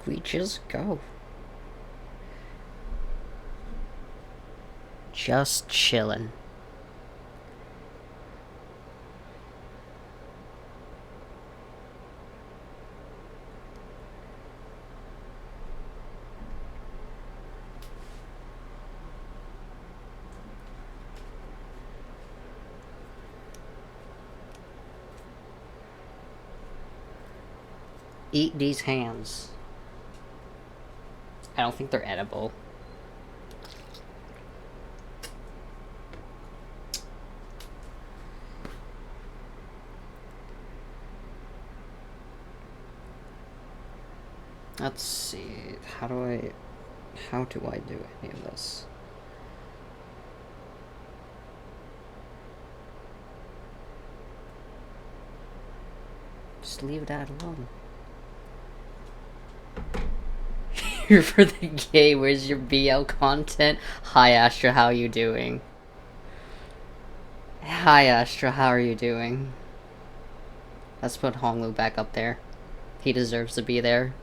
we just go? Just chillin'. Eat these hands. I don't think they're edible. Let's see. How do I do any of this? Just leave that alone. Here for the gay, where's your BL content? Hi Astra, how are you doing? Hi Astra, how are you doing? Let's put Honglu back up there. He deserves to be there.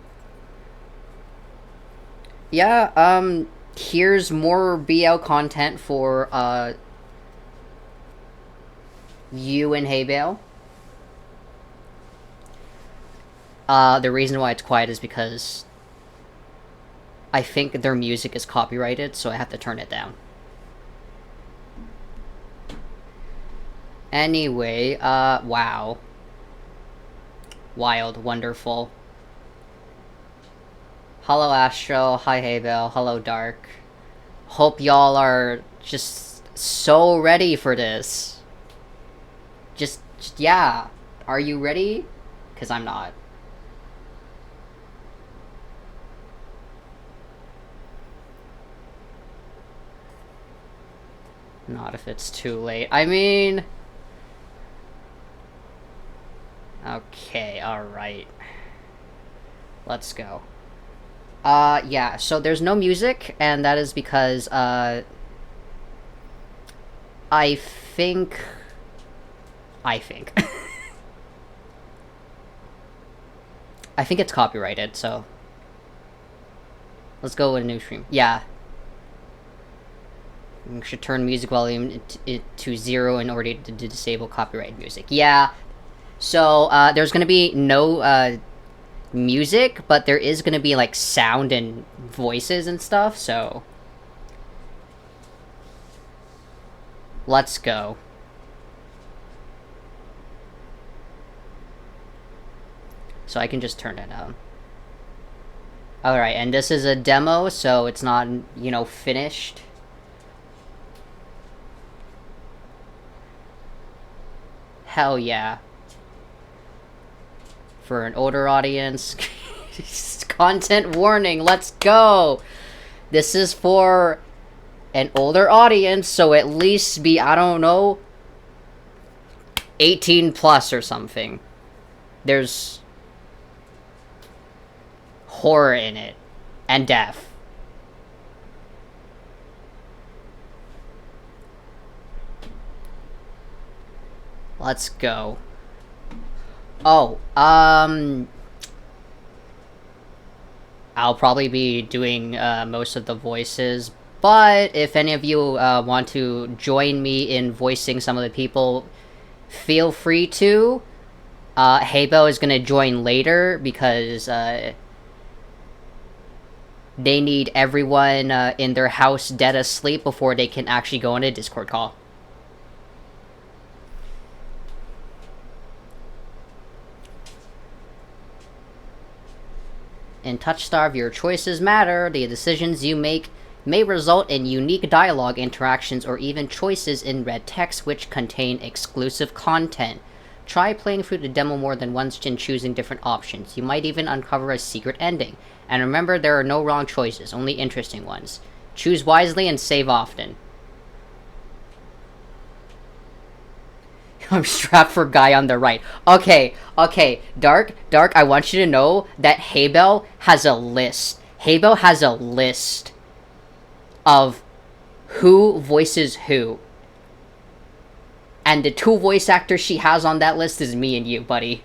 Yeah, here's more BL content for, you and Haybail. The reason why it's quiet is because I think their music is copyrighted, so I have to turn it down. Anyway, wow. Wild, wonderful. Hello Astro, hi Haybail, hello Dark. Hope y'all are just so ready for this. Just yeah. Are you ready? Because I'm not. Not if it's too late. I mean... Okay, alright. Let's go. Yeah, so there's no music, and that is because, I think... I think it's copyrighted, so... Let's go with a new stream. Yeah. You should turn music volume to 0 in order to disable copyright music. Yeah. So, there's gonna be no, music, but there is gonna be, like, sound and voices and stuff, so... Let's go. So I can just turn it down. Alright, and this is a demo, so it's not, you know, finished. Hell yeah. For an older audience. Content warning, let's go! This is for an older audience, so at least be, I don't know, 18 plus or something. There's horror in it. And death. Let's go. Oh, I'll probably be doing, most of the voices, but if any of you, want to join me in voicing some of the people, feel free to. Haybail is gonna join later, because, they need everyone, in their house dead asleep before they can actually go on a Discord call. In Touchstarve, your choices matter. The decisions you make may result in unique dialogue interactions or even choices in red text which contain exclusive content. Try playing through the demo more than once and choosing different options. You might even uncover a secret ending. And remember, there are no wrong choices, only interesting ones. Choose wisely and save often. I'm strapped for guy on the right. Okay, Dark, I want you to know that Haybail has a list. Haybail has a list of who voices who. And the 2 voice actors she has on that list is me and you, buddy.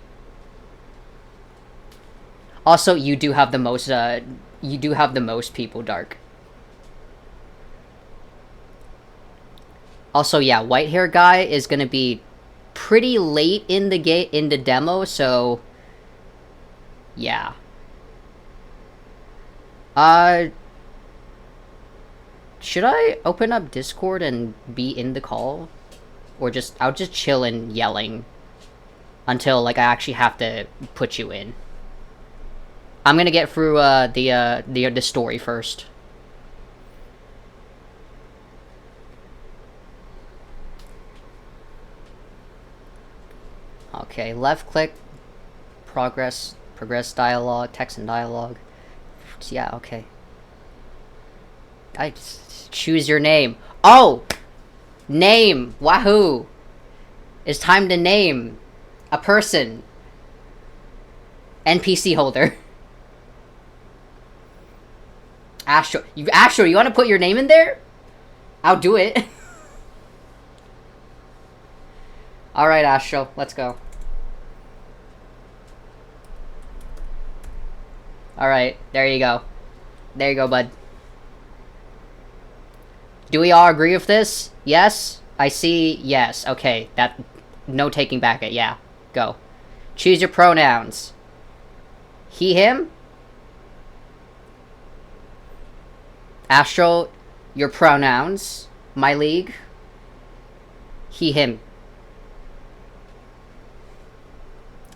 Also, you do have the most people, Dark. Also, yeah, white hair guy is gonna be pretty late in the demo, so yeah. Uh, should I open up Discord and be in the call, or I'll just chill and yelling until like I actually have to put you in. I'm gonna get through the story first. Okay, left click, progress dialogue, text and dialogue. Yeah, okay. I just choose your name. Oh! Name! Wahoo! It's time to name a person. NPC holder. Astro, you want to put your name in there? I'll do it. Alright, Astro, let's go. Alright, there you go. There you go, bud. Do we all agree with this? Yes? I see yes. Okay, that... No taking back it. Yeah, go. Choose your pronouns. He, him? Astro, your pronouns. My league. He, him.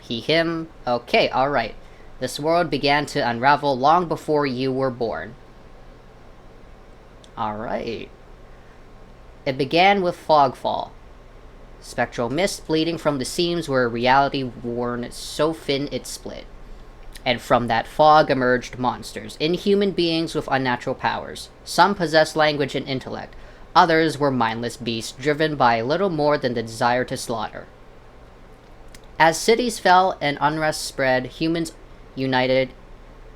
He, him. Okay, alright. This world began to unravel long before you were born. Alright. It began with fogfall. Spectral mist bleeding from the seams where reality worn so thin it split. And from that fog emerged monsters, inhuman beings with unnatural powers. Some possessed language and intellect. Others were mindless beasts driven by little more than the desire to slaughter. As cities fell and unrest spread, humans united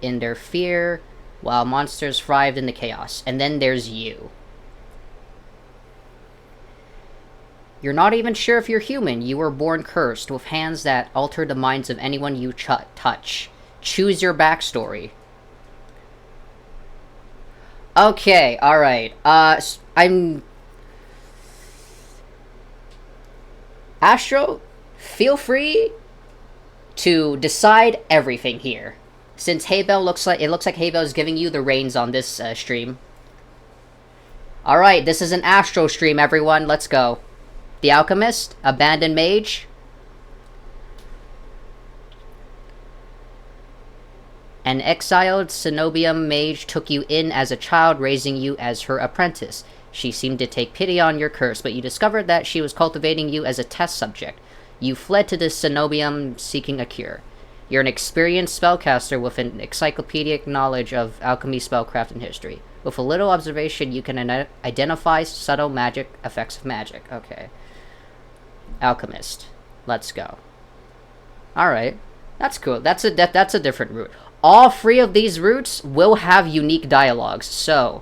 in their fear, while monsters thrived in the chaos. And then there's you. You're not even sure if you're human. You were born cursed, with hands that alter the minds of anyone you touch. Choose your backstory. Okay, alright. I'm... Astro, feel free to decide everything here. Since Haybail looks like Haybail is giving you the reins on this stream. Alright, this is an Astro stream, everyone. Let's go. The Alchemist, Abandoned Mage. An exiled Cenobium mage took you in as a child, raising you as her apprentice. She seemed to take pity on your curse, but you discovered that she was cultivating you as a test subject. You fled to the Cenobium seeking a cure. You're an experienced spellcaster with an encyclopedic knowledge of alchemy, spellcraft, and history. With a little observation, you can identify subtle magic effects of magic. Okay. Alchemist. Let's go. Alright. That's cool. That's a different route. All three of these routes will have unique dialogues, so...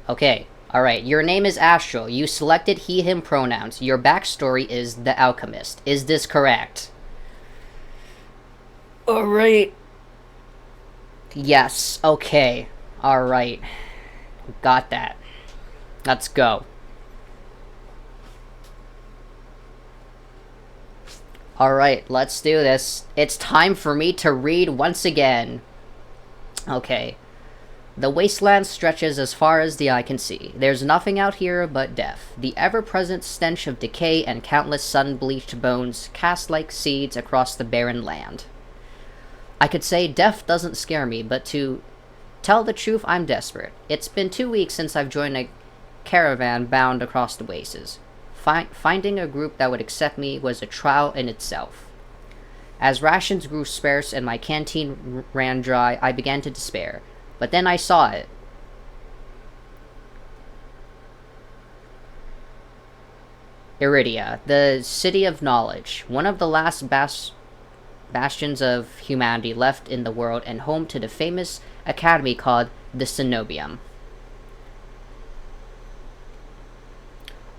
Okay. Alright, your name is Astral. You selected he, him pronouns. Your backstory is the Alchemist. Is this correct? Alright. Yes. Okay. Alright. Got that. Let's go. Alright, let's do this. It's time for me to read once again. Okay. The wasteland stretches as far as the eye can see. There's nothing out here but death. The ever-present stench of decay and countless sun-bleached bones cast like seeds across the barren land. I could say death doesn't scare me, but to tell the truth, I'm desperate. It's been 2 weeks since I've joined a caravan bound across the wastes. Finding a group that would accept me was a trial in itself. As rations grew sparse and my canteen ran dry, I began to despair. But then I saw it. Iridia, the city of knowledge, one of the last bastions of humanity left in the world and home to the famous academy called the Cenobium.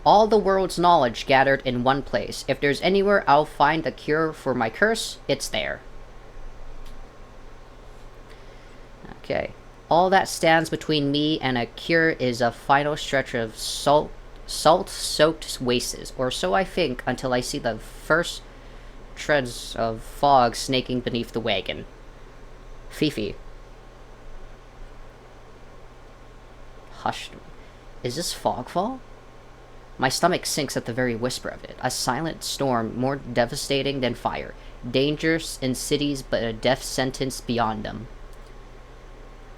All the world's knowledge gathered in one place. If there's anywhere I'll find the cure for my curse, it's there. Okay. All that stands between me and a cure is a final stretch of salt-soaked wastes, or so I think, until I see the first treads of fog snaking beneath the wagon. Fifi. Hush. Is this fogfall? My stomach sinks at the very whisper of it. A silent storm more devastating than fire. Dangerous in cities, but a death sentence beyond them.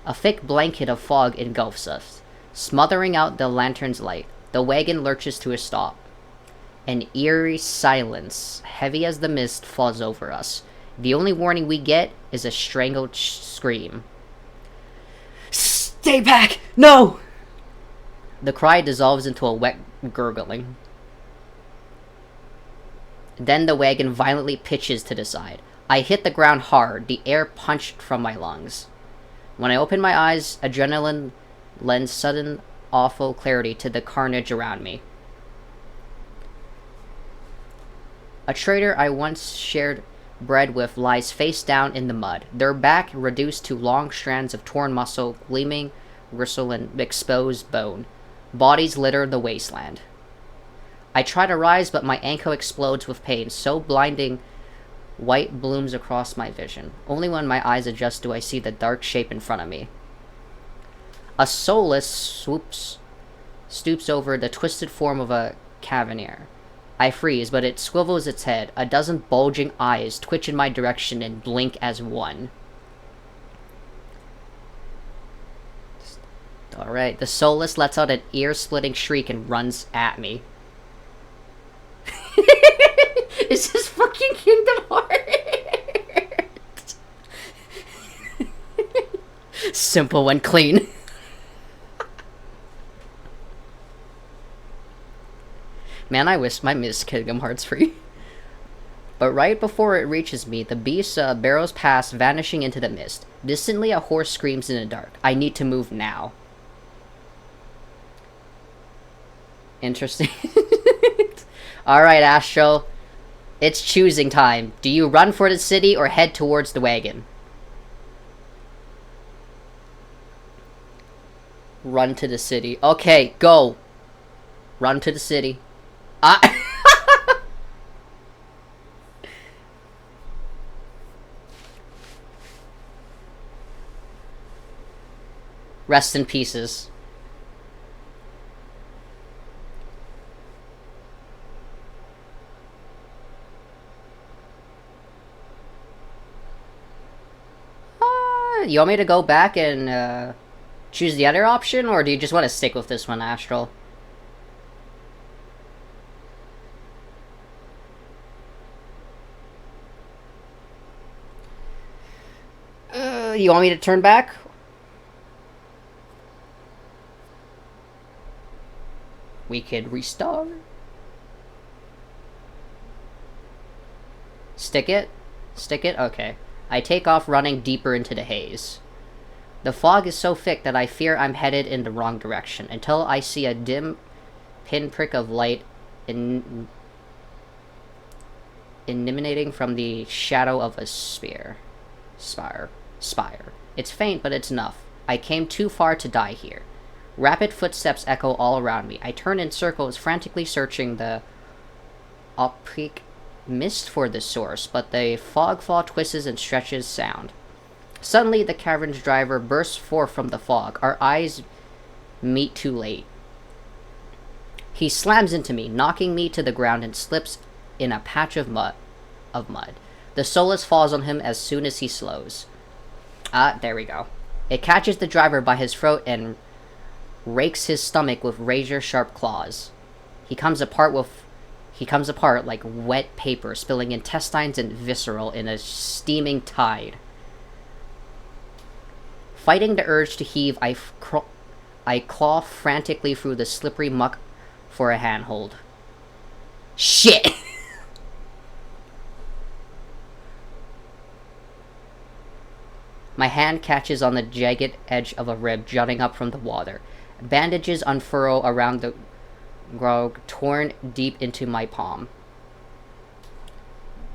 A thick blanket of fog engulfs us, smothering out the lantern's light. The wagon lurches to a stop. An eerie silence, heavy as the mist, falls over us. The only warning we get is a strangled scream. Stay back! No! The cry dissolves into a wet gurgling. Then the wagon violently pitches to the side. I hit the ground hard, the air punched from my lungs. When I open my eyes, adrenaline lends sudden, awful clarity to the carnage around me. A trader I once shared bread with lies face down in the mud, their back reduced to long strands of torn muscle, gleaming gristle, and exposed bone. Bodies litter the wasteland. I try to rise, but my ankle explodes with pain, so blinding white blooms across my vision. Only when my eyes adjust do I see the dark shape in front of me. A soulless stoops over the twisted form of a cavalier. I freeze, but it swivels its head. A dozen bulging eyes twitch in my direction and blink as one. Alright, the soulless lets out an ear-splitting shriek and runs at me. Is this fucking Kingdom Hearts? Simple and clean. Man, I miss Kingdom Hearts free. But right before it reaches me, the beast barrels past, vanishing into the mist. Distantly, a horse screams in the dark. I need to move now. Interesting. Alright, Astro. It's choosing time. Do you run for the city or head towards the wagon? Run to the city. Okay, go. Run to the city. Rest in pieces. You want me to go back and choose the other option, or do you just want to stick with this one, Astral? You want me to turn back? We could restart. Stick it? Stick it? Okay. I take off, running deeper into the haze. The fog is so thick that I fear I'm headed in the wrong direction, until I see a dim pinprick of light emanating from the shadow of a spire. It's faint, but it's enough. I came too far to die here. Rapid footsteps echo all around me. I turn in circles, frantically searching the opaque mist for the source, but the fogfall twists and stretches sound. Suddenly, the cavern's driver bursts forth from the fog. Our eyes meet too late. He slams into me, knocking me to the ground, and slips in a patch of mud. The Solus falls on him as soon as he slows. There we go. It catches the driver by his throat and rakes his stomach with razor-sharp claws. He comes apart like wet paper, spilling intestines and visceral in a steaming tide. Fighting the urge to heave, I claw frantically through the slippery muck for a handhold. Shit! My hand catches on the jagged edge of a rib jutting up from the water. Bandages unfurl around the grog torn deep into my palm.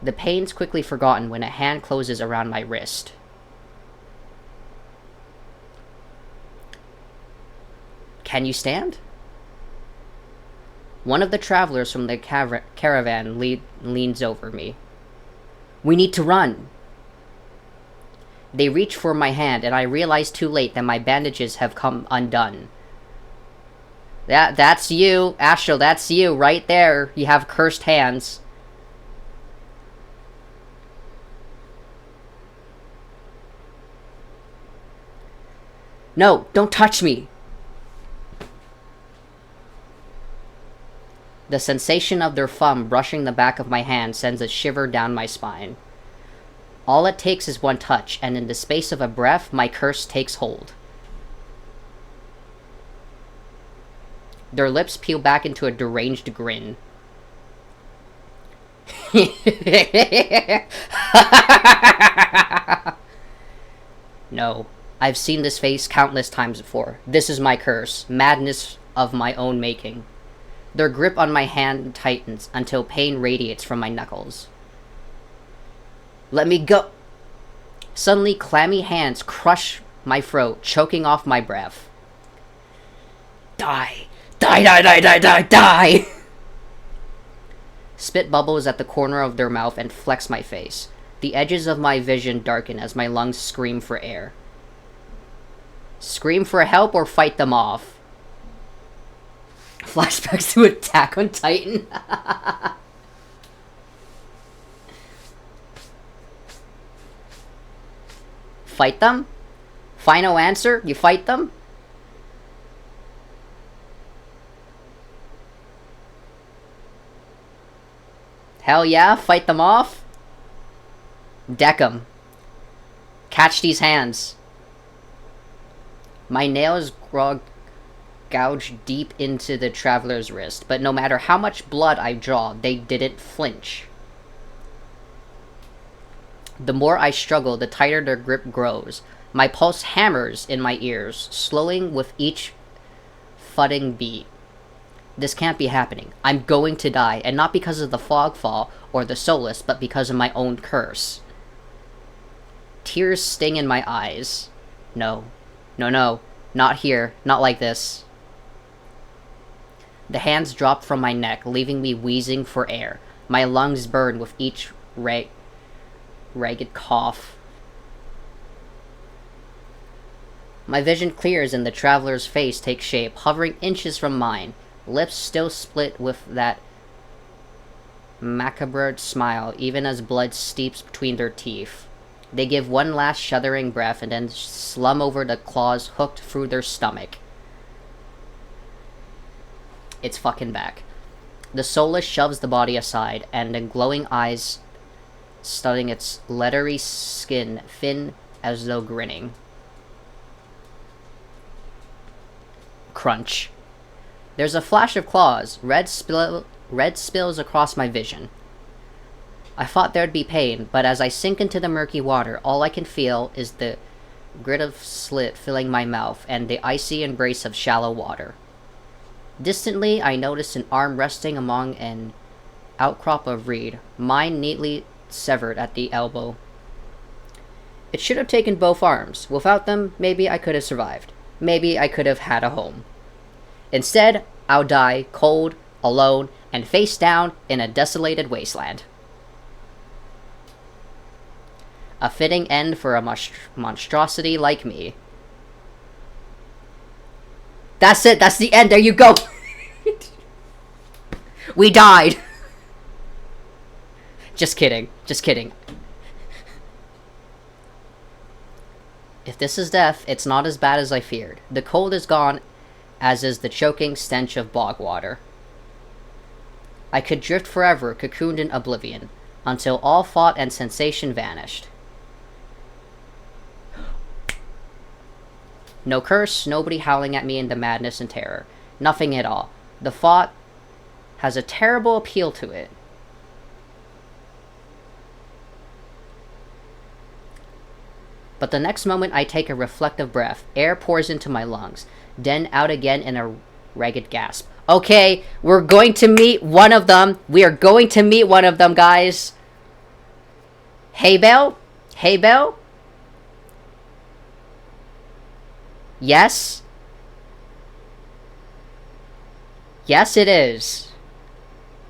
The pain's quickly forgotten when a hand closes around my wrist. Can you stand? One of the travelers from the caravan leans over me. We need to run. They reach for my hand, and I realize too late that my bandages have come undone. That's you, Astro, that's you, right there. You have cursed hands. No, don't touch me! The sensation of their thumb brushing the back of my hand sends a shiver down my spine. All it takes is one touch, and in the space of a breath, my curse takes hold. Their lips peel back into a deranged grin. No, I've seen this face countless times before. This is my curse, madness of my own making. Their grip on my hand tightens until pain radiates from my knuckles. Let me go! Suddenly, clammy hands crush my throat, choking off my breath. Die! Die, die, die, die, die, die! Spit bubbles at the corner of their mouth and flex my face. The edges of my vision darken as my lungs scream for air. Scream for help or fight them off? Flashbacks to Attack on Titan. Fight them? Final answer? You fight them? Hell yeah, fight them off? Deck 'em. Catch these hands. My nails gouge deep into the traveler's wrist, but no matter how much blood I draw, they didn't flinch. The more I struggle, the tighter their grip grows. My pulse hammers in my ears, slowing with each thudding beat. This can't be happening. I'm going to die, and not because of the fog fall or the solace, but because of my own curse. Tears sting in my eyes. No. No, no. Not here. Not like this. The hands drop from my neck, leaving me wheezing for air. My lungs burn with each ragged cough. My vision clears and the traveler's face takes shape, hovering inches from mine. Lips still split with that macabre smile, even as blood steeps between their teeth. They give one last shuddering breath and then slum over the claws hooked through their stomach. It's fucking back. The soulless shoves the body aside, and the glowing eyes studding its leathery skin, thin as though grinning. Crunch. There's a flash of claws. Red spills across my vision. I thought there'd be pain, but as I sink into the murky water, all I can feel is the grit of slit filling my mouth and the icy embrace of shallow water. Distantly, I notice an arm resting among an outcrop of reed, mine neatly severed at the elbow. It should have taken both arms. Without them, maybe I could have survived. Maybe I could have had a home. Instead, I'll die cold, alone, and face down in a desolated wasteland. A fitting end for a monstrosity like me. That's it, that's the end, there you go! We died! Just kidding, just kidding. If this is death, it's not as bad as I feared. The cold is gone, as is the choking stench of bog water. I could drift forever, cocooned in oblivion, until all thought and sensation vanished. No curse, nobody howling at me in the madness and terror. Nothing at all. The thought has a terrible appeal to it. But the next moment I take a reflective breath. Air pours into my lungs, then out again in a ragged gasp. Okay, we're going to meet one of them. We are going to meet one of them, guys. Haybail? Haybail? Yes? Yes, it is.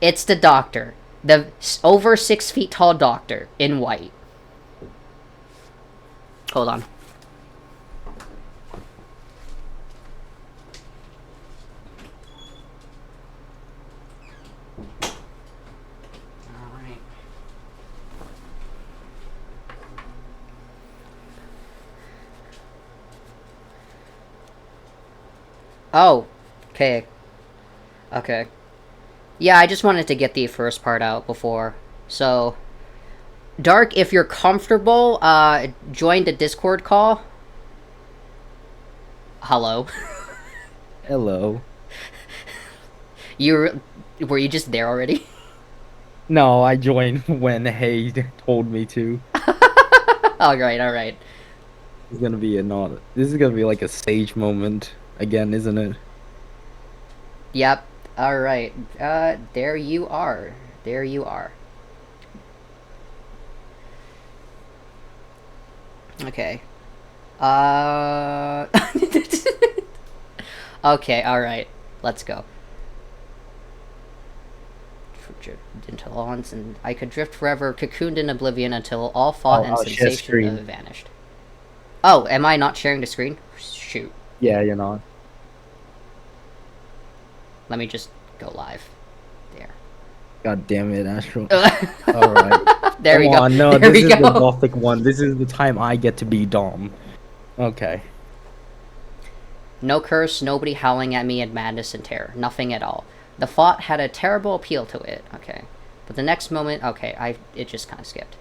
It's the doctor. The over 6 feet tall doctor in white. Hold on. Alright. Oh. Okay. Okay. Yeah, I just wanted to get the first part out before. So, Dark, if you're comfortable, join the Discord call. Hello. Hello. Were you just there already? No, I joined when Hay told me to. Alright. It's gonna be a not. This is gonna be like a stage moment again, isn't it? Yep. Alright. There you are. There you are. Okay. Okay, alright. Let's go. Into lawns, and I could drift forever, cocooned in oblivion until all thought and I'll share sensation screen. vanished. Oh, am I not sharing the screen? Shoot. Yeah, you're not. Let me just go live. There. God damn it, Astro. All right. There Come we go. on, no, There this we is the go. gothic one. This is the time I get to be Dom. Okay. No curse, nobody howling at me in madness and terror. Nothing at all. The thought had a terrible appeal to it. Okay. But the next moment, okay, it just kind of skipped.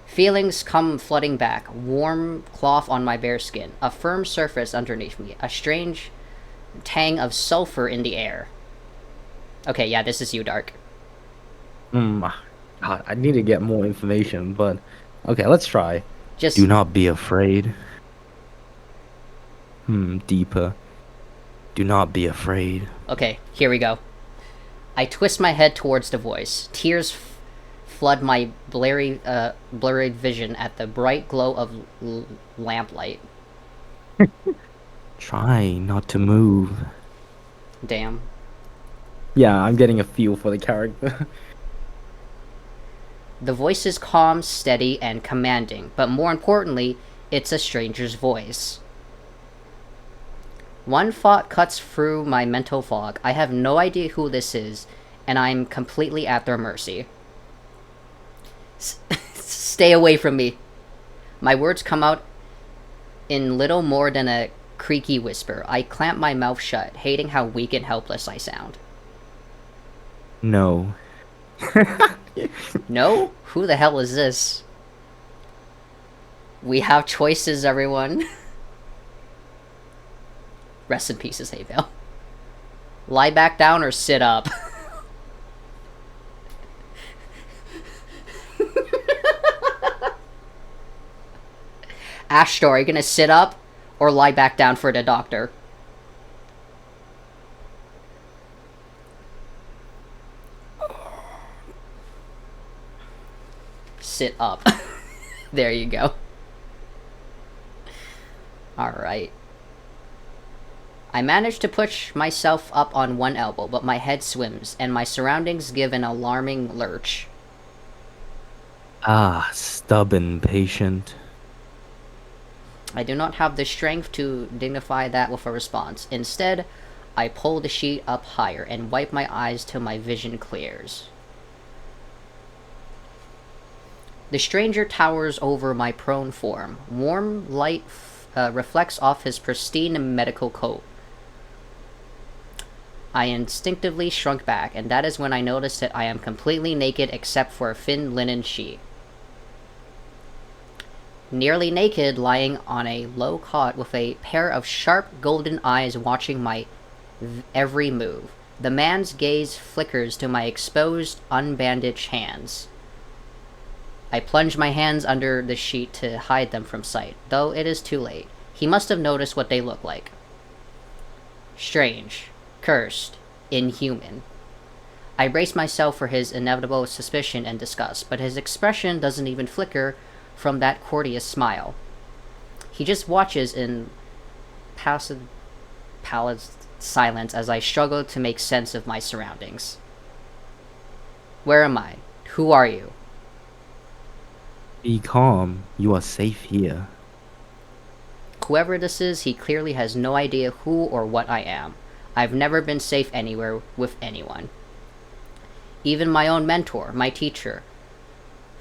Feelings come flooding back. Warm cloth on my bare skin. A firm surface underneath me. A strange tang of sulfur in the air. Okay, yeah, this is you, Dark. God, I need to get more information, but okay, let's try. Just... Do not be afraid. Deeper. Do not be afraid. Okay, here we go. I twist my head towards the voice. Tears flood my blurry vision at the bright glow of lamplight. Try not to move. Damn. Yeah, I'm getting a feel for the character. The voice is calm, steady, and commanding, but more importantly, it's a stranger's voice. One thought cuts through my mental fog. I have no idea who this is, and I'm completely at their mercy. Stay away from me. My words come out in little more than a creaky whisper. I clamp my mouth shut, hating how weak and helpless I sound. No. No? Who the hell is this? We have choices, everyone. Rest in pieces, Haybail. Lie back down or sit up. Ashtor, are you gonna sit up or lie back down for the doctor? Sit up. There you go. Alright. I manage to push myself up on one elbow, but my head swims, and my surroundings give an alarming lurch. Ah, stubborn patient. I do not have the strength to dignify that with a response. Instead, I pull the sheet up higher and wipe my eyes till my vision clears. The stranger towers over my prone form. Warm light reflects off his pristine medical coat. I instinctively shrunk back, and that is when I noticed that I am completely naked except for a thin linen sheet. Nearly naked, lying on a low cot with a pair of sharp golden eyes watching my every move. The man's gaze flickers to my exposed, unbandaged hands. I plunge my hands under the sheet to hide them from sight, though it is too late. He must have noticed what they look like. Strange. Cursed. Inhuman. I brace myself for his inevitable suspicion and disgust, but his expression doesn't even flicker from that courteous smile. He just watches in passive, pallid silence as I struggle to make sense of my surroundings. Where am I? Who are you? Be calm. You are safe here. Whoever this is, he clearly has no idea who or what I am. I've never been safe anywhere with anyone. Even my own mentor, my teacher,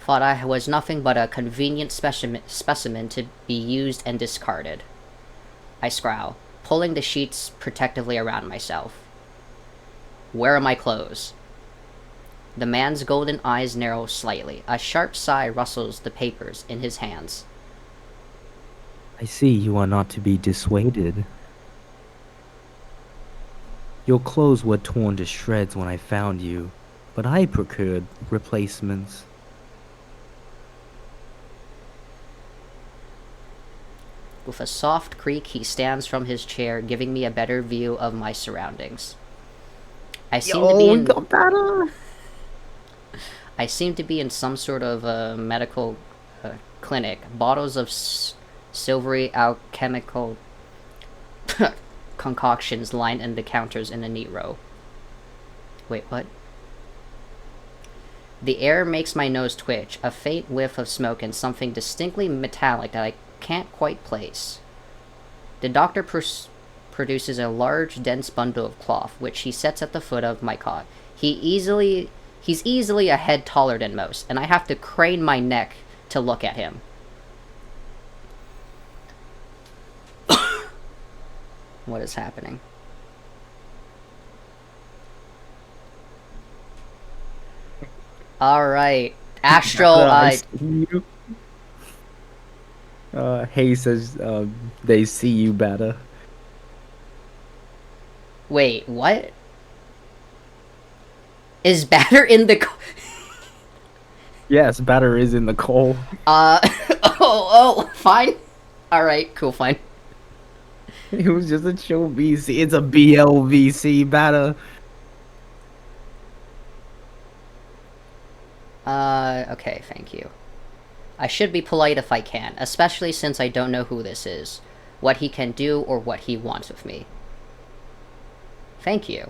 thought I was nothing but a convenient specimen to be used and discarded. I scowl, pulling the sheets protectively around myself. Where are my clothes? The man's golden eyes narrow slightly. A sharp sigh rustles the papers in his hands. I see you are not to be dissuaded. Your clothes were torn to shreds when I found you, but I procured replacements. With a soft creak, he stands from his chair, giving me a better view of my surroundings. I seem to be in some sort of medical clinic. Bottles of silvery alchemical concoctions line in the counters in a neat row. Wait, what? The air makes my nose twitch, a faint whiff of smoke and something distinctly metallic that I can't quite place. The doctor produces a large, dense bundle of cloth, which he sets at the foot of my cot. He's easily a head taller than most, and I have to crane my neck to look at him. What is happening? Alright. Astral, Hay says they see you better. Wait, what? Is batter in the... Yes, batter is in the coal. Fine. Alright, cool, fine. It was just a show VC. It's a BLVC batter. Okay, thank you. I should be polite if I can, especially since I don't know who this is, what he can do, or what he wants with me. Thank you.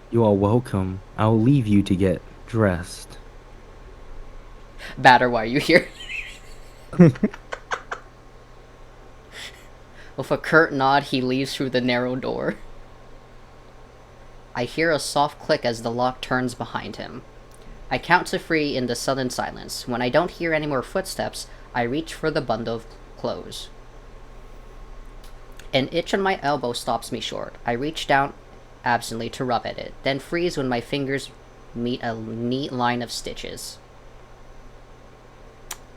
You are welcome. I'll leave you to get dressed. Batter, why are you here? With a curt nod, he leaves through the narrow door. I hear a soft click as the lock turns behind him. I count to 3 in the sudden silence. When I don't hear any more footsteps, I reach for the bundle of clothes. An itch on my elbow stops me short. I reach down absently to rub at it, then freeze when my fingers meet a neat line of stitches.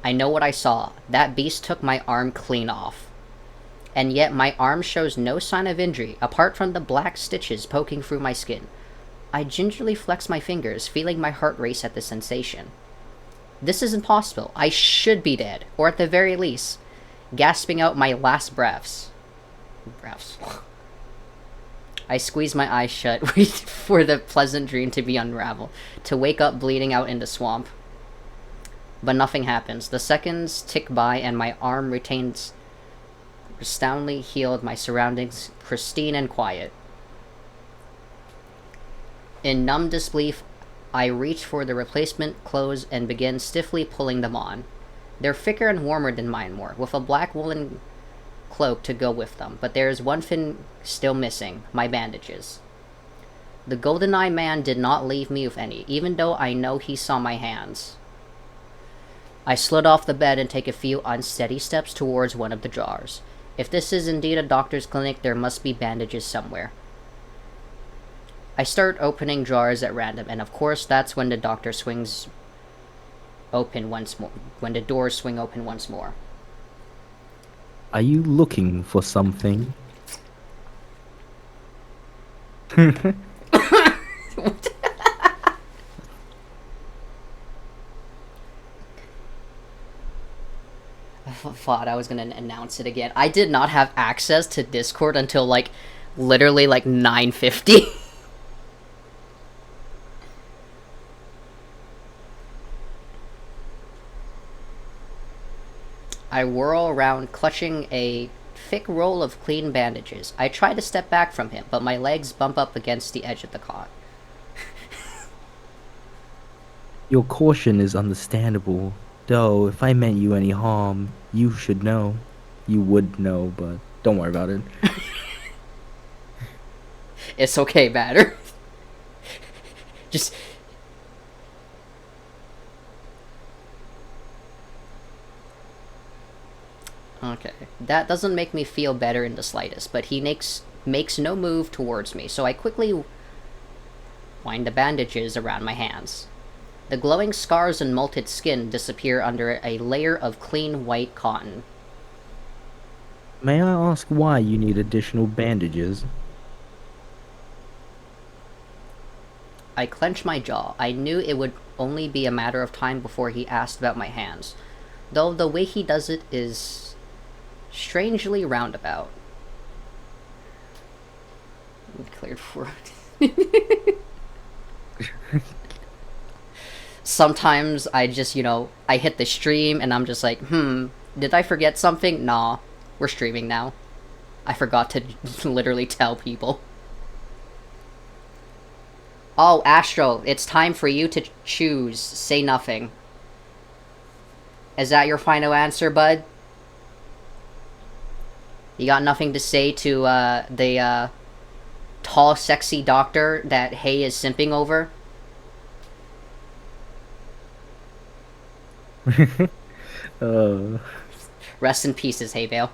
I know what I saw. That beast took my arm clean off. And yet my arm shows no sign of injury, apart from the black stitches poking through my skin. I gingerly flex my fingers, feeling my heart race at the sensation. This is impossible. I should be dead, or at the very least, gasping out my last breaths. I squeeze my eyes shut, wait for the pleasant dream to be unraveled, to wake up bleeding out in the swamp. But nothing happens. The seconds tick by and my arm retains astoundingly healed, my surroundings pristine and quiet. In numb disbelief, I reach for the replacement clothes and begin stiffly pulling them on. They're thicker and warmer than mine were, with a black woolen cloak to go with them, but there is one thing still missing, my bandages. The GoldenEye man did not leave me with any, even though I know he saw my hands. I slid off the bed and take a few unsteady steps towards one of the jars. If this is indeed a doctor's clinic, there must be bandages somewhere. I start opening jars at random, and of course that's when the doctor swings open once more. When the doors swing open once more. Are you looking for something? I thought I was gonna announce it again. I did not have access to Discord until like Literally like 950. I whirl around, clutching a thick roll of clean bandages. I try to step back from him, but my legs bump up against the edge of the cot. Your caution is understandable, though if I meant you any harm, you should know. You would know, but don't worry about it. It's okay, Batter. Just... Okay. That doesn't make me feel better in the slightest, but he makes no move towards me, so I quickly wind the bandages around my hands. The glowing scars and molted skin disappear under a layer of clean white cotton. May I ask why you need additional bandages? I clench my jaw. I knew it would only be a matter of time before he asked about my hands, though the way he does it is strangely roundabout. Cleared for... Sometimes I just, I hit the stream and I'm just like, did I forget something? Nah, we're streaming now. I forgot to literally tell people. Oh, Astro, it's time for you to choose. Say nothing. Is that your final answer, bud? You got nothing to say to, the, tall, sexy doctor that Hay is simping over? Rest in pieces, Haybail.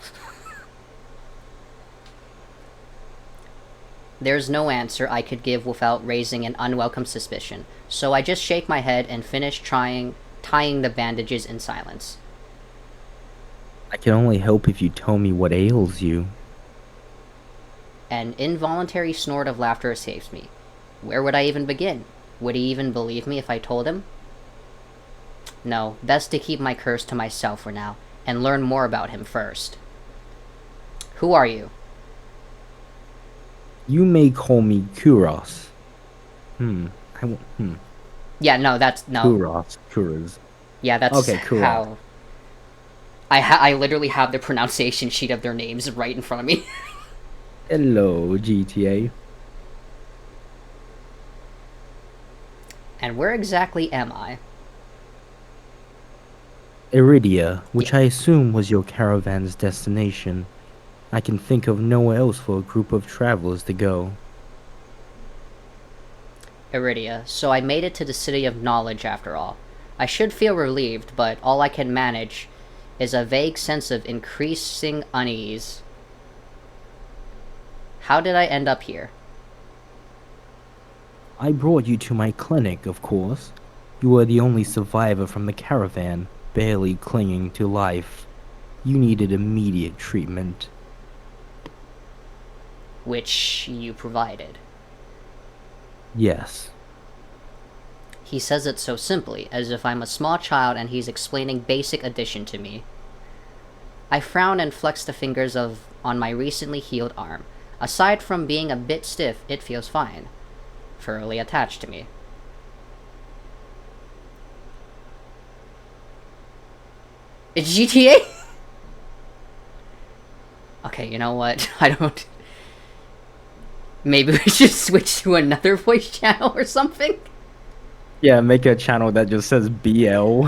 There's no answer I could give without raising an unwelcome suspicion, so I just shake my head and finish tying the bandages in silence. I can only help if you tell me what ails you. An involuntary snort of laughter escapes me. Where would I even begin? Would he even believe me if I told him? No, best to keep my curse to myself for now, and learn more about him first. Who are you? You may call me Kuros. Yeah, no, that's... no. Kuros. Yeah, that's okay, how... I literally have the pronunciation sheet of their names right in front of me. Hello, GTA. And where exactly am I? Iridia, which I assume was your caravan's destination. I can think of nowhere else for a group of travelers to go. Iridia, so I made it to the City of Knowledge after all. I should feel relieved, but all I can manage is a vague sense of increasing unease. How did I end up here? I brought you to my clinic, of course. You were the only survivor from the caravan, barely clinging to life. You needed immediate treatment. Which you provided. Yes. He says it so simply, as if I'm a small child and he's explaining basic addition to me. I frown and flex the fingers on my recently healed arm. Aside from being a bit stiff, it feels fine. Thoroughly attached to me. It's GTA? Okay, you know what? I don't... Maybe we should switch to another voice channel or something? Yeah, make a channel that just says BL.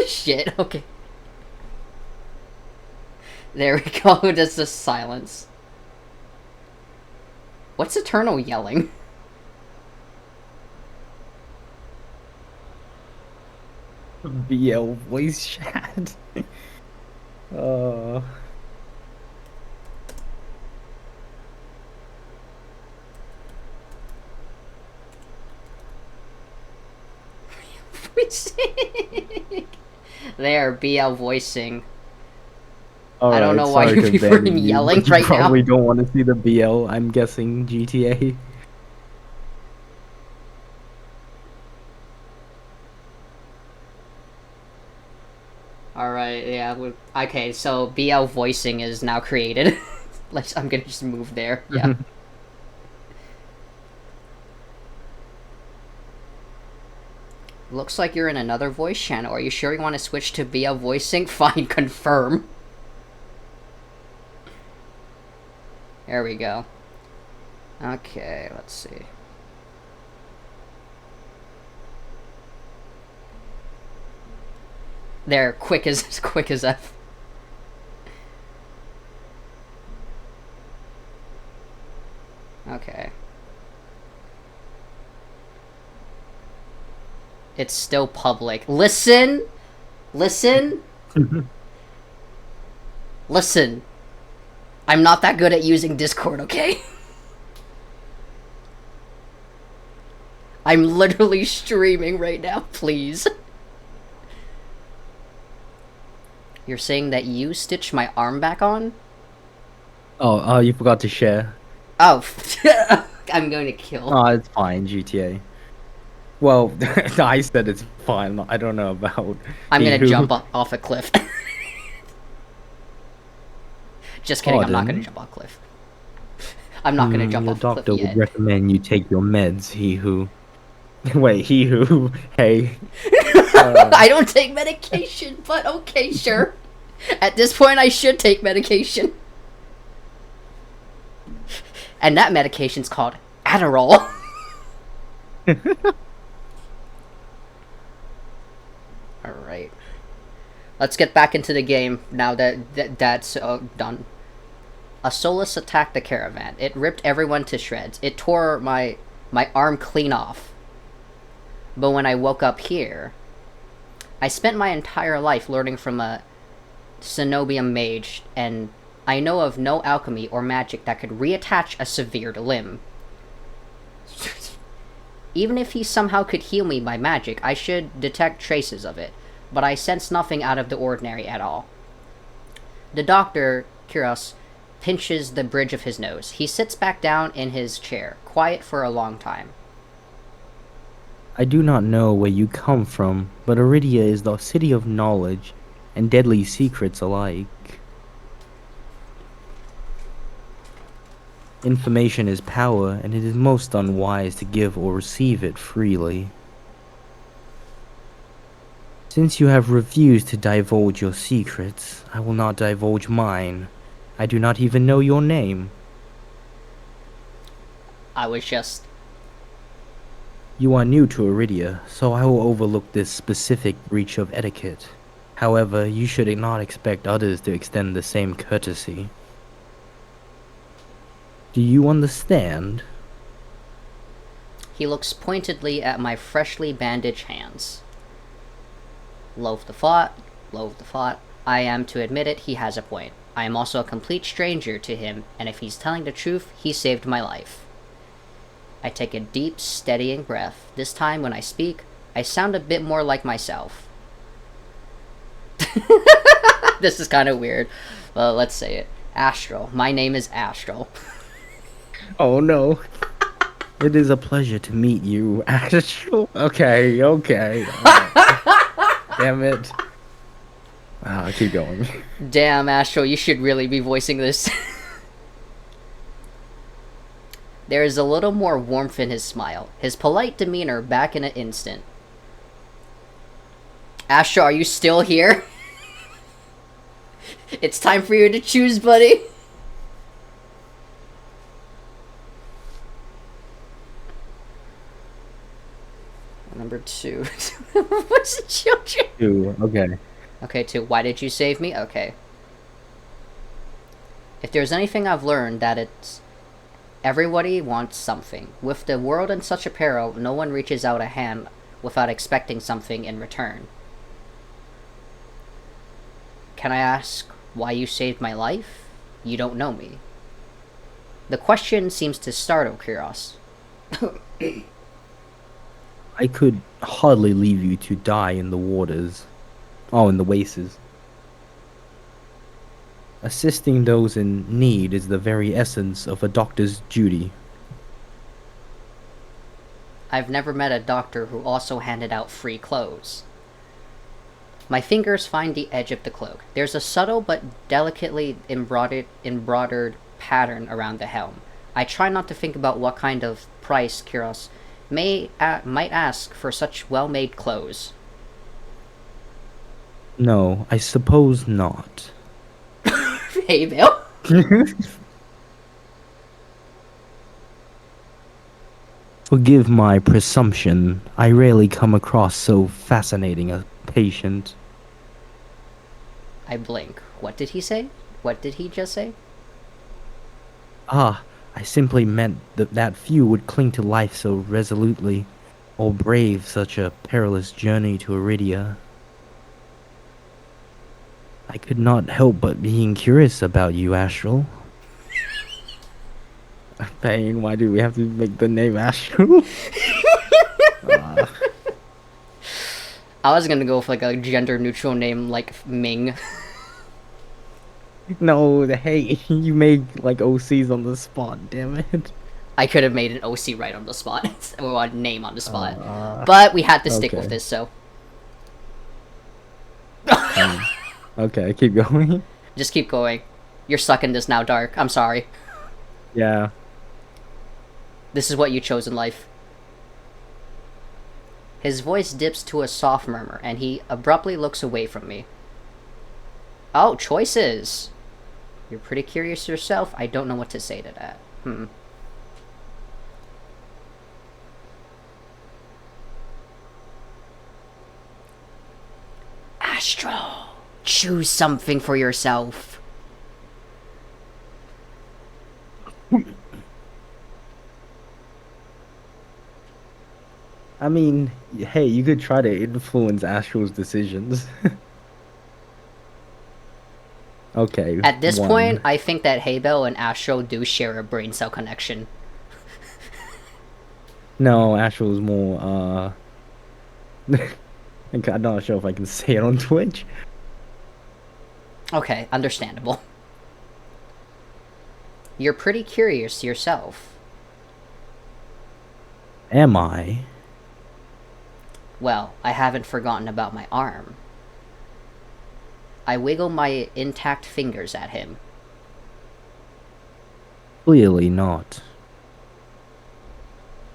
Shit, okay. There we go, just a silence. What's Eternal yelling? BL voice chat. There, BL voicing. All I don't right, know why sorry you to prefer ban him you, yelling but you right now. probably don't want to see the BL, I'm guessing, GTA. Alright, yeah. Okay, so BL voicing is now created. I'm gonna just move there. Yeah. Looks like you're in another voice channel. Are you sure you want to switch to via voice sync? Fine, confirm. There we go. Okay, let's see. There, quick as F. Okay. It's still public. Listen! Listen! Listen. I'm not that good at using Discord, okay? I'm literally streaming right now, please. You're saying that you stitched my arm back on? Oh, you forgot to share. Oh, I'm going to kill. Oh, it's fine, GTA. Well, I said it's fine. I don't know about I'm gonna you. jump off a cliff. Just kidding, I'm not gonna Pardon? jump off a cliff. I'm not gonna jump Your off a cliff doctor would yet. recommend you take your meds, he who... Wait, he who... Hey. I don't take medication, but okay, sure. At this point, I should take medication. And that medication's called Adderall. Alright. Let's get back into the game now that that's done. A Solus attacked the caravan. It ripped everyone to shreds. It tore my arm clean off. But when I woke up here, I spent my entire life learning from a Cenobium mage, and I know of no alchemy or magic that could reattach a severed limb. Even if he somehow could heal me by magic, I should detect traces of it, but I sense nothing out of the ordinary at all. The doctor, Kyros, pinches the bridge of his nose. He sits back down in his chair, quiet for a long time. I do not know where you come from, but Aridia is the city of knowledge and deadly secrets alike. Information is power, and it is most unwise to give or receive it freely. Since you have refused to divulge your secrets, I will not divulge mine. I do not even know your name. I was just... You are new to Aridia, so I will overlook this specific breach of etiquette. However, you should not expect others to extend the same courtesy. Do you understand? He looks pointedly at my freshly bandaged hands. Loath the thought. I am to admit it, he has a point. I am also a complete stranger to him, and if he's telling the truth, he saved my life. I take a deep, steadying breath. This time, when I speak, I sound a bit more like myself. This is kind of weird. Well, let's say it. Astral. My name is Astral. Oh no. It is a pleasure to meet you, Astral. Okay. Damn it. Keep going. Damn, Astral, you should really be voicing this. There is a little more warmth in his smile, his polite demeanor back in an instant. Astral, are you still here? It's time for you to choose, buddy. Number 2. What's the children? 2, okay. Okay, 2. Why did you save me? Okay. If there's anything I've learned, that it's... everybody wants something. With the world in such a peril, no one reaches out a hand without expecting something in return. Can I ask why you saved my life? You don't know me. The question seems to startle Kyros. I could hardly leave you to die in the waters. Oh, in the wastes. Assisting those in need is the very essence of a doctor's duty. I've never met a doctor who also handed out free clothes. My fingers find the edge of the cloak. There's a subtle but delicately embroidered pattern around the helm. I try not to think about what kind of price Kiros might ask for such well-made clothes. No, I suppose not. Haybail. Forgive my presumption. I rarely come across so fascinating a patient. I blink. What did he say? What did he just say? Ah, I simply meant that few would cling to life so resolutely, or brave such a perilous journey to Iridia. I could not help but being curious about you, Astral. Pain, why do we have to make the name Astral? I was gonna go with like a gender-neutral name like Ming. No, hey, you made like OCs on the spot, damn it. I could have made an OC right on the spot, or a name on the spot, Uh, but we had to stick with okay. this. So Okay, keep going. just keep going. You're stuck in this now, Dark. I'm sorry. Yeah. This is what you chose in life. His voice dips to a soft murmur, and he abruptly looks away from me. Oh, choices! You're pretty curious yourself. I don't know what to say to that. Astro, choose something for yourself. I mean, hey, you could try to influence Astral's decisions. Okay, At this point, one. I think that Haybail and Astro do share a brain cell connection. No, Astral's more, I'm not sure if I can say it on Twitch. Okay, understandable. You're pretty curious yourself. Am I? Well, I haven't forgotten about my arm. I wiggle my intact fingers at him. Clearly not.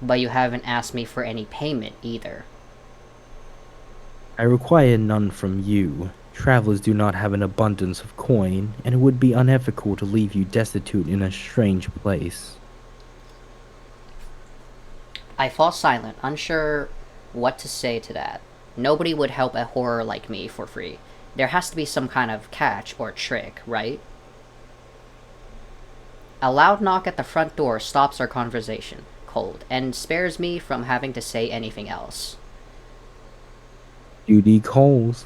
But you haven't asked me for any payment either. I require none from you. Travelers do not have an abundance of coin, and it would be unethical to leave you destitute in a strange place. I fall silent, unsure what to say to that. Nobody would help a horror like me for free. There has to be some kind of catch or trick, right? A loud knock at the front door stops our conversation, cold, and spares me from having to say anything else. Duty calls.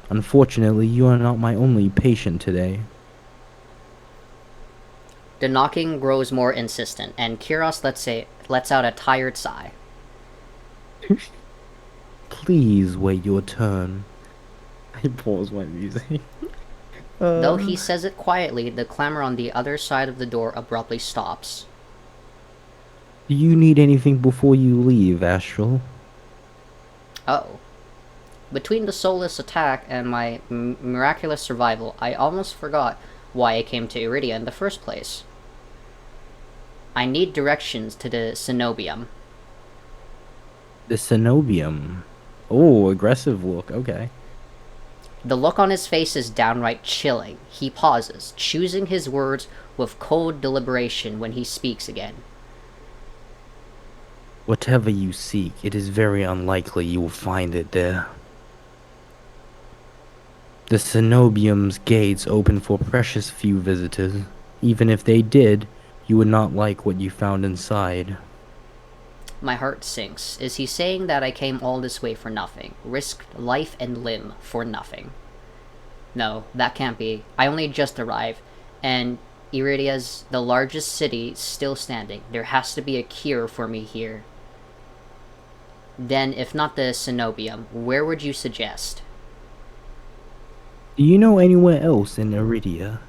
Unfortunately, you are not my only patient today. The knocking grows more insistent, and Kiros lets out a tired sigh. Please wait your turn. I pause my music. Though he says it quietly, the clamor on the other side of the door abruptly stops. Do you need anything before you leave, Astral? Oh. Between the soulless attack and my miraculous survival, I almost forgot why I came to Iridia in the first place. I need directions to the Cenobium. The Cenobium. Oh, aggressive look. Okay. The look on his face is downright chilling. He pauses, choosing his words with cold deliberation when he speaks again. Whatever you seek, it is very unlikely you will find it there. The Cenobium's gates open for precious few visitors. Even if they did, you would not like what you found inside. My heart sinks. Is he saying that I came all this way for nothing? Risked life and limb for nothing? No, that can't be. I only just arrived, and Iridia's the largest city still standing. There has to be a cure for me here. Then, if not the Cenobium, where would you suggest? Do you know anywhere else in Iridia?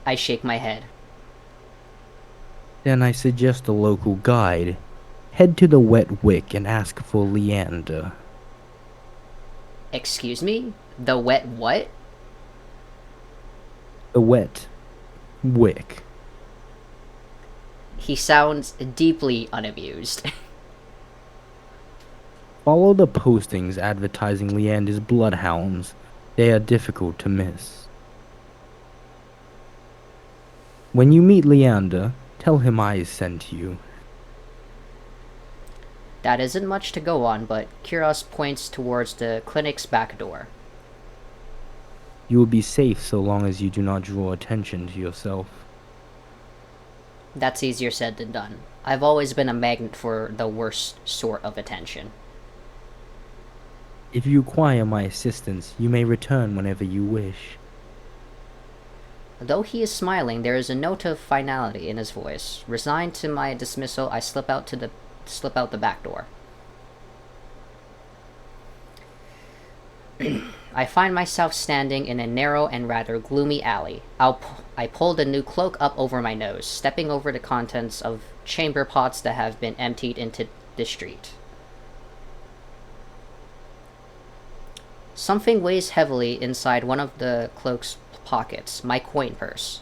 I shake my head. Then I suggest a local guide. Head to the Wet Wick and ask for Leander. Excuse me? The wet what? The wet wick. He sounds deeply unamused. Follow the postings advertising Leander's bloodhounds. They are difficult to miss. When you meet Leander, tell him I sent you. That isn't much to go on, but Kiros points towards the clinic's back door. You will be safe so long as you do not draw attention to yourself. That's easier said than done. I've always been a magnet for the worst sort of attention. If you require my assistance, you may return whenever you wish. Though he is smiling, there is a note of finality in his voice. Resigned to my dismissal, I slip out the back door. I find myself standing in a narrow and rather gloomy alley. I pulled a new cloak up over my nose, stepping over the contents of chamber pots that have been emptied into the street. Something weighs heavily inside one of the cloak's pockets, my coin purse.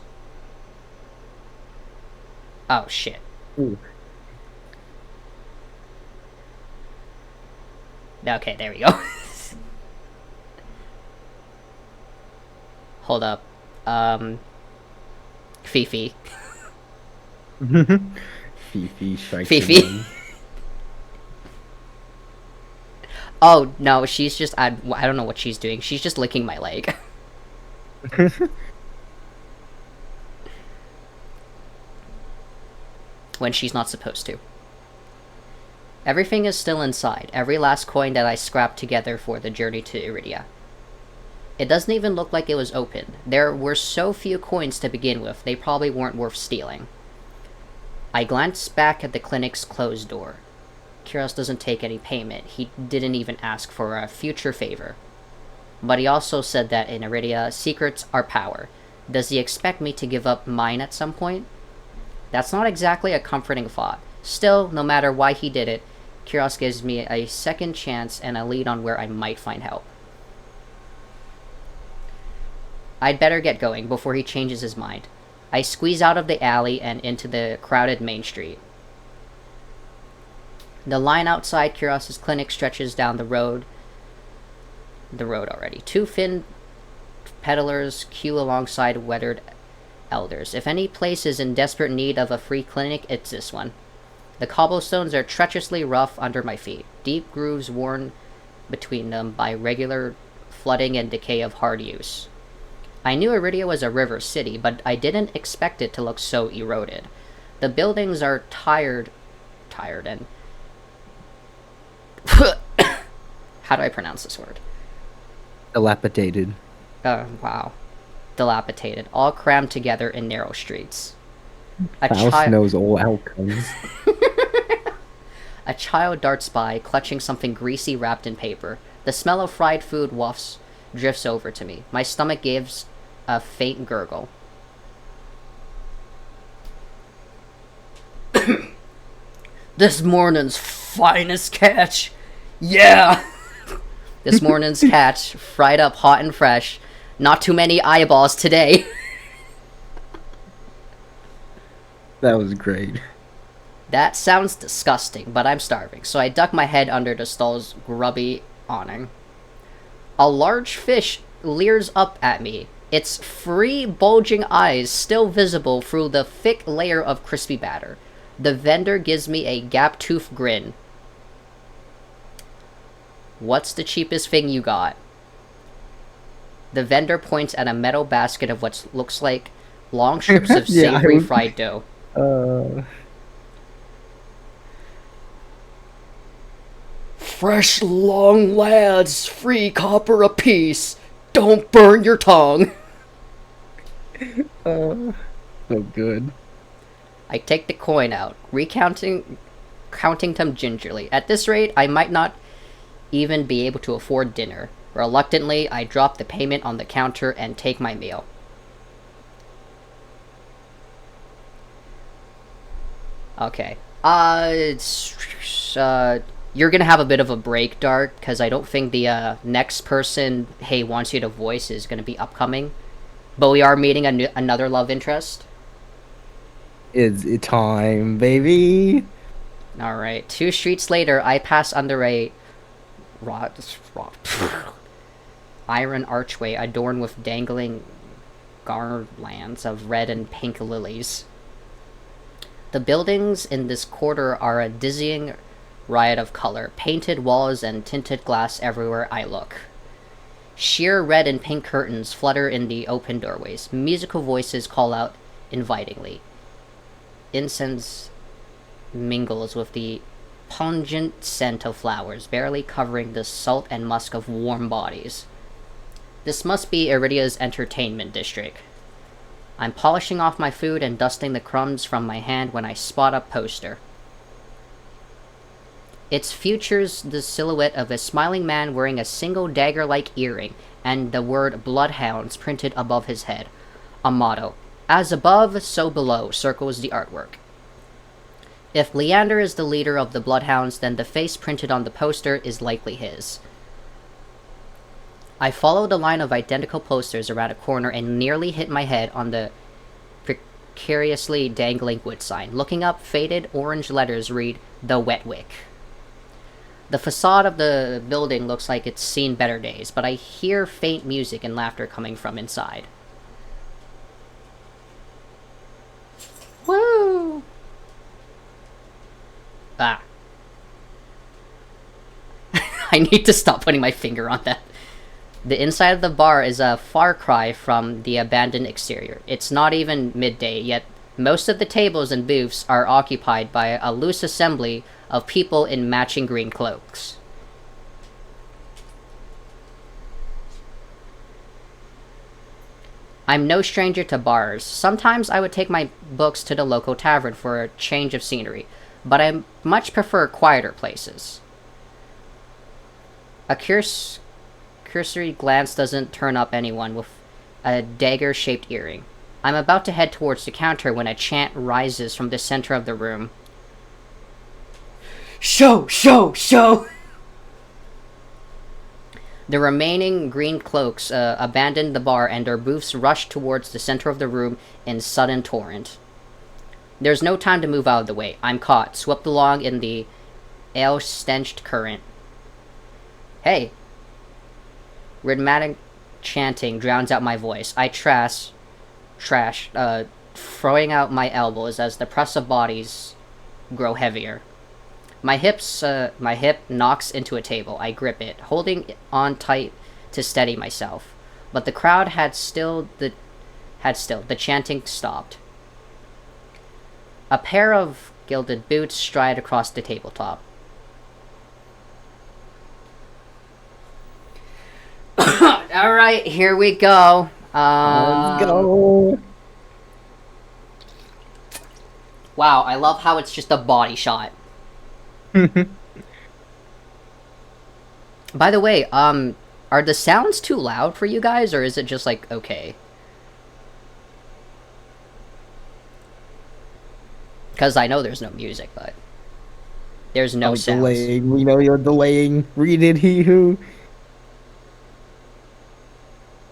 Oh, shit. Ooh. Okay, there we go. Hold up. Fifi. Fifi strikes Fifi. again. Oh, no, she's just... I don't know what she's doing. She's just licking my leg. When she's not supposed to. Everything is still inside. Every last coin that I scrapped together for the journey to Iridia. It doesn't even look like it was opened. There were so few coins to begin with, they probably weren't worth stealing. I glanced back at the clinic's closed door. Kiros doesn't take any payment. He didn't even ask for a future favor. But he also said that in Iridia, secrets are power. Does he expect me to give up mine at some point? That's not exactly a comforting thought. Still, no matter why he did it, Kiros gives me a second chance and a lead on where I might find help. I'd better get going before he changes his mind. I squeeze out of the alley and into the crowded main street. The line outside Kiros' clinic stretches down the road. Already. Two thin peddlers queue alongside weathered elders. If any place is in desperate need of a free clinic, it's this one. The cobblestones are treacherously rough under my feet, deep grooves worn between them by regular flooding and decay of hard use. I knew Iridia was a river city, but I didn't expect it to look so eroded. The buildings are tired and... How do I pronounce this word? Dilapidated. Wow. Dilapidated, all crammed together in narrow streets. Faust knows all outcomes. A child darts by, clutching something greasy wrapped in paper. The smell of fried food drifts over to me. My stomach gives a faint gurgle. This morning's finest catch! Yeah! This morning's catch, fried up hot and fresh. Not too many eyeballs today. That was great. That sounds disgusting, but I'm starving, so I duck my head under the stall's grubby awning. A large fish leers up at me, its free, bulging eyes still visible through the thick layer of crispy batter. The vendor gives me a gap-toothed grin. What's the cheapest thing you got? The vendor points at a metal basket of what looks like long strips of savory fried dough. Fresh long lads, free copper apiece. Don't burn your tongue. So good. I take the coin out, counting them gingerly. At this rate, I might not even be able to afford dinner. Reluctantly, I drop the payment on the counter and take my meal. Okay. You're gonna have a bit of a break, Dark, because I don't think the next person Hay wants you to voice is gonna be upcoming. But we are meeting another love interest. It's time, baby. Alright, 2 streets later, I pass under a rod, iron archway adorned with dangling garlands of red and pink lilies. The buildings in this quarter are a dizzying riot of color, painted walls and tinted glass everywhere I look. Sheer red and pink curtains flutter in the open doorways. Musical voices call out invitingly. Incense mingles with the pungent scent of flowers, barely covering the salt and musk of warm bodies. This must be Iridia's entertainment district. I'm polishing off my food and dusting the crumbs from my hand when I spot a poster. It features the silhouette of a smiling man wearing a single dagger-like earring and the word Bloodhounds printed above his head. A motto, "As above, so below," circles the artwork. If Leander is the leader of the Bloodhounds, then the face printed on the poster is likely his. I follow the line of identical posters around a corner and nearly hit my head on the precariously dangling wood sign. Looking up, faded orange letters read, "The Wet Wick." The facade of the building looks like it's seen better days, but I hear faint music and laughter coming from inside. Woo! Ah. I need to stop putting my finger on that. The inside of the bar is a far cry from the abandoned exterior. It's not even midday, yet most of the tables and booths are occupied by a loose assembly of people in matching green cloaks. I'm no stranger to bars. Sometimes I would take my books to the local tavern for a change of scenery, but I much prefer quieter places. A cursory glance doesn't turn up anyone with a dagger-shaped earring. I'm about to head towards the counter when a chant rises from the center of the room. Show! Show! Show! The remaining green cloaks abandon the bar and their booths rush towards the center of the room in sudden torrent. There's no time to move out of the way. I'm caught, swept along in the ale-stenched current. Hey! Rhythmic chanting drowns out my voice. I throwing out my elbows as the press of bodies grow heavier. My hip knocks into a table. I grip it, holding on tight to steady myself. But the crowd had still. The chanting stopped. A pair of gilded boots stride across the tabletop. Alright, here we go. Let's go. Wow, I love how it's just a body shot. By the way, are the sounds too loud for you guys, or is it just, like, okay? Because I know there's no music, but there's no sounds. Delaying. We know you're delaying. Read it, he who.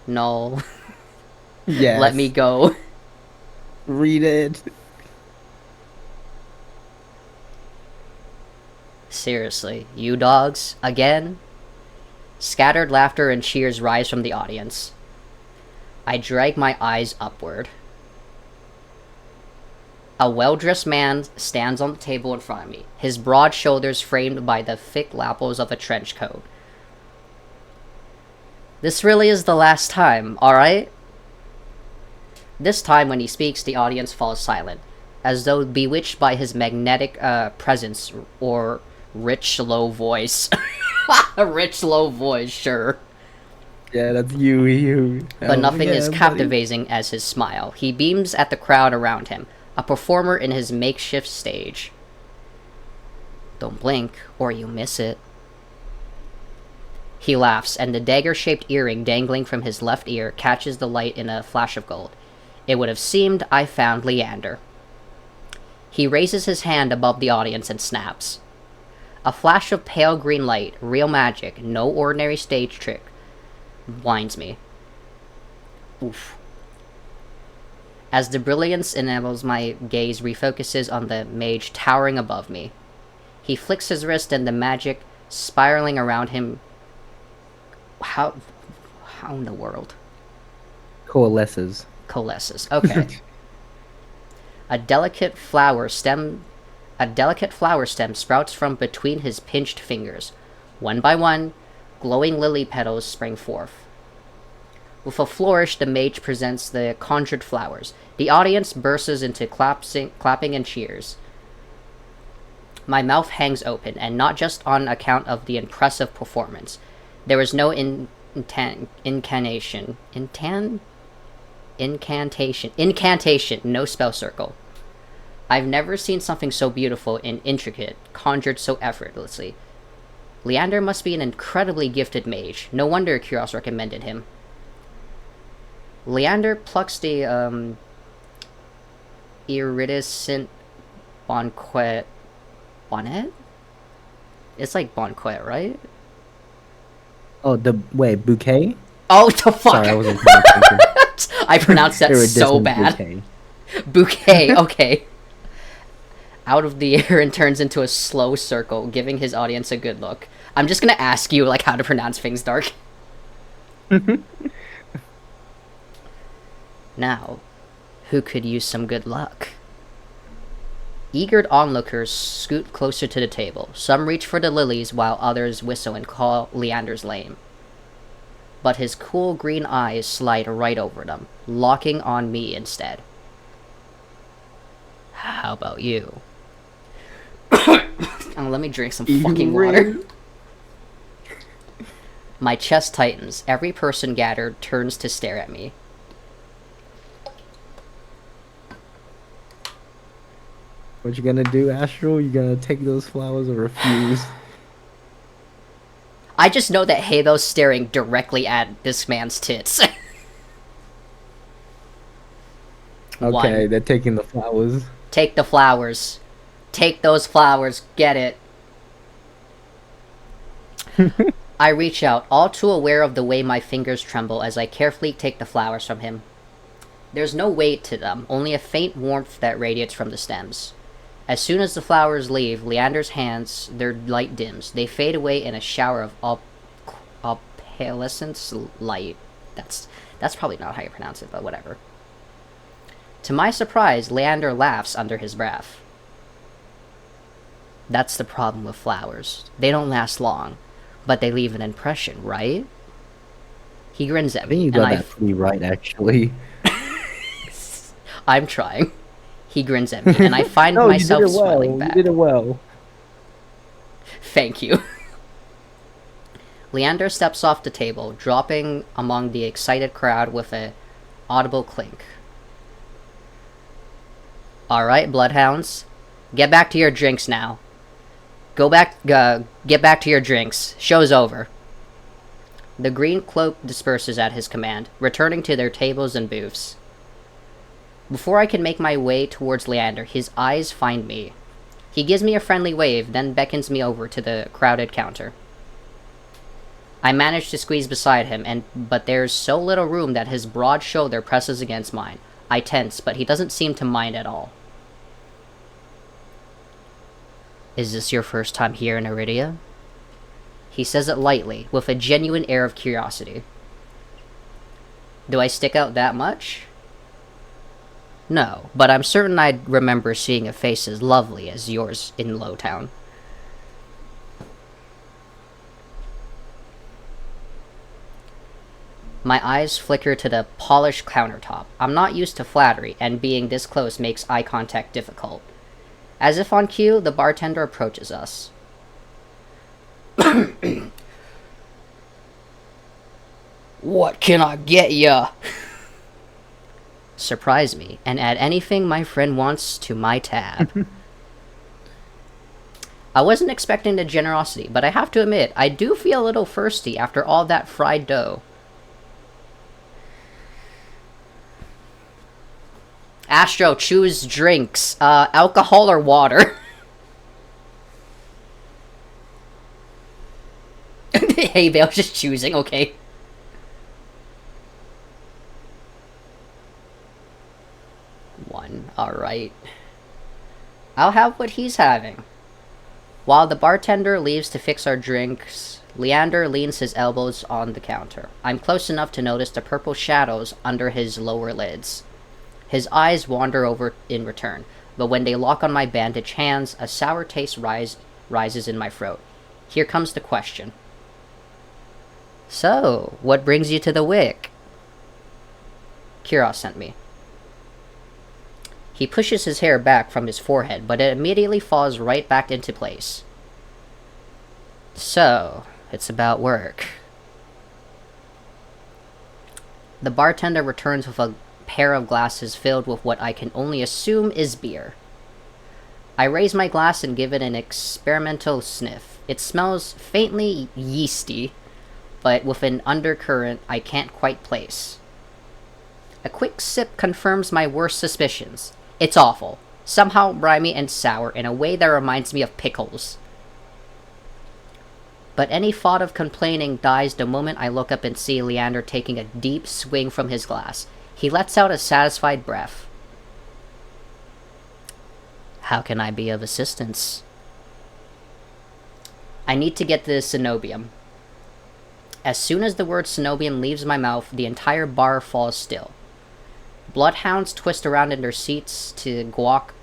No. Yes. Let me go. Read it. Seriously, you dogs? Again? Scattered laughter and cheers rise from the audience. I drag my eyes upward. A well-dressed man stands on the table in front of me, his broad shoulders framed by the thick lapels of a trench coat. This really is the last time, alright? This time, when he speaks, the audience falls silent, as though bewitched by his magnetic presence or rich, low voice. A rich, low voice, sure. Yeah, that's you. But nothing is captivating as his smile. He beams at the crowd around him, a performer in his makeshift stage. Don't blink, or you miss it. He laughs, and the dagger-shaped earring dangling from his left ear catches the light in a flash of gold. It would have seemed I found Leander. He raises his hand above the audience and snaps. A flash of pale green light, real magic, no ordinary stage trick, blinds me. Oof. As the brilliance enables my gaze refocuses on the mage towering above me. He flicks his wrist and the magic spiraling around him. How in the world? Coalesces. Coalesces. Okay. A delicate flower stem sprouts from between his pinched fingers. One by one, glowing lily petals spring forth. With a flourish, the mage presents the conjured flowers. The audience bursts into clapping and cheers. My mouth hangs open, and not just on account of the impressive performance. There is no incantation, no spell circle. I've never seen something so beautiful and intricate, conjured so effortlessly. Leander must be an incredibly gifted mage. No wonder Kyros recommended him. Leander plucks the, iridescent bonnet? It's like bonquet, right? Oh, bouquet? Oh, the fuck! Sorry, I wasn't paying attention. I pronounced that so bad. Bouquet. Bouquet, okay. Out of the air and turns into a slow circle, giving his audience a good look. I'm just gonna ask you, like, how to pronounce things, Dark. Now, who could use some good luck? Eager onlookers scoot closer to the table. Some reach for the lilies while others whistle and call Leander's name. But his cool green eyes slide right over them, locking on me instead. How about you? Oh, let me drink some fucking water. My chest tightens. Every person gathered turns to stare at me. What you gonna do, Astral? You gonna take those flowers or refuse? I just know that Haybail's staring directly at this man's tits. Okay, they're taking the flowers. Take the flowers. Take those flowers. Get it. I reach out, all too aware of the way my fingers tremble as I carefully take the flowers from him. There's no weight to them, only a faint warmth that radiates from the stems. As soon as the flowers leave Leander's hands, their light dims. They fade away in a shower of opalescent light. That's probably not how you pronounce it, but whatever. To my surprise, Leander laughs under his breath. That's the problem with flowers. They don't last long, but they leave an impression, right? He grins at me. I think you got that pretty right, actually. I'm trying. He grins at me, and I find myself smiling back. You did it well. Thank you. Leander steps off the table, dropping among the excited crowd with an audible clink. Alright, bloodhounds. Get back to your drinks now. Get back to your drinks. Show's over. The green cloak disperses at his command, returning to their tables and booths. Before I can make my way towards Leander, his eyes find me. He gives me a friendly wave, then beckons me over to the crowded counter. I manage to squeeze beside him, but there's so little room that his broad shoulder presses against mine. I tense, but he doesn't seem to mind at all. Is this your first time here in Iridia? He says it lightly, with a genuine air of curiosity. Do I stick out that much? No, but I'm certain I'd remember seeing a face as lovely as yours in Lowtown. My eyes flicker to the polished countertop. I'm not used to flattery, and being this close makes eye contact difficult. As if on cue, the bartender approaches us. What can I get ya? Surprise me, and add anything my friend wants to my tab. I wasn't expecting the generosity, but I have to admit, I do feel a little thirsty after all that fried dough. Astro, choose drinks. Alcohol or water? Haybail just choosing, okay. one, alright. I'll have what he's having. While the bartender leaves to fix our drinks, Leander leans his elbows on the counter. I'm close enough to notice the purple shadows under his lower lids. His eyes wander over in return, but when they lock on my bandaged hands, a sour taste rises in my throat. Here comes the question. So, what brings you to the Wick? Kiros sent me. He pushes his hair back from his forehead, but it immediately falls right back into place. So, it's about work. The bartender returns with a pair of glasses filled with what I can only assume is beer. I raise my glass and give it an experimental sniff. It smells faintly yeasty, but with an undercurrent I can't quite place. A quick sip confirms my worst suspicions. It's awful, somehow briny and sour in a way that reminds me of pickles. But any thought of complaining dies the moment I look up and see Leander taking a deep swing from his glass. He lets out a satisfied breath. How can I be of assistance? I need to get the Cenobium. As soon as the word Cenobium leaves my mouth, the entire bar falls still. Bloodhounds twist around in their seats to gawk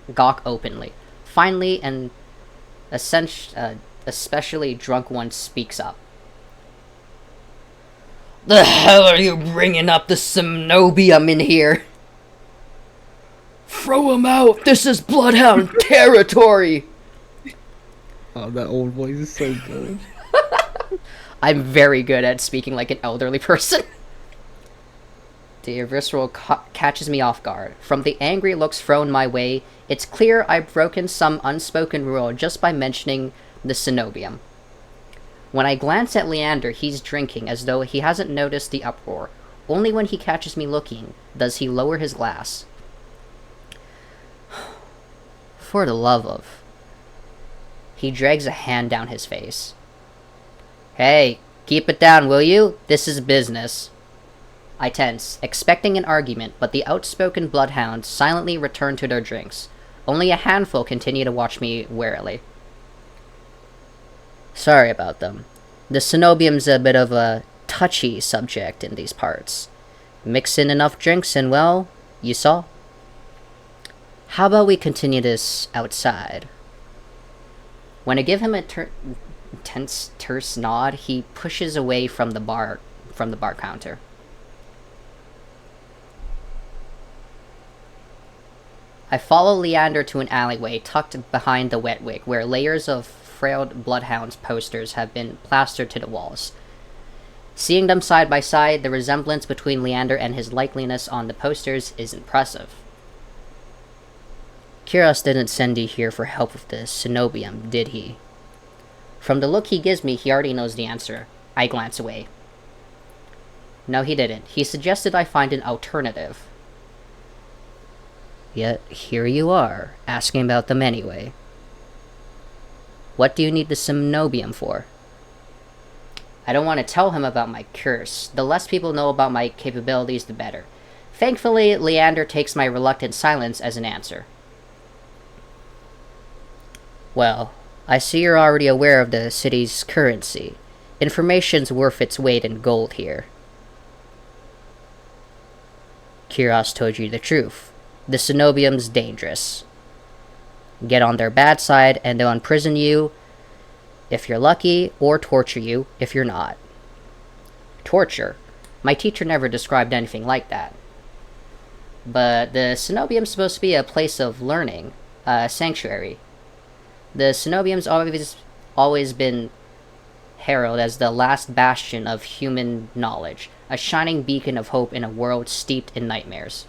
openly. Finally, an especially drunk one speaks up. The hell are you bringing up the Cenobium in here? Throw him out! This is Bloodhound territory! Oh, that old voice is so good. I'm very good at speaking like an elderly person. The visceral catches me off guard. From the angry looks thrown my way, it's clear I've broken some unspoken rule just by mentioning the Cenobium. When I glance at Leander, he's drinking as though he hasn't noticed the uproar. Only when he catches me looking does he lower his glass. For the love of... He drags a hand down his face. Hey, keep it down, will you? This is business. I tense, expecting an argument, but the outspoken bloodhounds silently return to their drinks. Only a handful continue to watch me warily. Sorry about them. The Cenobium's a bit of a touchy subject in these parts. Mix in enough drinks and, well, you saw. How about we continue this outside? When I give him a tense, terse nod, he pushes away from the bar counter. I follow Leander to an alleyway tucked behind the wet wick, where layers of frailed Bloodhounds posters have been plastered to the walls. Seeing them side by side, the resemblance between Leander and his likeliness on the posters is impressive. Kiros didn't send you here for help with the Cenobium, did he? From the look he gives me, he already knows the answer. I glance away. No, he didn't. He suggested I find an alternative. Yet, here you are, asking about them anyway. What do you need the Cenobium for? I don't want to tell him about my curse. The less people know about my capabilities, the better. Thankfully, Leander takes my reluctant silence as an answer. Well, I see you're already aware of the city's currency. Information's worth its weight in gold here. Kiros told you the truth. The Cenobium's dangerous. Get on their bad side and they'll imprison you if you're lucky, or torture you if you're not. Torture? My teacher never described anything like that. But the Cenobium's supposed to be a place of learning, a sanctuary. The Cenobium's always been heralded as the last bastion of human knowledge, a shining beacon of hope in a world steeped in nightmares.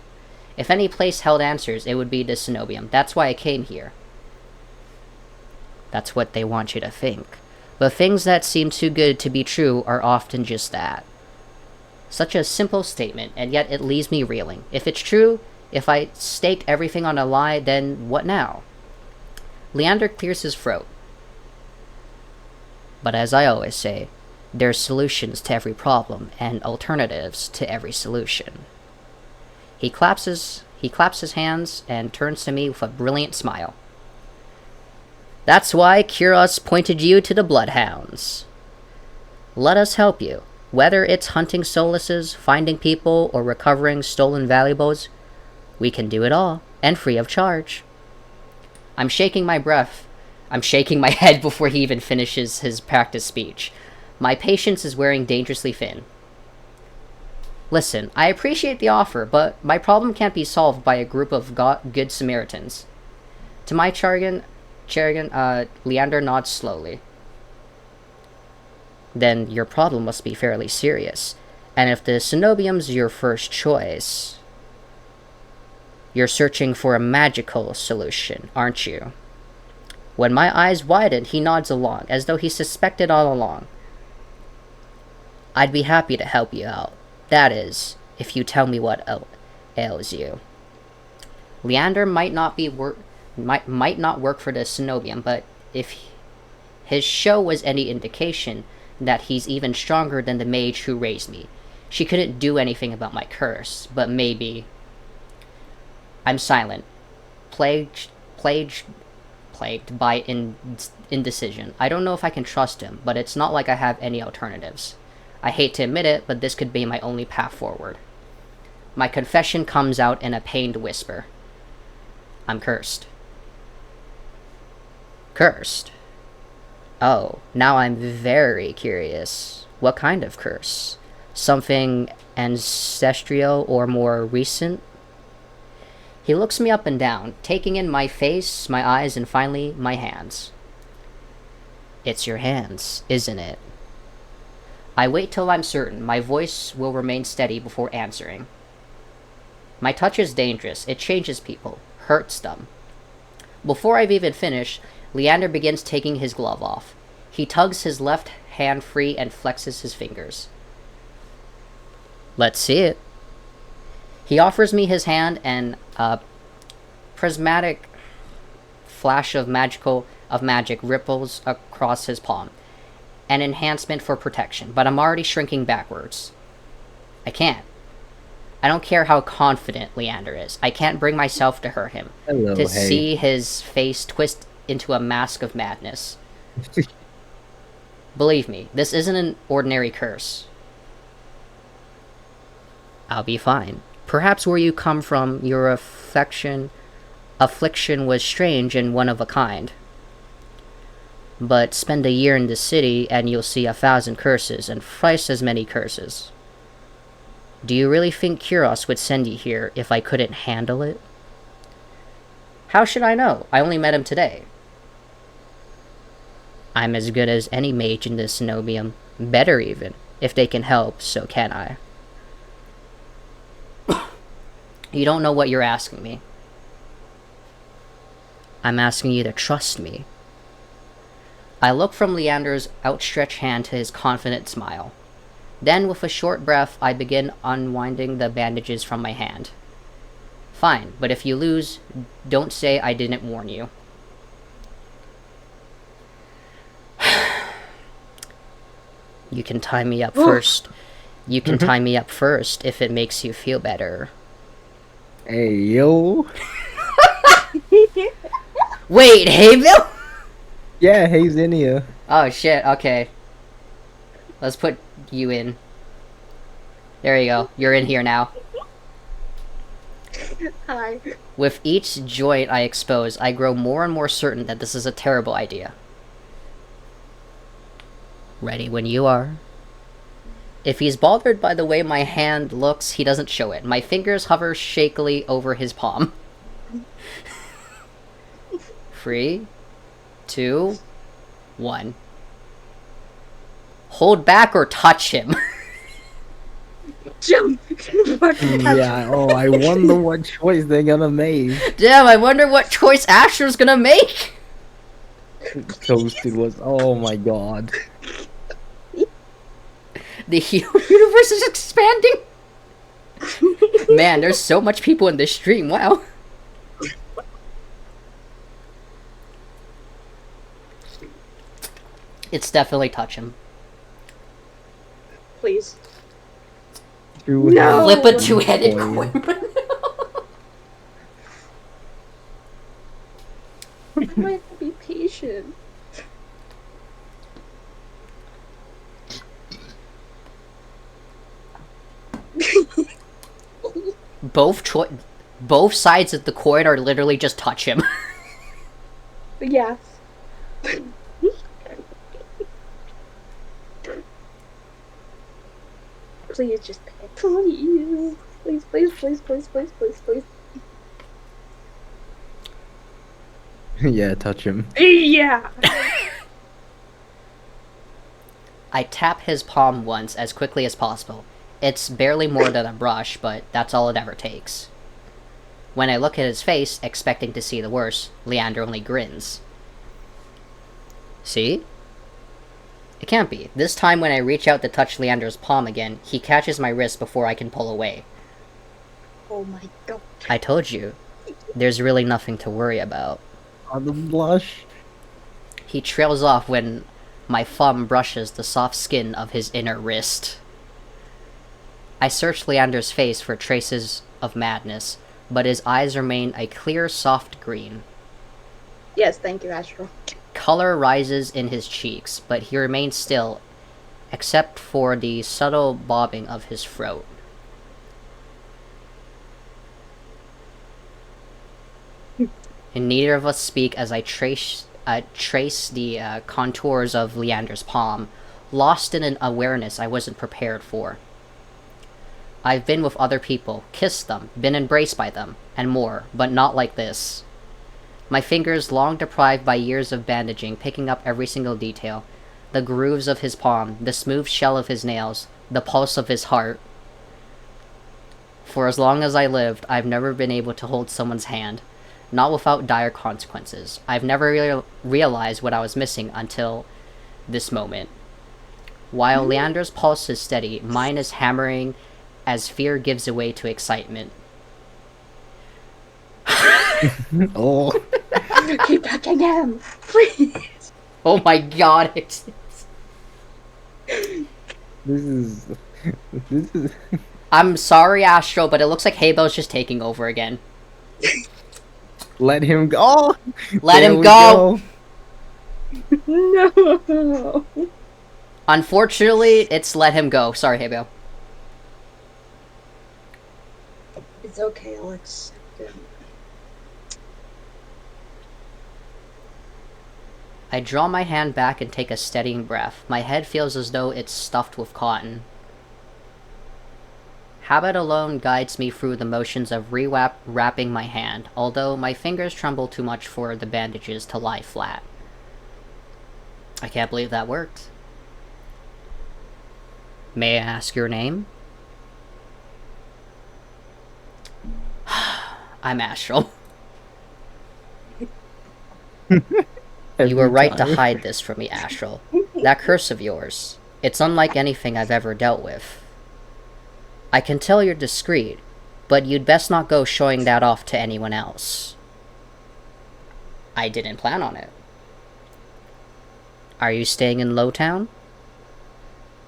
If any place held answers, it would be the Cenobium. That's why I came here. That's what they want you to think. But things that seem too good to be true are often just that. Such a simple statement, and yet it leaves me reeling. If it's true, if I staked everything on a lie, then what now? Leander clears his throat. But as I always say, there's solutions to every problem, and alternatives to every solution. He claps his He claps his hands and turns to me with a brilliant smile. That's why Kuros pointed you to the Bloodhounds. Let us help you. Whether it's hunting solaces, finding people, or recovering stolen valuables, we can do it all, and free of charge. I'm shaking my breath. I'm shaking my head before he even finishes his practice speech. My patience is wearing dangerously thin. Listen, I appreciate the offer, but my problem can't be solved by a group of good Samaritans. To my Charigan, Leander nods slowly. Then your problem must be fairly serious. And if the Cenobium's your first choice, you're searching for a magical solution, aren't you? When my eyes widen, he nods along, as though he suspected all along. I'd be happy to help you out. That is, if you tell me what ails you. Leander might not work for the Cenobium, but if his show was any indication that he's even stronger than the mage who raised me. She couldn't do anything about my curse, but maybe... I'm silent, plagued by indecision. I don't know if I can trust him, but it's not like I have any alternatives. I hate to admit it, but this could be my only path forward. My confession comes out in a pained whisper. I'm cursed. Cursed? Oh, now I'm very curious. What kind of curse? Something ancestral or more recent? He looks me up and down, taking in my face, my eyes, and finally, my hands. It's your hands, isn't it? I wait till I'm certain. My voice will remain steady before answering. My touch is dangerous. It changes people, hurts them. Before I've even finished, Leander begins taking his glove off. He tugs his left hand free and flexes his fingers. Let's see it. He offers me his hand, and a prismatic flash of magic ripples across his palm. An enhancement for protection, but I'm already shrinking backwards. I can't. I don't care how confident Leander is. I can't bring myself to hurt him. See his face twist into a mask of madness. Believe me, this isn't an ordinary curse. I'll be fine. Perhaps where you come from, your affliction was strange and one of a kind. But spend a year in the city and you'll see 1,000 curses and thrice as many curses. Do you really think Kuros would send you here if I couldn't handle it? How should I know? I only met him today. I'm as good as any mage in the Cenobium. Better even. If they can help, so can I. You don't know what you're asking me. I'm asking you to trust me. I look from Leander's outstretched hand to his confident smile. Then, with a short breath, I begin unwinding the bandages from my hand. Fine, but if you lose, don't say I didn't warn you. You can tie me up first. You can tie me up first if it makes you feel better. Hey, yo. Wait, Haybail? Yeah, he's in here. Oh, shit, okay. Let's put you in. There you go. You're in here now. Hi. With each joint I expose, I grow more and more certain that this is a terrible idea. Ready when you are. If he's bothered by the way my hand looks, he doesn't show it. My fingers hover shakily over his palm. 3, 2, 1. Hold back or touch him. Jump! Yeah, oh, I wonder what choice they're gonna make. Damn, I wonder what choice Asher's gonna make. Toasted was, oh my god. The universe is expanding. Man, there's so much people in this stream, wow. It's definitely touch him. Please. No. No. Flip a two-headed coin. I have to be patient. Both sides of the coin are literally just touch him. Yes. Please just pay. Please. Please, please, please, please, please, please, please. Yeah, touch him. Yeah. I tap his palm once as quickly as possible. It's barely more than a brush, but that's all it ever takes. When I look at his face, expecting to see the worst, Leander only grins. See? It can't be. This time when I reach out to touch Leander's palm again, he catches my wrist before I can pull away. Oh my god. I told you, there's really nothing to worry about. On the blush. He trails off when my thumb brushes the soft skin of his inner wrist. I search Leander's face for traces of madness, but his eyes remain a clear, soft green. Yes, thank you, Astro. Color rises in his cheeks, but he remains still, except for the subtle bobbing of his throat. And neither of us speak as I trace the contours of Leander's palm, lost in an awareness I wasn't prepared for. I've been with other people, kissed them, been embraced by them, and more, but not like this. My fingers, long deprived by years of bandaging, picking up every single detail. The grooves of his palm, the smooth shell of his nails, the pulse of his heart. For as long as I lived, I've never been able to hold someone's hand. Not without dire consequences. I've never realized what I was missing until this moment. While Leander's pulse is steady, mine is hammering as fear gives way to excitement. Oh. Keep touching him, please. Oh my god, This is. I'm sorry, Astro, but it looks like Haybail's just taking over again. Let him go. Oh, Let there him we go! No. Unfortunately, it's let him go. Sorry, Haybail. It's okay, I'll accept it. I draw my hand back and take a steadying breath. My head feels as though it's stuffed with cotton. Habit alone guides me through the motions of wrapping my hand, although my fingers tremble too much for the bandages to lie flat. I can't believe that worked. May I ask your name? I'm Astral. You were right to hide this from me, Astral. That curse of yours. It's unlike anything I've ever dealt with. I can tell you're discreet, but you'd best not go showing that off to anyone else. I didn't plan on it. Are you staying in Lowtown?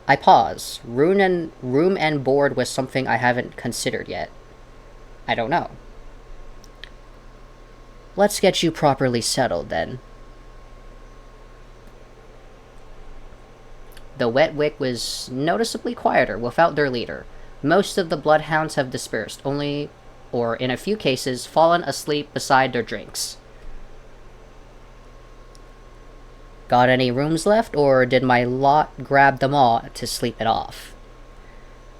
I pause. Room and board was something I haven't considered yet. I don't know. Let's get you properly settled, then. The Wet Wick was noticeably quieter without their leader. Most of the bloodhounds have dispersed, or in a few cases, fallen asleep beside their drinks. Got any rooms left, or did my lot grab them all to sleep it off?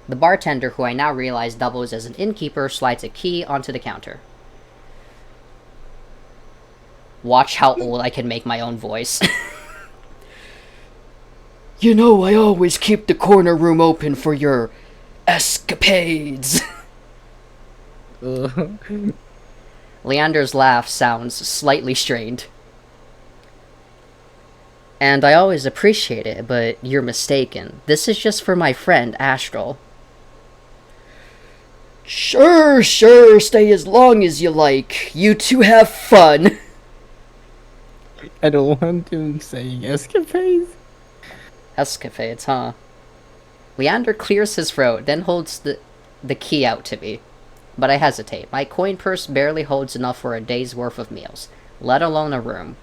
The bartender, who I now realize doubles as an innkeeper, slides a key onto the counter. Watch how old I can make my own voice. You know, I always keep the corner room open for your escapades. Leander's laugh sounds slightly strained. And I always appreciate it, but you're mistaken. This is just for my friend, Astral. Sure, stay as long as you like. You two have fun. I don't want him saying escapades. Escapades, huh? Leander clears his throat, then holds the key out to me. But I hesitate. My coin purse barely holds enough for a day's worth of meals. let alone a room.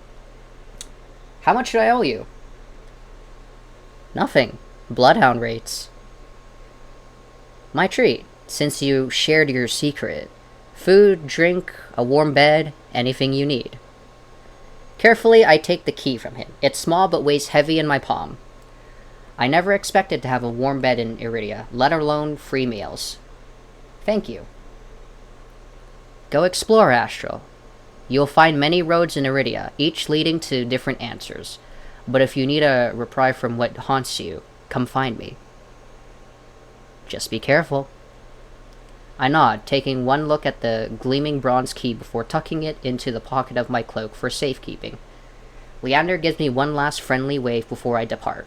How much should I owe you? Nothing. Bloodhound rates. My treat, since you shared your secret. Food, drink, a warm bed, anything you need. Carefully, I take the key from him. It's small but weighs heavy in my palm. I never expected to have a warm bed in Iridia, let alone free meals. Thank you. Go explore, Astral. You'll find many roads in Iridia, each leading to different answers. But if you need a reprieve from what haunts you, come find me. Just be careful. I nod, taking one look at the gleaming bronze key before tucking it into the pocket of my cloak for safekeeping. Leander gives me one last friendly wave before I depart.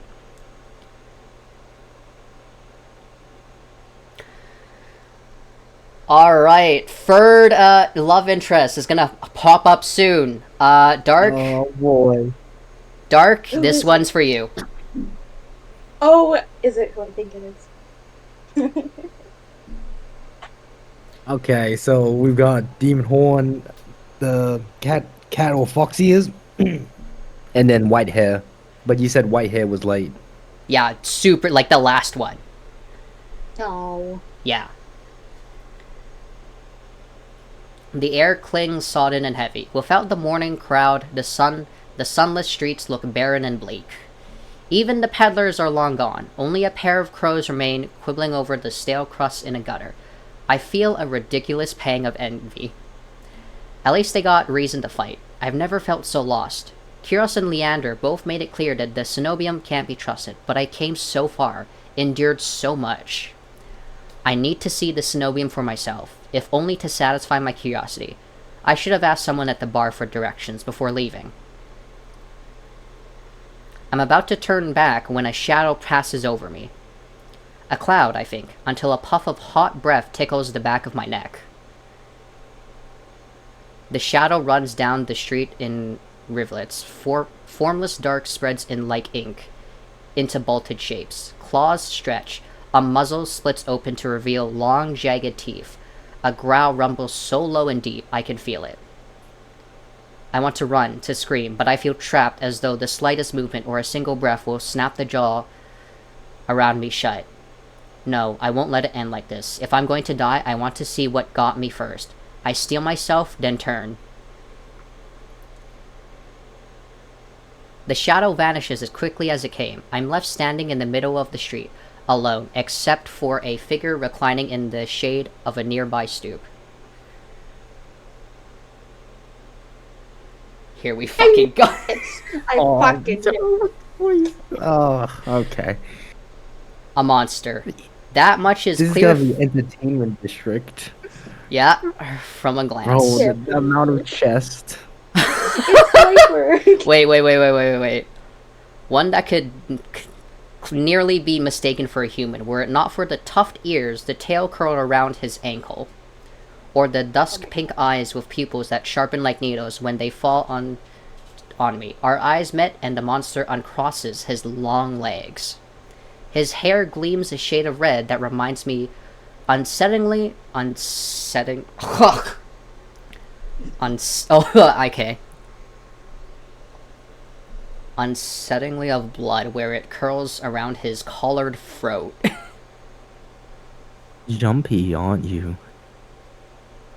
Alright, third love interest is gonna pop up soon. Dark? Oh boy. Dark, this one's for you. Oh, is it who I think it is? Okay, so we've got Demon Horn, the cat or fox ears, and then white hair. But you said white hair was light. Yeah, super, like the last one. No. Yeah. The air clings sodden and heavy. Without the morning crowd, the sunless streets look barren and bleak. Even the peddlers are long gone. Only a pair of crows remain, quibbling over the stale crusts in a gutter. I feel a ridiculous pang of envy. At least they got reason to fight. I've never felt so lost. Kyros and Leander both made it clear that the Cenobium can't be trusted, but I came so far, endured so much. I need to see the Cenobium for myself, if only to satisfy my curiosity. I should have asked someone at the bar for directions before leaving. I'm about to turn back when a shadow passes over me. A cloud, I think, until a puff of hot breath tickles the back of my neck. The shadow runs down the street in rivulets. Formless dark spreads in like ink into bolted shapes. Claws stretch. A muzzle splits open to reveal long, jagged teeth. A growl rumbles so low and deep, I can feel it. I want to run, to scream, but I feel trapped as though the slightest movement or a single breath will snap the jaw around me shut. No, I won't let it end like this. If I'm going to die, I want to see what got me first. I steel myself, then turn. The shadow vanishes as quickly as it came. I'm left standing in the middle of the street, alone, except for a figure reclining in the shade of a nearby stoop. Here we fucking go. I fucking knew. Oh, okay. A monster. That much is This clear. is gonna be entertainment district. Yeah, from a glance. Bro, Yeah. the amount of chest. It's Wait. One that could nearly be mistaken for a human, were it not for the tufted ears, the tail curled around his ankle, or the dusk pink eyes with pupils that sharpen like needles when they fall on me. Our eyes met, and the monster uncrosses his long legs. His hair gleams a shade of red that reminds me unsettlingly. Okay. Unsettlingly of blood where it curls around his collared throat. Jumpy, aren't you?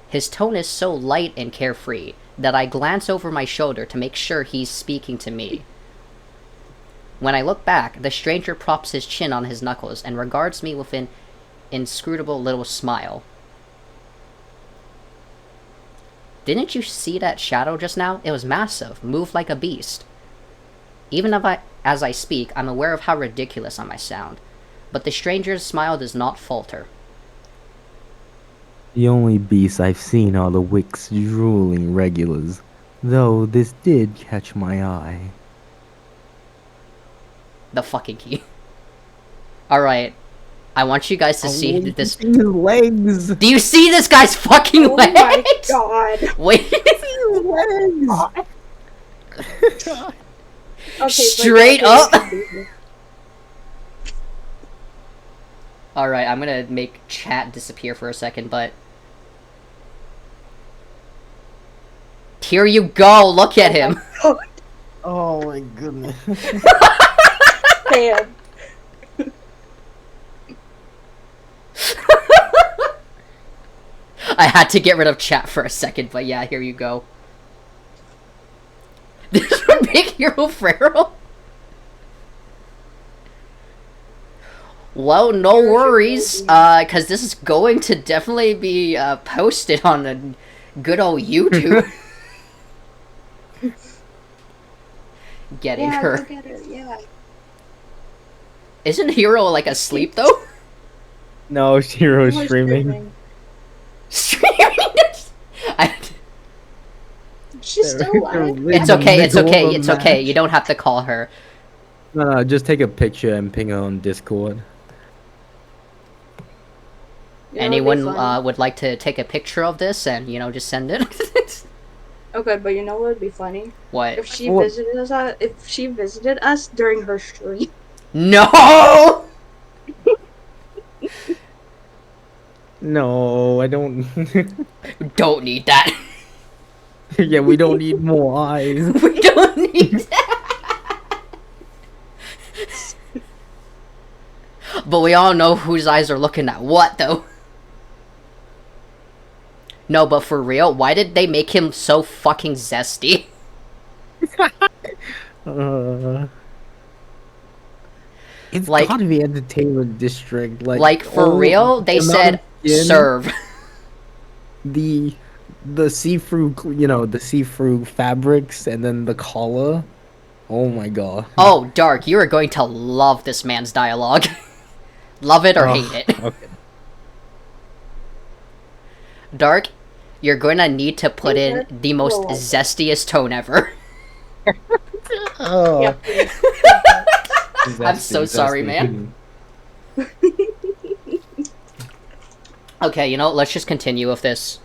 His tone is so light and carefree that I glance over my shoulder to make sure he's speaking to me. When I look back, the stranger props his chin on his knuckles and regards me with an inscrutable little smile. Didn't you see that shadow just now? It was massive, moved like a beast. Even as I speak, I'm aware of how ridiculous I might sound, but the stranger's smile does not falter. The only beasts I've seen are the Wick's drooling regulars, though this did catch my eye. The fucking key. Alright. I want you guys to see this. His legs! Do you see this guy's fucking Oh legs? my god. Wait. His legs! Okay, Straight up. Alright, I'm gonna make chat disappear for a second, but... Here you go, look at him. Oh, Oh my goodness. damn. I had to get rid of chat for a second, but yeah, here you go. This is from Big Hero Pharaoh? Well, no worries, because this is going to definitely be posted on the good old YouTube. Getting Yeah, her. go get her, yeah. Isn't Hero, like, asleep, though? No, Shiro's Who's streaming. Streaming this? She's still alive? It's okay, it's okay, it's okay. You don't have to call her. No, just take a picture and ping her on Discord. You know, it'd be Anyone funny. would like to take a picture of this and, you know, just send it? Okay, but you know what would be funny? What? If she What? visited us during her stream. No! No, I don't. Don't need that. Yeah, we don't need more eyes. We don't need that. But we all know whose eyes are looking at what, though. No, but for real, why did they make him so fucking zesty? It's Like- gotta be Entertainment District. Like, for oh, real, they the amount said, of skin, serve. the see-through, you know, the see-through fabrics, and then the collar. Oh my god. Oh, Dark, you are going to love this man's dialogue. Love it or Oh, hate it. Okay. Dark, you're going to need to put in Okay. the most Well, zestiest tone ever. Oh. Yep. I'm so sorry, man. Okay, you know, let's just continue with this.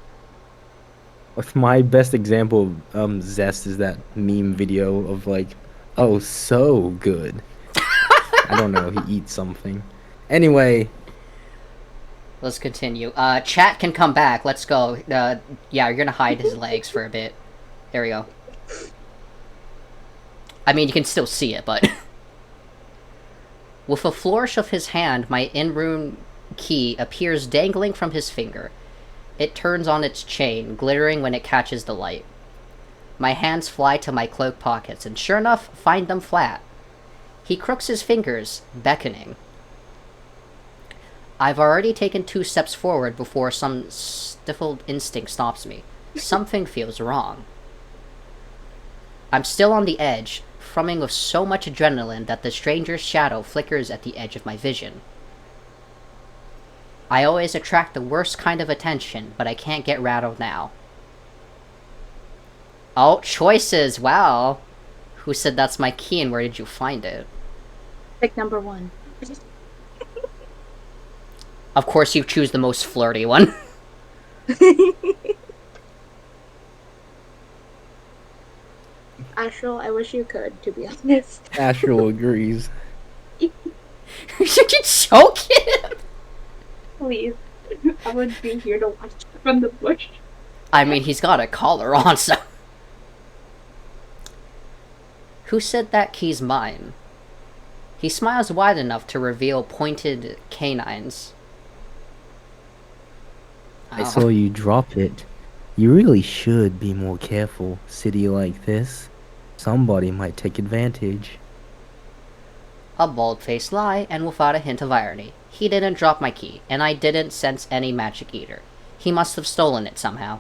My best example of zest is that meme video of like, oh, so good. I don't know. He eats something. Anyway, Let's continue. Chat can come back. Let's go. Yeah, you're gonna hide his legs for a bit. There we go. I mean, you can still see it, but... With a flourish of his hand, my in-room key appears dangling from his finger. It turns on its chain, glittering when it catches the light. My hands fly to my cloak pockets, and sure enough, find them flat. He crooks his fingers, beckoning. I've already taken 2 steps forward before some stifled instinct stops me. Something feels wrong. I'm still on the edge, frumming with so much adrenaline that the stranger's shadow flickers at the edge of my vision. I always attract the worst kind of attention, but I can't get rattled now. Oh, choices! Wow! Who said that's my key and where did you find it? Pick number 1. Of course you choose the most flirty one. Astral, I wish you could, to be honest. Astral agrees. You should choke him! Please. I would be here to watch from the bush. I mean, he's got a collar on, so... Who said that key's mine? He smiles wide enough to reveal pointed canines. I saw you drop it. You really should be more careful, city like this. Somebody might take advantage. A bald-faced lie, and without a hint of irony. He didn't drop my key, and I didn't sense any magic either. He must have stolen it somehow.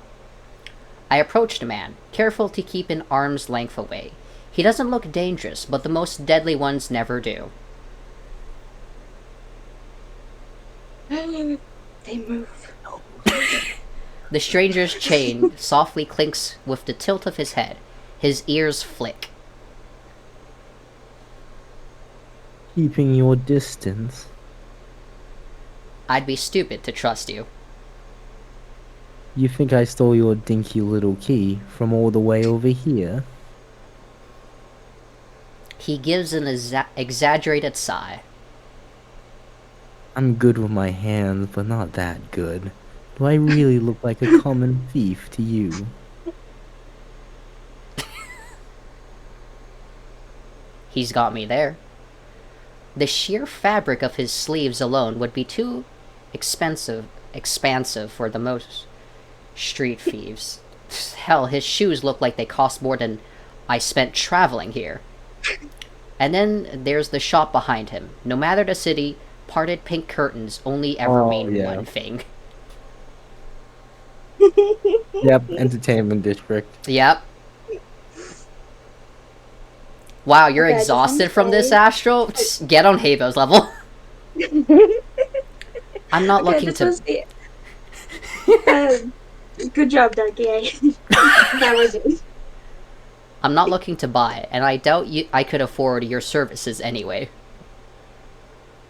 I approached the man, careful to keep an arm's length away. He doesn't look dangerous, but the most deadly ones never do. They move. The stranger's chain softly clinks with the tilt of his head. His ears flick. Keeping your distance. I'd be stupid to trust you. You think I stole your dinky little key from all the way over here? He gives an exaggerated sigh. I'm good with my hands, but not that good. Do I really look like a common thief to you? He's got me there. The sheer fabric of his sleeves alone would be too expansive for the most street thieves. Hell, his shoes look like they cost more than I spent traveling here. And then there's the shop behind him. No matter the city, parted pink curtains only ever mean one thing. Yep, entertainment district. Yep. Wow, you're Okay, I just wanna exhausted from this, say- Astro? Get on Haybail's level. I'm not Okay, looking this to... was the- good job, Darky. That was it. I'm not looking to buy, and I doubt I could afford your services anyway.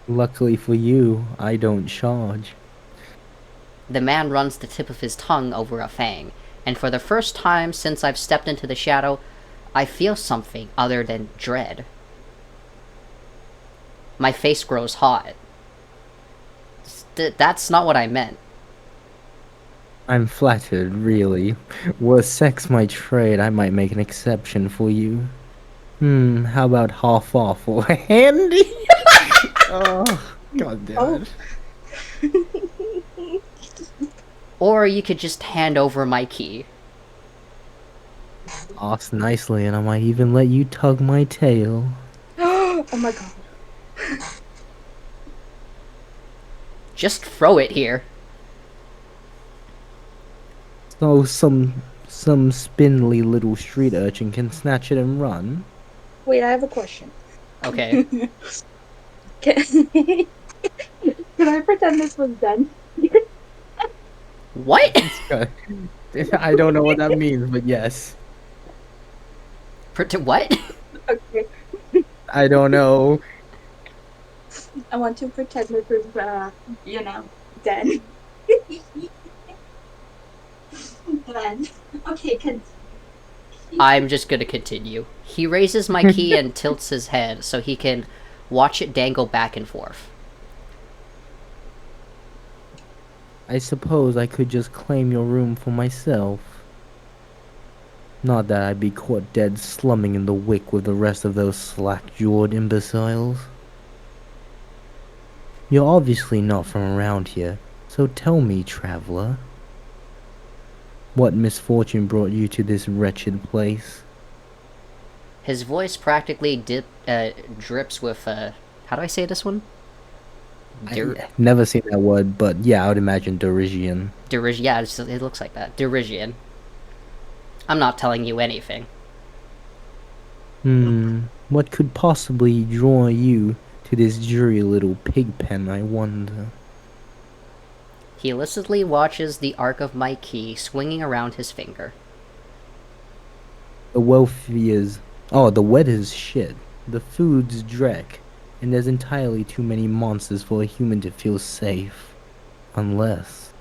Luckily for you, I don't charge. The man runs the tip of his tongue over a fang, and for the first time since I've stepped into the shadow, I feel something other than dread. My face grows hot. That's not what I meant. I'm flattered, really. Were sex my trade, I might make an exception for you. How about half off or handy? Oh, god damn it. Or you could just hand over my key. Ask nicely and I might even let you tug my tail. Oh my god. Just throw it here. So some spindly little street urchin can snatch it and run? Wait, I have a question. Okay. Can I pretend this was done? What? I don't know what that means, but yes. What? Okay. I don't know. I want to pretend this is, dead. Then. Okay, continue. I'm just gonna continue. He raises my key and tilts his head so he can watch it dangle back and forth. I suppose I could just claim your room for myself. Not that I'd be caught dead slumming in the wick with the rest of those slack-jawed imbeciles. You're obviously not from around here, so tell me, traveler. What misfortune brought you to this wretched place? His voice practically drips with, how do I say this one? I've never seen that word, but yeah, I would imagine derision. Derision. Yeah, it looks like that. Derision. I'm not telling you anything. What could possibly draw you to this dreary little pig pen, I wonder? He listlessly watches the arc of my key swinging around his finger. The weather's shit. The food's dreck. And there's entirely too many monsters for a human to feel safe. Unless...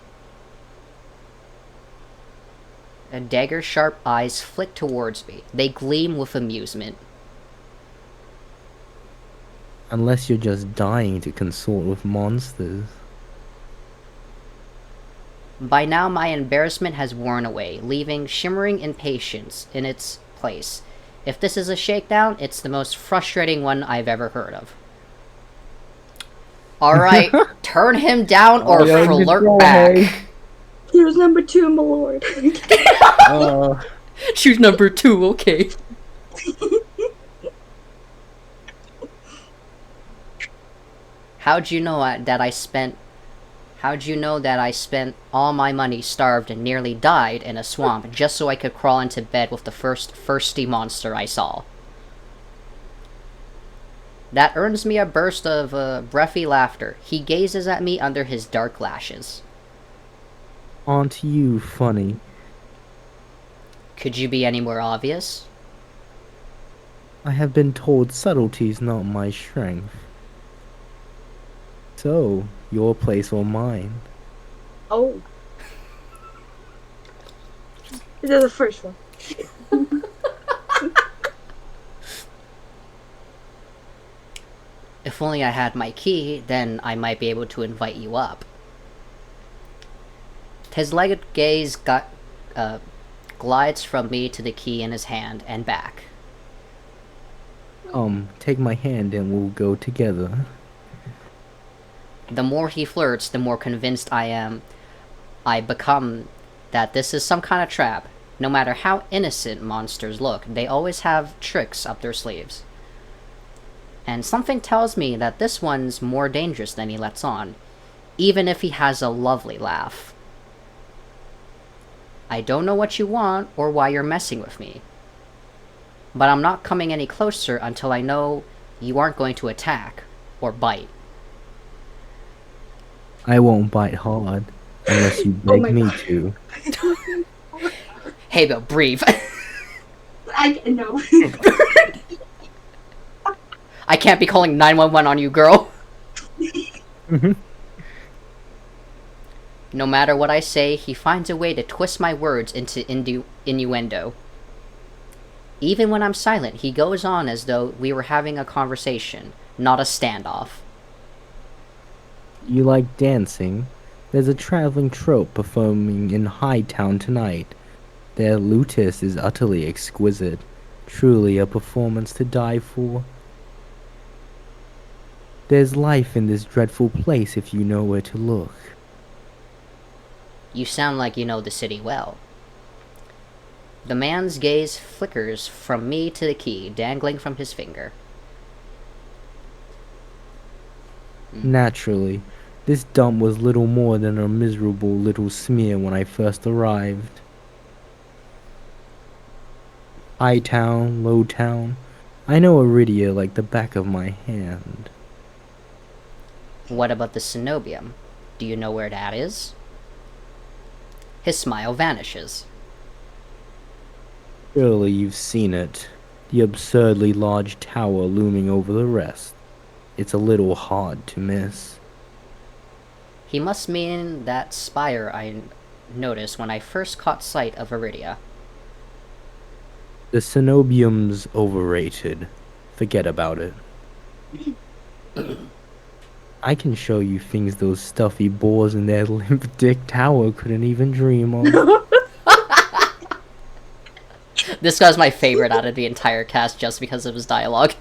Dagger-sharp eyes flick towards me. They gleam with amusement. Unless you're just dying to consort with monsters. By now my embarrassment has worn away, leaving shimmering impatience in its place. If this is a shakedown, it's the most frustrating one I've ever heard of. Alright, turn him down or flirt back. Here's number 2, my lord. Choose number 2, okay. How'd you know that I spent all my money starved and nearly died in a swamp just so I could crawl into bed with the first thirsty monster I saw? That earns me a burst of breathy laughter. He gazes at me under his dark lashes. Aren't you funny? Could you be any more obvious? I have been told subtlety's not my strength. So, your place or mine? Oh. This is the first one. If only I had my key, then I might be able to invite you up. His legged gaze glides from me to the key in his hand and back. Take my hand and we'll go together. The more he flirts, the more convinced I become that this is some kind of trap. No matter how innocent monsters look, they always have tricks up their sleeves. And something tells me that this one's more dangerous than he lets on, even if he has a lovely laugh. I don't know what you want or why you're messing with me, but I'm not coming any closer until I know you aren't going to attack or bite. I won't bite hard unless you Oh beg my me God. to. Haybail, breathe. No. I can't be calling 911 on you, girl. No matter what I say, he finds a way to twist my words into innuendo. Even when I'm silent, he goes on as though we were having a conversation, not a standoff. You like dancing? There's a traveling troupe performing in Hightown tonight. Their lutist is utterly exquisite. Truly a performance to die for. There's life in this dreadful place if you know where to look. You sound like you know the city well. The man's gaze flickers from me to the key dangling from his finger. Naturally, this dump was little more than a miserable little smear when I first arrived. High town, low town, I know Iridia like the back of my hand. What about the cenobium? Do you know where that is? His smile vanishes. Surely you've seen it. The absurdly large tower looming over the rest. It's a little hard to miss. He must mean that spire I noticed when I first caught sight of Iridia. The cenobium's overrated. Forget about it. I can show you things those stuffy boars in their limp dick tower couldn't even dream of. This guy's my favorite out of the entire cast just because of his dialogue.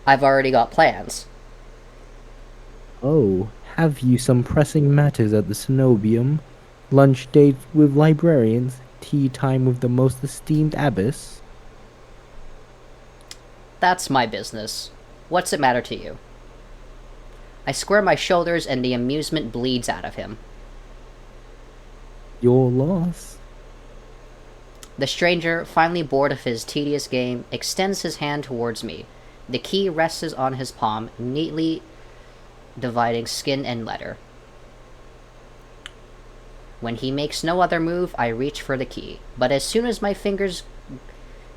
I've already got plans. Oh, have you some pressing matters at the cenobium? Lunch date with librarians? Tea time with the most esteemed abbess? That's my business. What's it matter to you? I square my shoulders and the amusement bleeds out of him. Your loss. The stranger, finally bored of his tedious game, extends his hand towards me. The key rests on his palm, neatly dividing skin and letter. When he makes no other move, I reach for the key. But as soon as my fingers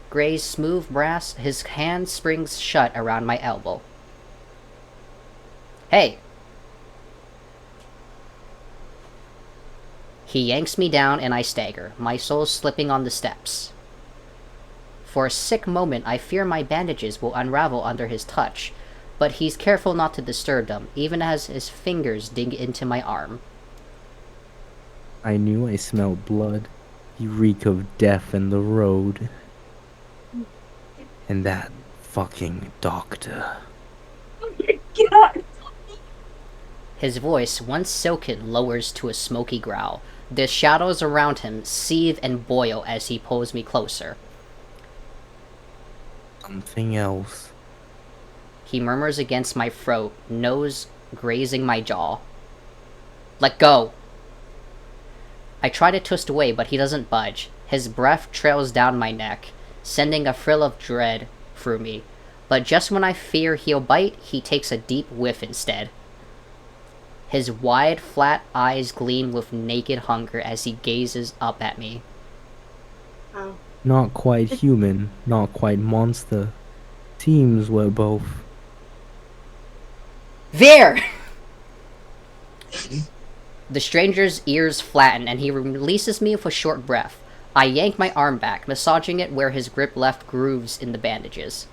graze smooth brass, his hand springs shut around my elbow. Hey! He yanks me down and I stagger, my soul slipping on the steps. For a sick moment, I fear my bandages will unravel under his touch, but he's careful not to disturb them, even as his fingers dig into my arm. I knew I smelled blood. You reek of death and the road. And that fucking doctor. Oh my God. His voice, once silken, lowers to a smoky growl. The shadows around him seethe and boil as he pulls me closer. Something else. He murmurs against my throat, nose grazing my jaw. Let go! I try to twist away, but he doesn't budge. His breath trails down my neck, sending a thrill of dread through me. But just when I fear he'll bite, he takes a deep whiff instead. His wide, flat eyes gleam with naked hunger as he gazes up at me. Wow. Not quite human, not quite monster. Seems we're both. There! The stranger's ears flatten, and he releases me with a short breath. I yank my arm back, massaging it where his grip left grooves in the bandages.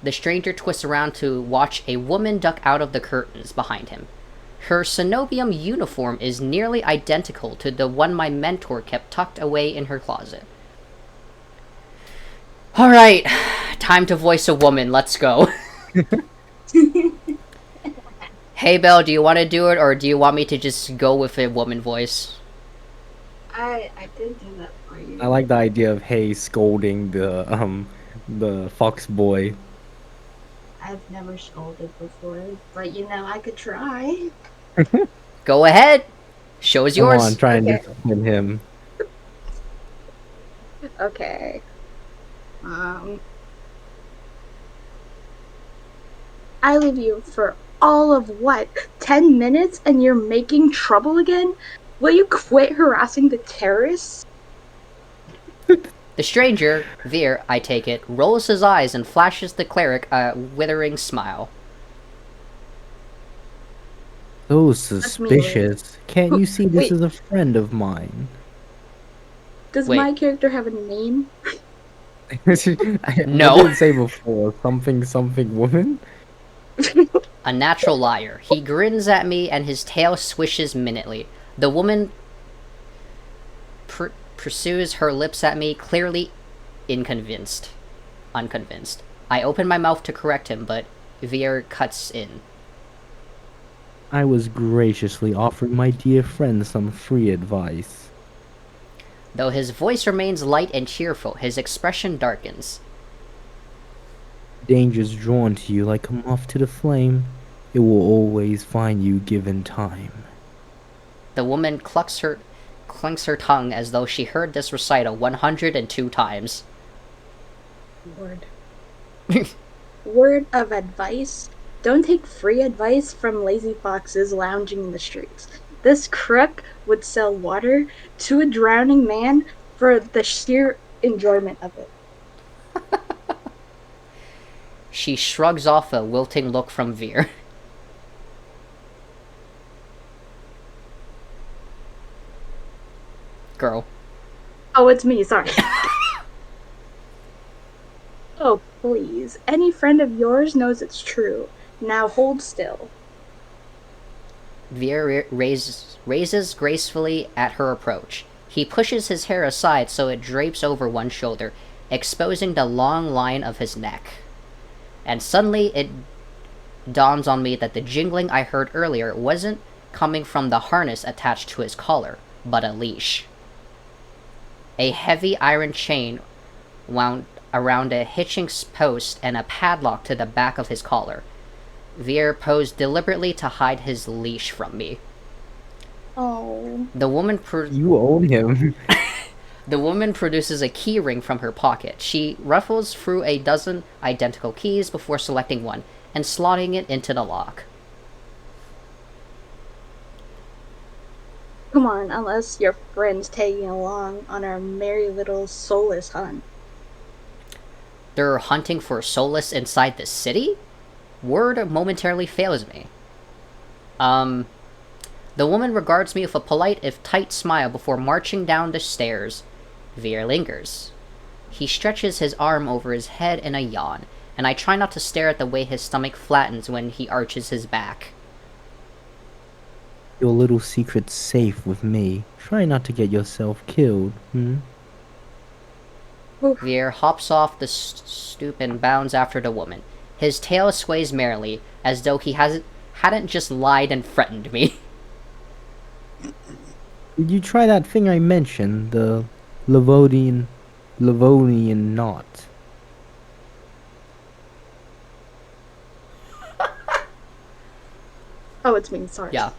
The stranger twists around to watch a woman duck out of the curtains behind him. Her cenobium uniform is nearly identical to the one my mentor kept tucked away in her closet. Alright, time to voice a woman, let's go. Haybail, do you want to do it, or do you want me to just go with a woman voice? I did do that for you. I like the idea of Hay scolding the fox boy. I've never scolded before, but you know, I could try. Go ahead. Show is Come yours. on, try and Okay. discipline him. Okay. I leave you for all of what? 10 minutes and you're making trouble again? Will you quit harassing the terrorists? The stranger, Veer, I take it, rolls his eyes and flashes the cleric a withering smile. So me, suspicious. Can't you see this Wait. is a friend of mine? Does Wait. my character have a name? No. What did it say before? Something woman? A natural liar. He grins at me and his tail swishes minutely. The woman pursues her lips at me, clearly unconvinced. I open my mouth to correct him, but Veer cuts in. I was graciously offering my dear friend some free advice. Though his voice remains light and cheerful, his expression darkens. Danger's drawn to you like a moth to the flame. It will always find you given time. The woman clinks her tongue as though she heard this recital 102 times. Word. Word of advice. Don't take free advice from lazy foxes lounging in the streets. This crook would sell water to a drowning man for the sheer enjoyment of it. She shrugs off a wilting look from Veer. Girl. Oh, it's me, sorry. Oh, please. Any friend of yours knows it's true. Now hold still. Veer raises gracefully at her approach. He pushes his hair aside so it drapes over one shoulder, exposing the long line of his neck. And suddenly it dawns on me that the jingling I heard earlier wasn't coming from the harness attached to his collar, but a leash. A heavy iron chain wound around a hitching post and a padlock to the back of his collar. Veer posed deliberately to hide his leash from me. Oh. The woman You own him. The woman produces a key ring from her pocket. She ruffles through a dozen identical keys before selecting one and slotting it into the lock. Come on, unless your friend's tagging along on our merry little soulless hunt. They're hunting for Solace inside the city? Word momentarily fails me. The woman regards me with a polite if tight smile before marching down the stairs. Veer lingers. He stretches his arm over his head in a yawn, and I try not to stare at the way his stomach flattens when he arches his back. Your little secret's safe with me. Try not to get yourself killed, Veer hops off the stoop and bounds after the woman. His tail sways merrily, as though he hadn't just lied and threatened me. Did you try that thing I mentioned, the Livonian knot? Oh, it's me, sorry. Yeah.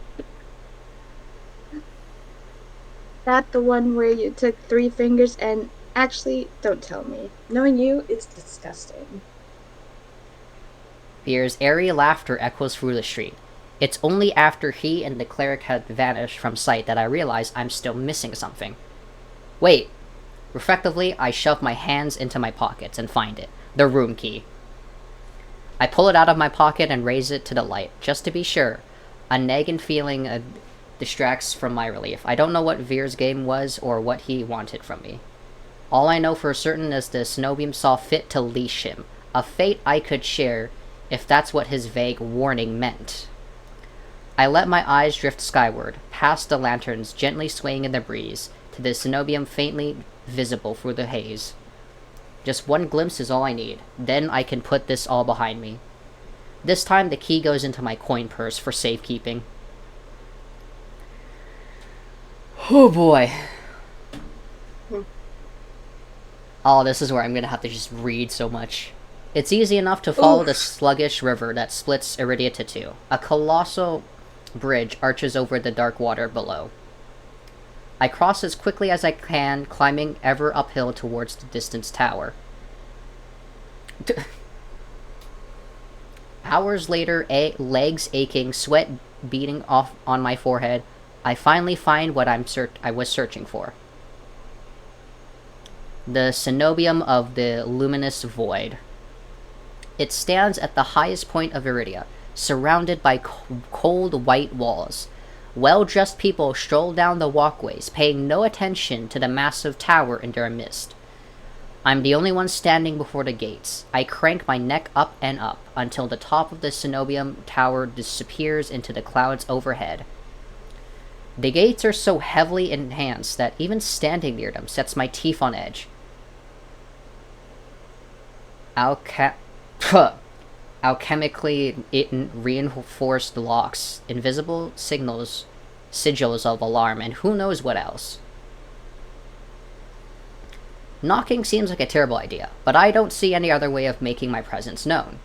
That the one where you took 3 fingers and... Actually, don't tell me. Knowing you, it's disgusting. Veer's airy laughter echoes through the street. It's only after he and the cleric had vanished from sight that I realize I'm still missing something. Wait. Reflectively, I shove my hands into my pockets and find it. The room key. I pull it out of my pocket and raise it to the light, just to be sure. A nagging feeling distracts from my relief. I don't know what Veer's game was or what he wanted from me. All I know for certain is the Cenobium saw fit to leash him, a fate I could share if that's what his vague warning meant. I let my eyes drift skyward, past the lanterns gently swaying in the breeze, to the Cenobium faintly visible through the haze. Just one glimpse is all I need. Then I can put this all behind me. This time, the key goes into my coin purse for safekeeping. Oh boy. Oh, this is where I'm gonna have to just read so much. It's easy enough to follow the sluggish river that splits Iridia to two. A colossal bridge arches over the dark water below. I cross as quickly as I can, climbing ever uphill towards the distant tower. Hours later, legs aching, sweat beating off on my forehead, I finally find what I was searching for. The cenobium of the luminous void. It stands at the highest point of Iridia, surrounded by cold white walls. Well-dressed people stroll down the walkways, paying no attention to the massive tower in their midst. I'm the only one standing before the gates. I crank my neck up and up until the top of the cenobium tower disappears into the clouds overhead. The gates are so heavily enhanced that even standing near them sets my teeth on edge. Alchemically reinforced locks, invisible sigils of alarm, and who knows what else. Knocking seems like a terrible idea, but I don't see any other way of making my presence known.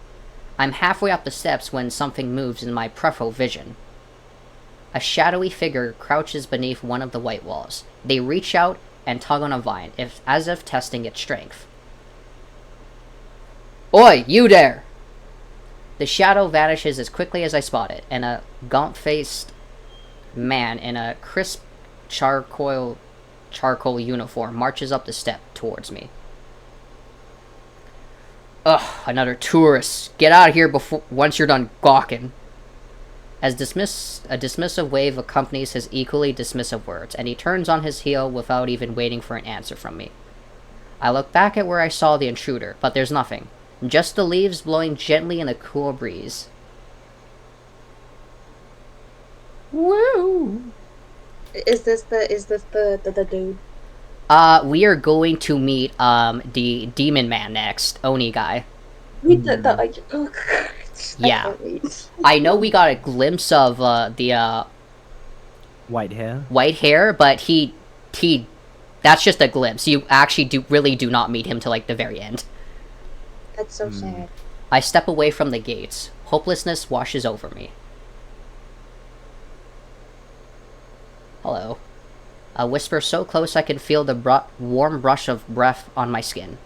I'm halfway up the steps when something moves in my peripheral vision. A shadowy figure crouches beneath one of the white walls. They reach out and tug on a vine, as if testing its strength. Oi, you there! The shadow vanishes as quickly as I spot it, and a gaunt-faced man in a crisp charcoal uniform marches up the step towards me. Ugh, another tourist. Get out of here once you're done gawking. A dismissive wave accompanies his equally dismissive words, and he turns on his heel without even waiting for an answer from me. I look back at where I saw the intruder, but there's nothing. Just the leaves blowing gently in a cool breeze. Woo! Is this the dude? We are going to meet the demon man next, Oni guy. Yeah. I know we got a glimpse of the White hair. White hair, but he that's just a glimpse. You actually really do not meet him till like the very end. That's so sad. I step away from the gates. Hopelessness washes over me. Hello. A whisper so close I can feel the warm brush of breath on my skin.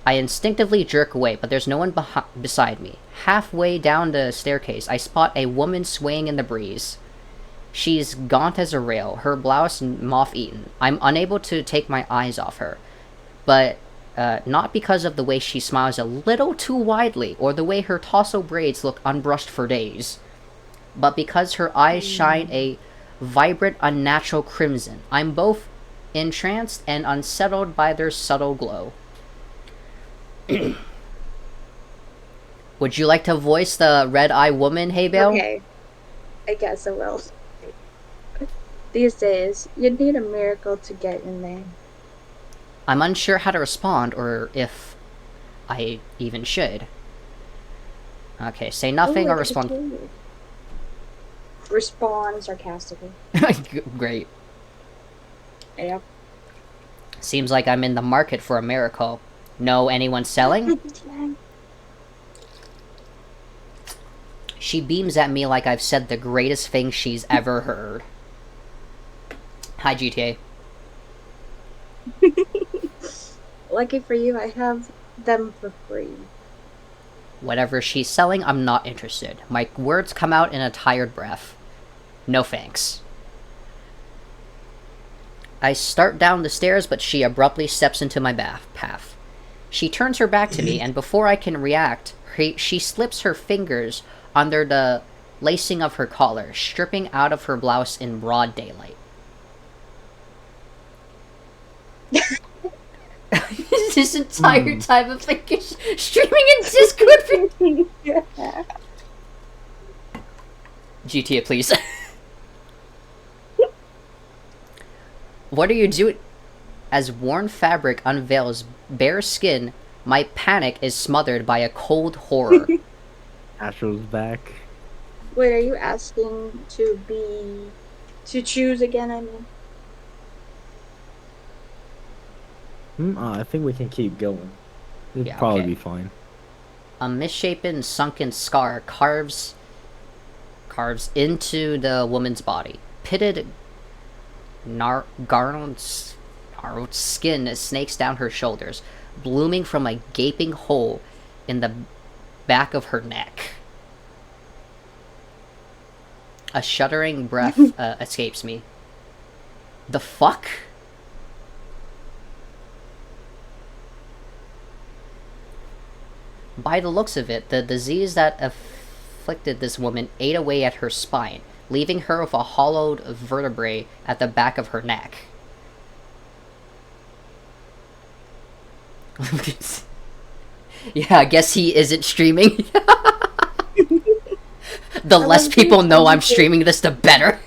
I instinctively jerk away, but there's no one beside me. Halfway down the staircase, I spot a woman swaying in the breeze. She's gaunt as a rail, her blouse moth-eaten. I'm unable to take my eyes off her, but not because of the way she smiles a little too widely, or the way her tassel braids look unbrushed for days, but because her eyes shine a vibrant, unnatural crimson. I'm both entranced and unsettled by their subtle glow. Would you like to voice the red-eye woman, Haybail? Okay. I guess I will. These days, you'd need a miracle to get in there. I'm unsure how to respond, or if I even should. Okay, say nothing or respond. Respond sarcastically. Great. Yep. Seems like I'm in the market for a miracle. Know anyone selling? She beams at me like I've said the greatest thing she's ever heard. Hi, GTA. Lucky for you, I have them for free. Whatever she's selling, I'm not interested. My words come out in a tired breath. No thanks. I start down the stairs, but she abruptly steps into my path. She turns her back to me, and before I can react, she slips her fingers under the lacing of her collar, stripping out of her blouse in broad daylight. This entire time of like streaming in Discord. GTA, please. What are you doing? As worn fabric unveils bare skin, my panic is smothered by a cold horror. Astral's back. Wait, are you asking to choose again? I mean, I think we can keep going. It'll Yeah, probably okay. be fine. A misshapen, sunken scar carves into the woman's body. Pitted, gnarled skin snakes down her shoulders, blooming from a gaping hole in the back of her neck. A shuddering breath escapes me. The fuck? By the looks of it, the disease that afflicted this woman ate away at her spine, leaving her with a hollowed vertebrae at the back of her neck. Yeah, I guess he isn't streaming. The less people know I'm streaming this, the better.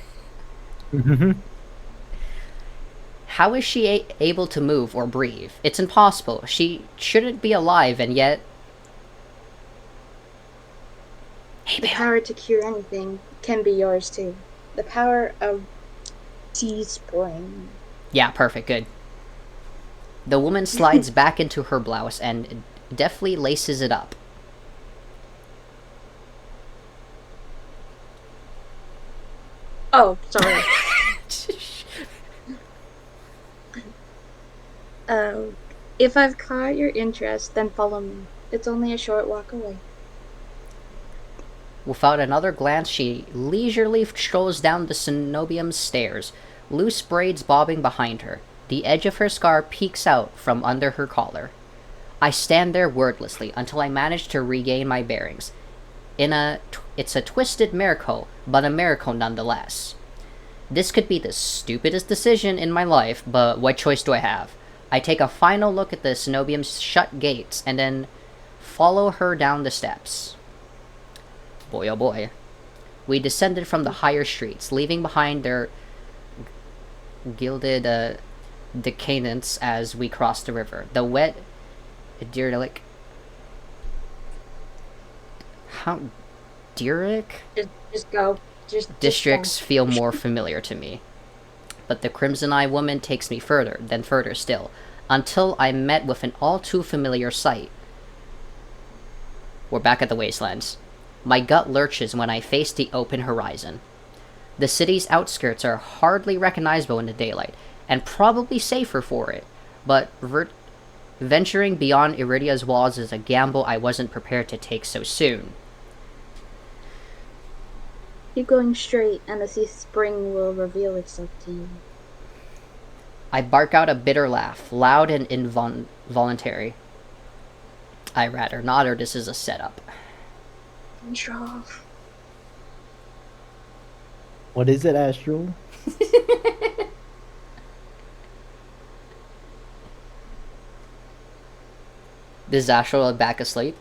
How is she able to move or breathe? It's impossible. She shouldn't be alive, and yet... the power to cure anything can be yours too. The power of Teespring. Yeah, perfect, good. The woman slides back into her blouse and deftly laces it up. Oh, sorry. If I've caught your interest, then follow me. It's only a short walk away. Without another glance, she leisurely strolls down the cenobium stairs, loose braids bobbing behind her. The edge of her scar peeks out from under her collar. I stand there wordlessly until I manage to regain my bearings. It's a twisted miracle, but a miracle nonetheless. This could be the stupidest decision in my life, but what choice do I have? I take a final look at the cenobium's shut gates, and then follow her down the steps. Boy, oh boy. We descended from the higher streets, leaving behind their gilded decadence as we crossed the river. The wet, idyllic... How... Idyllic? Just go. Districts feel more familiar to me. But the Crimson Eye woman takes me further, then further still, until I'm met with an all-too familiar sight. We're back at the wastelands. My gut lurches when I face the open horizon. The city's outskirts are hardly recognizable in the daylight, and probably safer for it, but venturing beyond Iridia's walls is a gamble I wasn't prepared to take so soon. Keep going straight, and the sea spring will reveal itself to you. I bark out a bitter laugh, loud and involuntary. I rather not, or this is a setup. Control. What is it, Astral? Is Astral back asleep?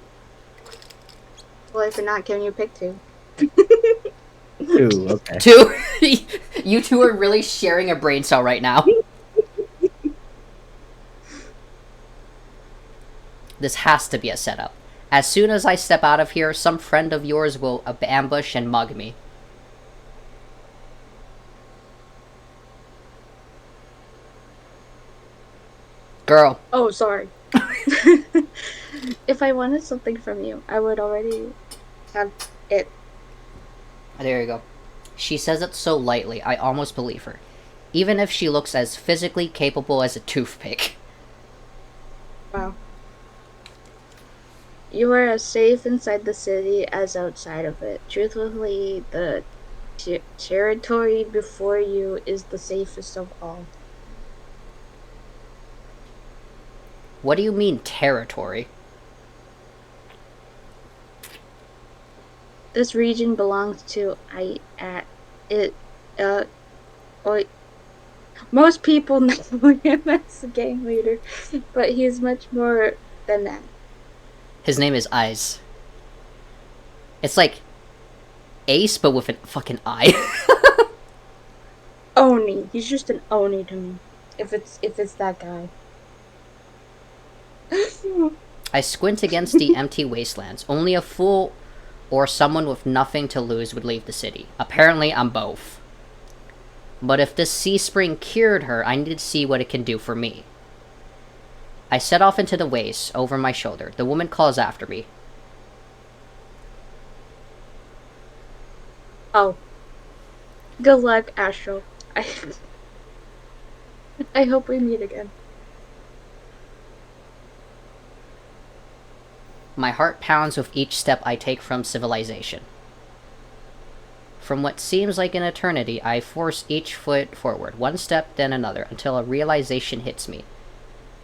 Well, if you're not, can you pick two? Two, okay. Two? You two are really sharing a brain cell right now. This has to be a setup. As soon as I step out of here, some friend of yours will ambush and mug me. Girl. Oh, sorry. If I wanted something from you, I would already have it. There you go. She says it so lightly, I almost believe her. Even if she looks as physically capable as a toothpick. Wow. You are as safe inside the city as outside of it. Truthfully, the territory before you is the safest of all. What do you mean, territory? This region belongs to most people know him as the gang leader, but he's much more than that. His name is Eyes. It's like Ace, but with a fucking eye. Oni. He's just an Oni to me. If it's that guy. I squint against the empty wastelands. Only a fool or someone with nothing to lose would leave the city. Apparently, I'm both. But if this sea spring cured her, I need to see what it can do for me. I set off into the waste, over my shoulder. The woman calls after me. Oh. Good luck, Astral. I hope we meet again. My heart pounds with each step I take from civilization. From what seems like an eternity, I force each foot forward, one step, then another, until a realization hits me.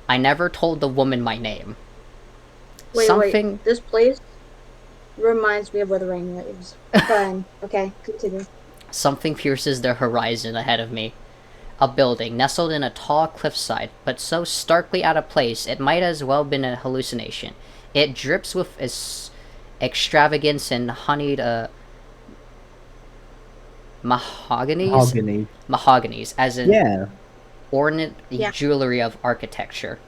I never told the woman my name. Wait. This place reminds me of where the rain lives. Fine. Okay, continue. Something pierces the horizon ahead of me. A building, nestled in a tall cliffside, but so starkly out of place it might as well have been a hallucination. It drips with extravagance and honeyed mahoganies, as in ornate jewelry of architecture.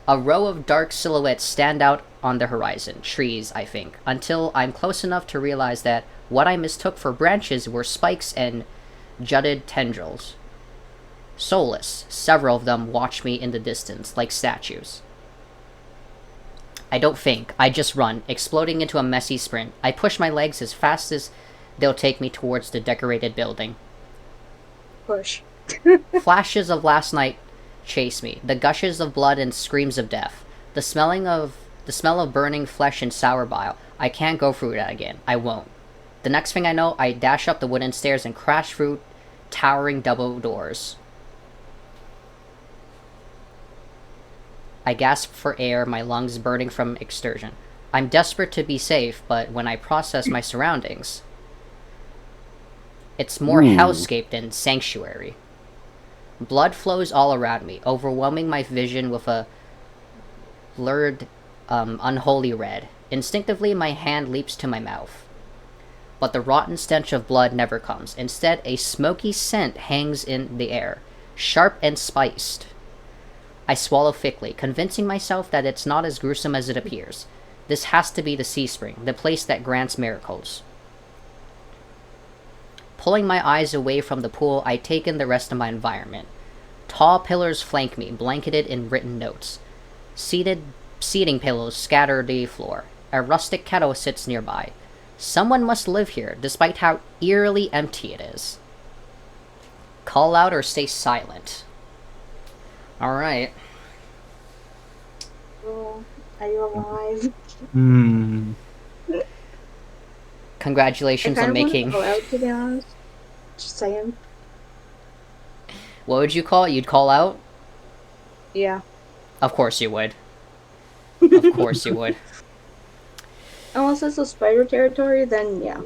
A row of dark silhouettes stand out on the horizon, trees, I think, until I'm close enough to realize that what I mistook for branches were spikes and jutted tendrils. Soulless, several of them watch me in the distance, like statues. I don't think, I just run, exploding into a messy sprint. I push my legs as fast as they'll take me towards the decorated building. Push. Flashes of last night chase me, the gushes of blood and screams of death. The smell of burning flesh and sour bile. I can't go through that again. I won't. The next thing I know, I dash up the wooden stairs and crash through towering double doors. I gasp for air, my lungs burning from exertion. I'm desperate to be safe, but when I process my surroundings, it's more hellscape than sanctuary. Blood flows all around me, overwhelming my vision with a lurid, unholy red. Instinctively, my hand leaps to my mouth. But the rotten stench of blood never comes. Instead, a smoky scent hangs in the air, sharp and spiced. I swallow thickly, convincing myself that it's not as gruesome as it appears. This has to be the sea spring, the place that grants miracles. Pulling my eyes away from the pool, I take in the rest of my environment. Tall pillars flank me, blanketed in written notes. Seating pillows scatter the floor. A rustic kettle sits nearby. Someone must live here, despite how eerily empty it is. Call out or stay silent. Alright. Oh, are you alive? Congratulations on making... I kind of want to call out, to be honest. Just saying. What would you call it? You'd call out? Yeah. Of course you would. Of course you would. Unless it's a spider territory, then yeah.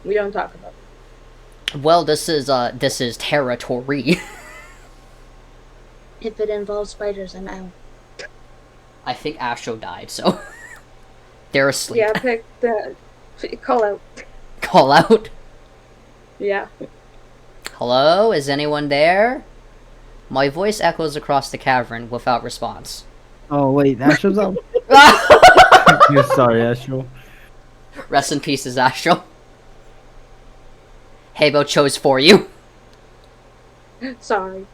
We don't talk about it. Well, this is territory. If it involves spiders, I'm out. I think Astro died, so... They're asleep. Yeah, pick the... Call out. Call out? Yeah. Hello? Is anyone there? My voice echoes across the cavern without response. Oh, wait, Astro's up? You're sorry, Astro. Rest in pieces, Astro. Haybail chose for you. Sorry.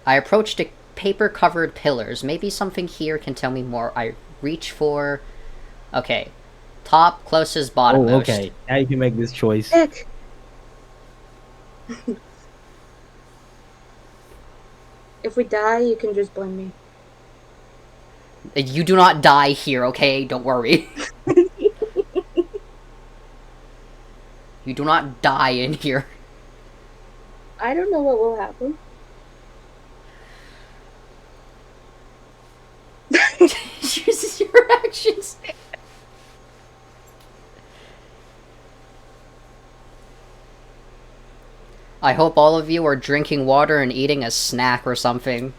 I approach the paper-covered pillars. Maybe something here can tell me more. I reach for... Okay. Top, closest, bottom. Oh, okay. Now you can make this choice. Pick. If we die, you can just blame me. You do not die here, okay? Don't worry. You do not die in here. I don't know what will happen. Chooses your actions. I hope all of you are drinking water and eating a snack or something.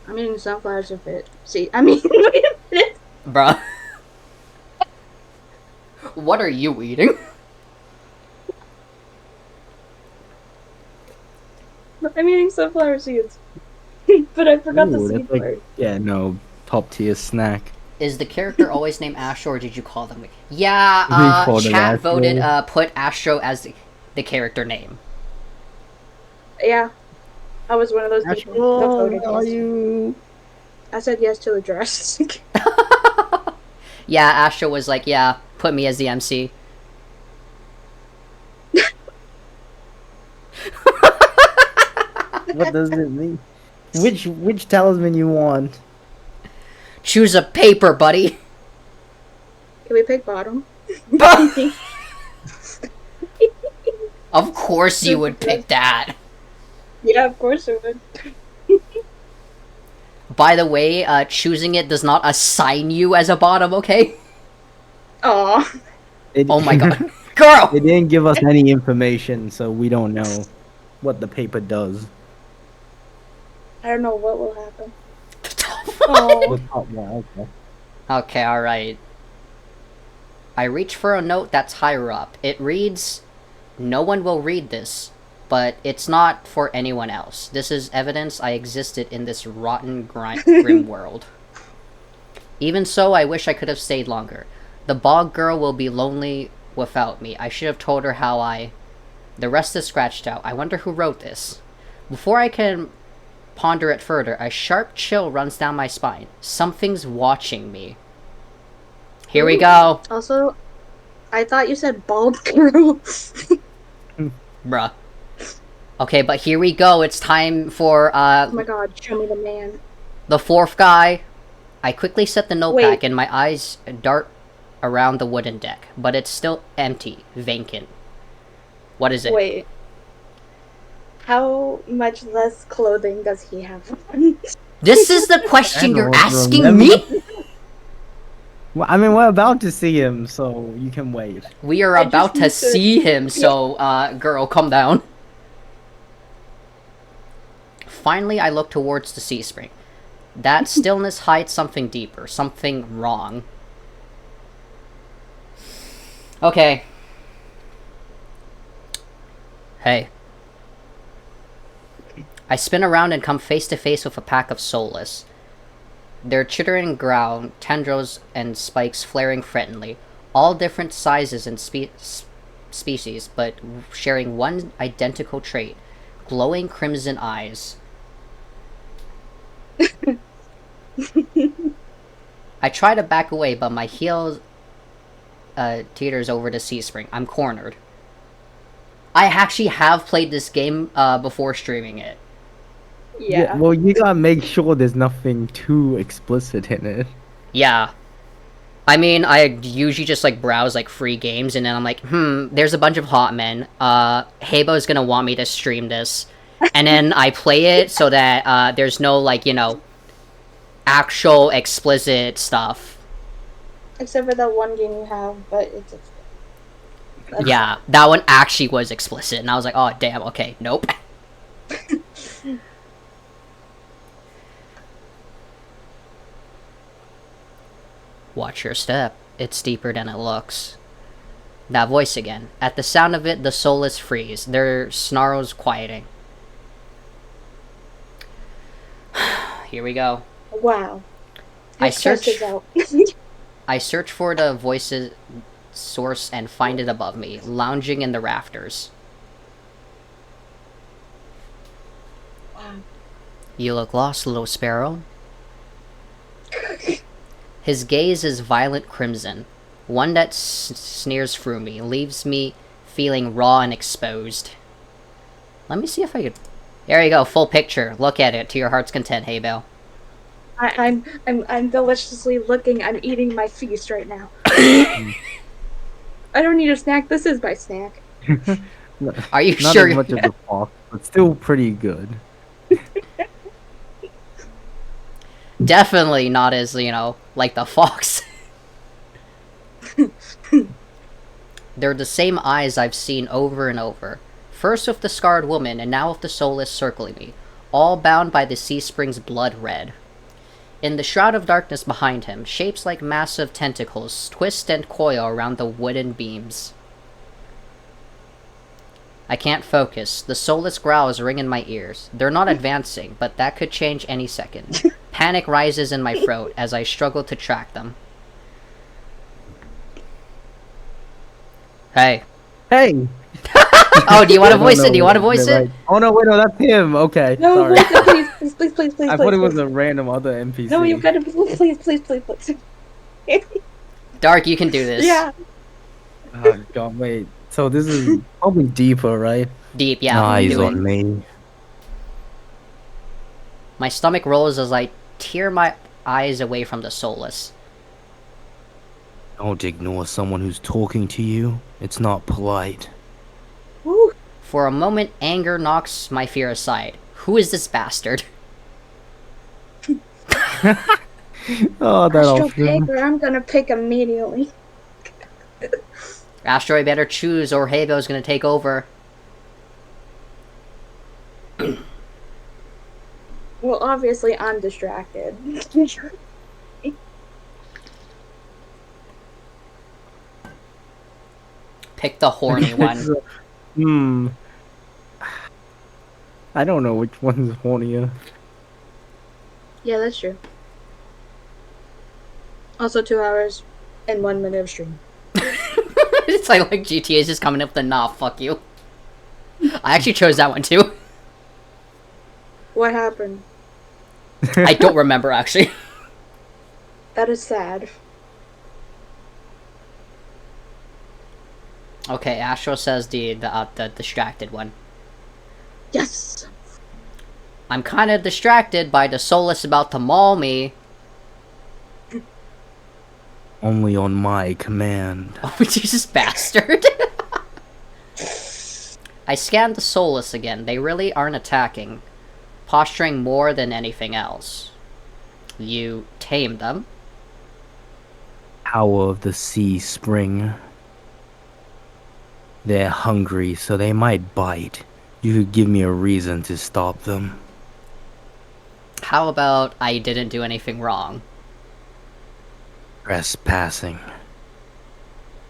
I'm eating sunflowers if it... See, I mean, wait a minute. Bruh. What are you eating? I'm eating sunflower seeds. but I forgot the Ooh, C that's like, part. yeah, no, top tier snack. Is the character always named Astro, or did you call them? Yeah, We called it chat voted, Astro. put Astro as the character name. Yeah, I was one of those people that Astro, voted where are yes. you? I said yes to the dress. Yeah, Astro was like, yeah, put me as the MC. What does it mean? Which talisman you want? Choose a paper, buddy. Can we pick bottom? Of course you would pick that. Yeah, of course it would. By the way, choosing it does not assign you as a bottom, okay? Aw. Oh my god. Girl! They didn't give us any information, so we don't know what the paper does. I don't know what will happen. The Oh. top one, okay. Okay, alright. I reach for a note that's higher up. It reads, "No one will read this, but it's not for anyone else. This is evidence I existed in this rotten, grim world. Even so, I wish I could have stayed longer. The bog girl will be lonely without me. I should have told her how I..." The rest is scratched out. I wonder who wrote this. Before I can ponder it further, a sharp chill runs down my spine. Something's watching me. Here we go. Also, I thought you said bald girl. Bruh. Okay, but here we go. It's time for, Oh my god, show me the man. the fourth guy. I quickly set the note Wait. back and my eyes dart around the wooden deck, but it's still empty, vacant. What is it? Wait. How much less clothing does he have on? This is the question you're don't asking remember. me? Well, I mean, we're about to see him, so you can wait. We are I about to just need to- see him, so, girl, calm down. Finally, I look towards the sea spring. That stillness hides something deeper, something wrong. Okay. Hey. I spin around and come face to face with a pack of soulless. Their chittering ground, tendrils and spikes flaring threateningly, all different sizes and species, but sharing one identical trait, glowing crimson eyes. I try to back away, but my heel teeters over the sea spring. I'm cornered. I actually have played this game before streaming it. Yeah. Well, you gotta make sure there's nothing too explicit in it. Yeah. I mean, I usually just, like, browse, like, free games, and then I'm like, there's a bunch of hot men. Haybail's gonna want me to stream this. And then I play it so that, there's no, like, you know, actual explicit stuff. Except for that one game you have, but it's... Yeah, that one actually was explicit, and I was like, oh, damn, okay, nope. Watch your step. It's deeper than it looks. That voice again. At the sound of it, the soulless freeze, their snarls quieting. Here we go. Wow. I His chest search- is out. I search for the voice's source and find it above me, lounging in the rafters. Wow. You look lost, little sparrow. His gaze is violent crimson, one that sneers through me, leaves me feeling raw and exposed. Let me see if I could... There you go, full picture. Look at it to your heart's content, Haybail. I'm deliciously looking. I'm eating my feast right now. I don't need a snack. This is my snack. Are you Not sure? as much as the fox, but still pretty good. Definitely not as, you know, like the fox. They're the same eyes I've seen over and over. First with the scarred woman, and now with the soulless circling me, all bound by the sea spring's blood red. In the shroud of darkness behind him, shapes like massive tentacles twist and coil around the wooden beams. I can't focus. The soulless growls ring in my ears. They're not advancing, but that could change any second. Panic rises in my throat as I struggle to track them. Hey. Hey! Oh, do you want to I don't voice it? know Do you want to what voice they're it? like. Oh no, wait, no, that's him. Okay, No, sorry. wait, no, please, I thought it was please. a random other NPC. No, you gotta please. Dark, you can do this. Yeah. Oh god, wait. So this is probably deeper, right? Deep, yeah. Eyes Do it. on me. My stomach rolls as I tear my eyes away from the soulless. Don't ignore someone who's talking to you. It's not polite. Woo. For a moment, anger knocks my fear aside. Who is this bastard? Oh, that Astral option. pick, or I'm gonna pick immediately. Asteroid better choose or Haybail's gonna take over. Well, obviously, I'm distracted. Pick the horny one. I don't know which one's hornier. Yeah, that's true. Also, 2 hours and 1 minute of stream. It's like GTA is just coming up with the nah, fuck you. I actually chose that one too. What happened? I don't remember actually. That is sad. Okay, Astro says the distracted one. Yes! I'm kind of distracted by the soulless about to maul me. Only on my command. Oh, Jesus bastard. I scanned the soulless again. They really aren't attacking. Posturing more than anything else. You tamed them. Power of the sea spring. They're hungry, so they might bite. You could give me a reason to stop them. How about I didn't do anything wrong? Trespassing.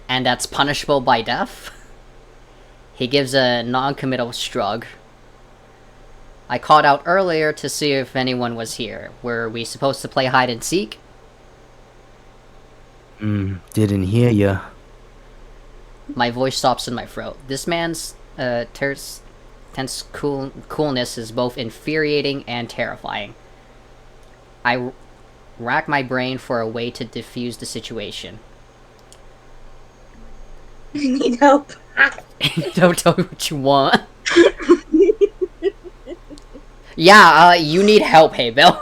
And that's punishable by death? He gives a non-committal shrug. I called out earlier to see if anyone was here. Were we supposed to play hide and seek? Didn't hear ya. My voice stops in my throat. This man's tense coolness is both infuriating and terrifying. I rack my brain for a way to diffuse the situation. I need help. Don't tell me what you want. Yeah, you need help, Haybail.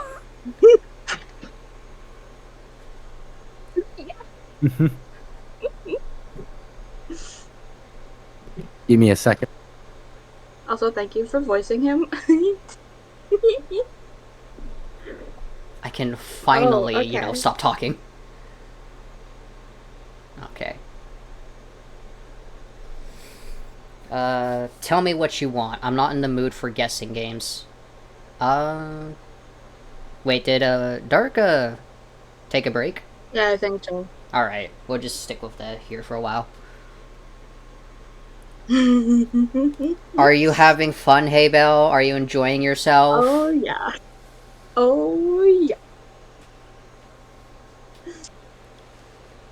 Give me a second. Also, thank you for voicing him. I can finally, Oh, okay. stop talking. Okay. Tell me what you want. I'm not in the mood for guessing games. Wait, did, Dark, take a break? Yeah, I think so. Alright, we'll just stick with that here for a while. Are you having fun, Haybail? Are you enjoying yourself? Oh, yeah. Oh, yeah.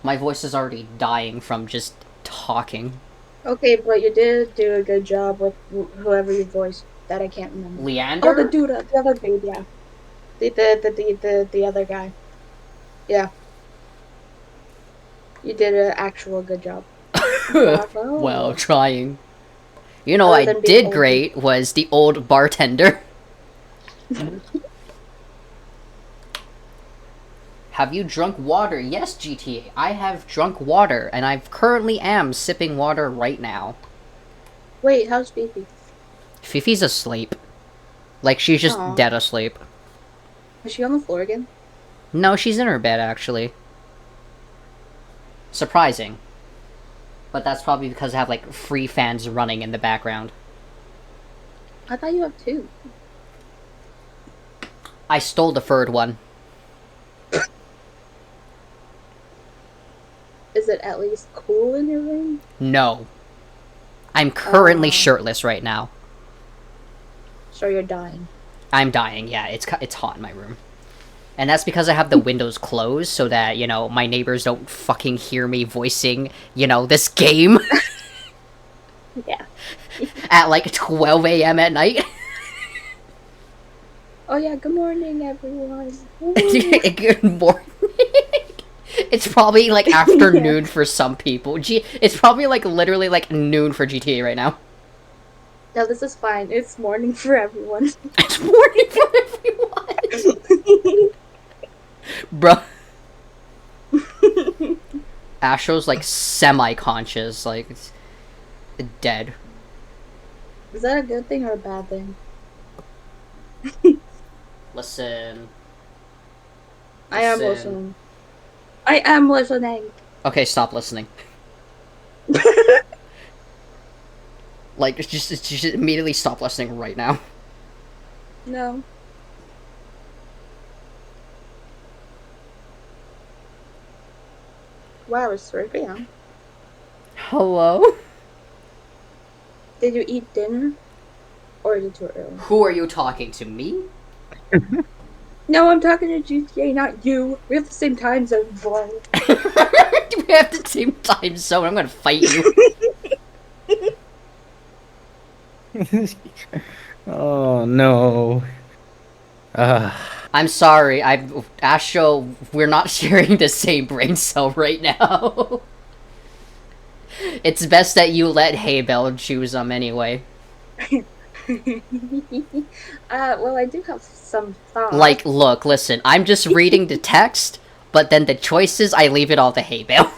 My voice is already dying from just talking. Okay, but you did do a good job with whoever you voiced. That I can't remember. Leander? Oh, the other dude, yeah. The other guy. Yeah. You did an actual good job. Bravo. Well, trying. You know, Other I than being did old. great was the old bartender. Have you drunk water? Yes, GTA. I have drunk water, and I currently am sipping water right now. Wait, how's Fifi? Fifi's asleep. Like, she's just Aw. dead asleep. Is she on the floor again? No, she's in her bed, actually. Surprising. But that's probably because I have, like, free fans running in the background. I thought you have 2. I stole the third one. Is it at least cool in your room? No. I'm currently shirtless right now. So you're dying. I'm dying, yeah. It's hot in my room. And that's because I have the windows closed so that, you know, my neighbors don't fucking hear me voicing, you know, this game. Yeah. At like 12 a.m. at night. Oh yeah, good morning everyone. Good morning. It's probably like afternoon for some people. It's probably like literally like noon for GTA right now. No, this is fine. It's morning for everyone. It's morning for everyone. Bruh. Astro's like semi-conscious, like it's dead. Is that a good thing or a bad thing? Listen. I am listening. I am listening. Okay, stop listening. Like, just immediately stop listening right now. No. Wow, it's 3 p.m. Hello? Did you eat dinner? Or is it too early? Who are you talking to, me? No, I'm talking to GTA, not you. We have the same time zone, boy. We have the same time zone. I'm gonna fight you. Oh no. I'm sorry. Astro, we're not sharing the same brain cell right now. It's best that you let Haybail choose them anyway. Well, I do have some thoughts. Like, look, listen. I'm just reading the text, but then the choices, I leave it all to Haybail.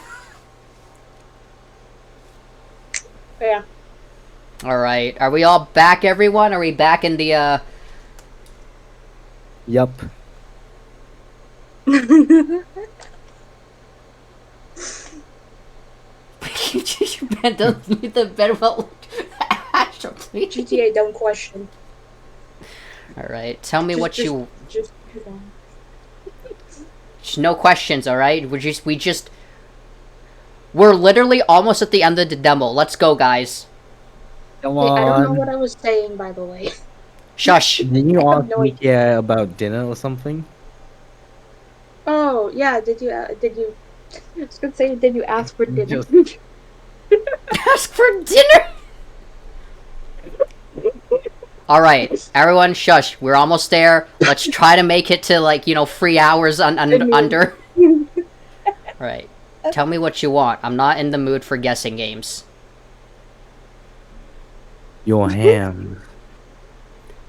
Yeah. Alright. Are we all back, everyone? Are we back in the, Yup. Don't leave the bed well. Astro, please. GTA, don't question. Alright, tell me what you... Just No questions, alright? We're literally almost at the end of the demo. Let's go, guys. Come Hey, on. I don't know what I was saying, by the way. Shush. Didn't you ask no me about dinner or something? Oh, yeah, did you, I was gonna say, did you ask for dinner? Ask for dinner? Alright, everyone shush. We're almost there. Let's try to make it to, like, 3 hours under. Alright. Tell me what you want. I'm not in the mood for guessing games. Your ham.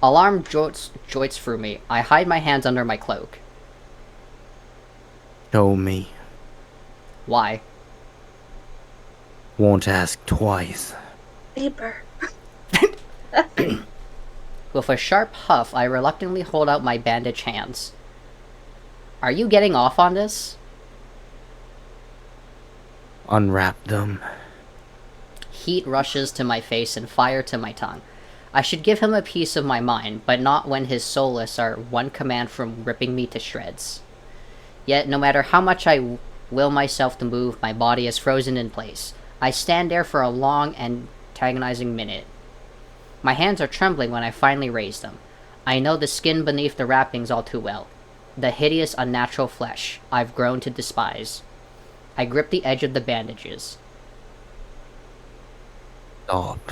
Alarm joits through me. I hide my hands under my cloak. Show me. Why? Won't ask twice. Paper. With a sharp huff, I reluctantly hold out my bandaged hands. Are you getting off on this? Unwrap them. Heat rushes to my face and fire to my tongue. I should give him a piece of my mind, but not when his soulless are one command from ripping me to shreds. Yet, no matter how much I will myself to move, my body is frozen in place. I stand there for a long, antagonizing minute. My hands are trembling when I finally raise them. I know the skin beneath the wrappings all too well. The hideous, unnatural flesh I've grown to despise. I grip the edge of the bandages. Stop.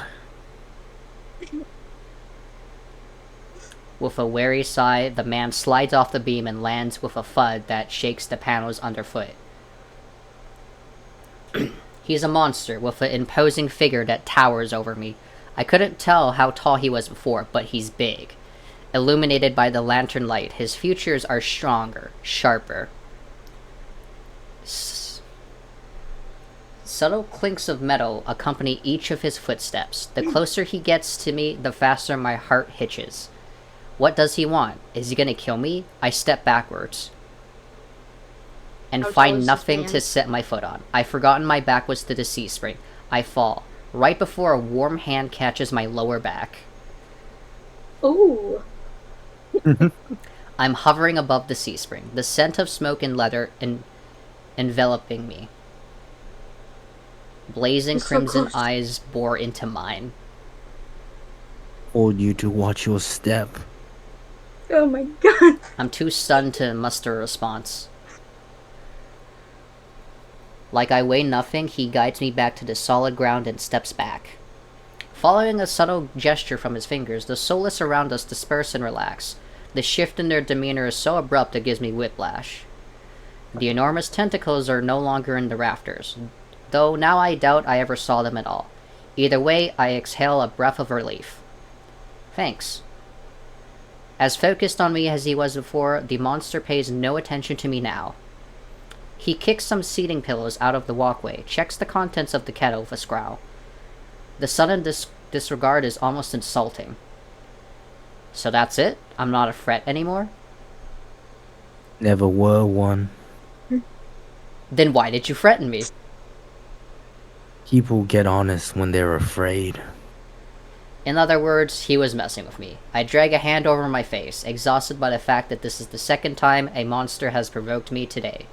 With a wary sigh, the man slides off the beam and lands with a thud that shakes the panels underfoot. He's a monster, with an imposing figure that towers over me. I couldn't tell how tall he was before, but he's big. Illuminated by the lantern light, his features are stronger, sharper. Subtle clinks of metal accompany each of his footsteps. The closer he gets to me, the faster my heart hitches. What does he want? Is he gonna kill me? I step backwards. And find nothing to set my foot on. I've forgotten my back was to the C-spring. I fall, right before a warm hand catches my lower back. Ooh. I'm hovering above the C-spring, the scent of smoke and leather enveloping me. Blazing He's so crimson close. eyes bore into mine. Told you to watch your step. Oh my god. I'm too stunned to muster a response. Like I weigh nothing, he guides me back to the solid ground and steps back. Following a subtle gesture from his fingers, the soulless around us disperse and relax. The shift in their demeanor is so abrupt it gives me whiplash. The enormous tentacles are no longer in the rafters, though now I doubt I ever saw them at all. Either way, I exhale a breath of relief. Thanks. As focused on me as he was before, the monster pays no attention to me now. He kicks some seating pillows out of the walkway, checks the contents of the kettle with a scowl. The sudden disregard is almost insulting. So that's it? I'm not a threat anymore? Never were one. Then why did you threaten me? People get honest when they're afraid. In other words, he was messing with me. I drag a hand over my face, exhausted by the fact that this is the second time a monster has provoked me today.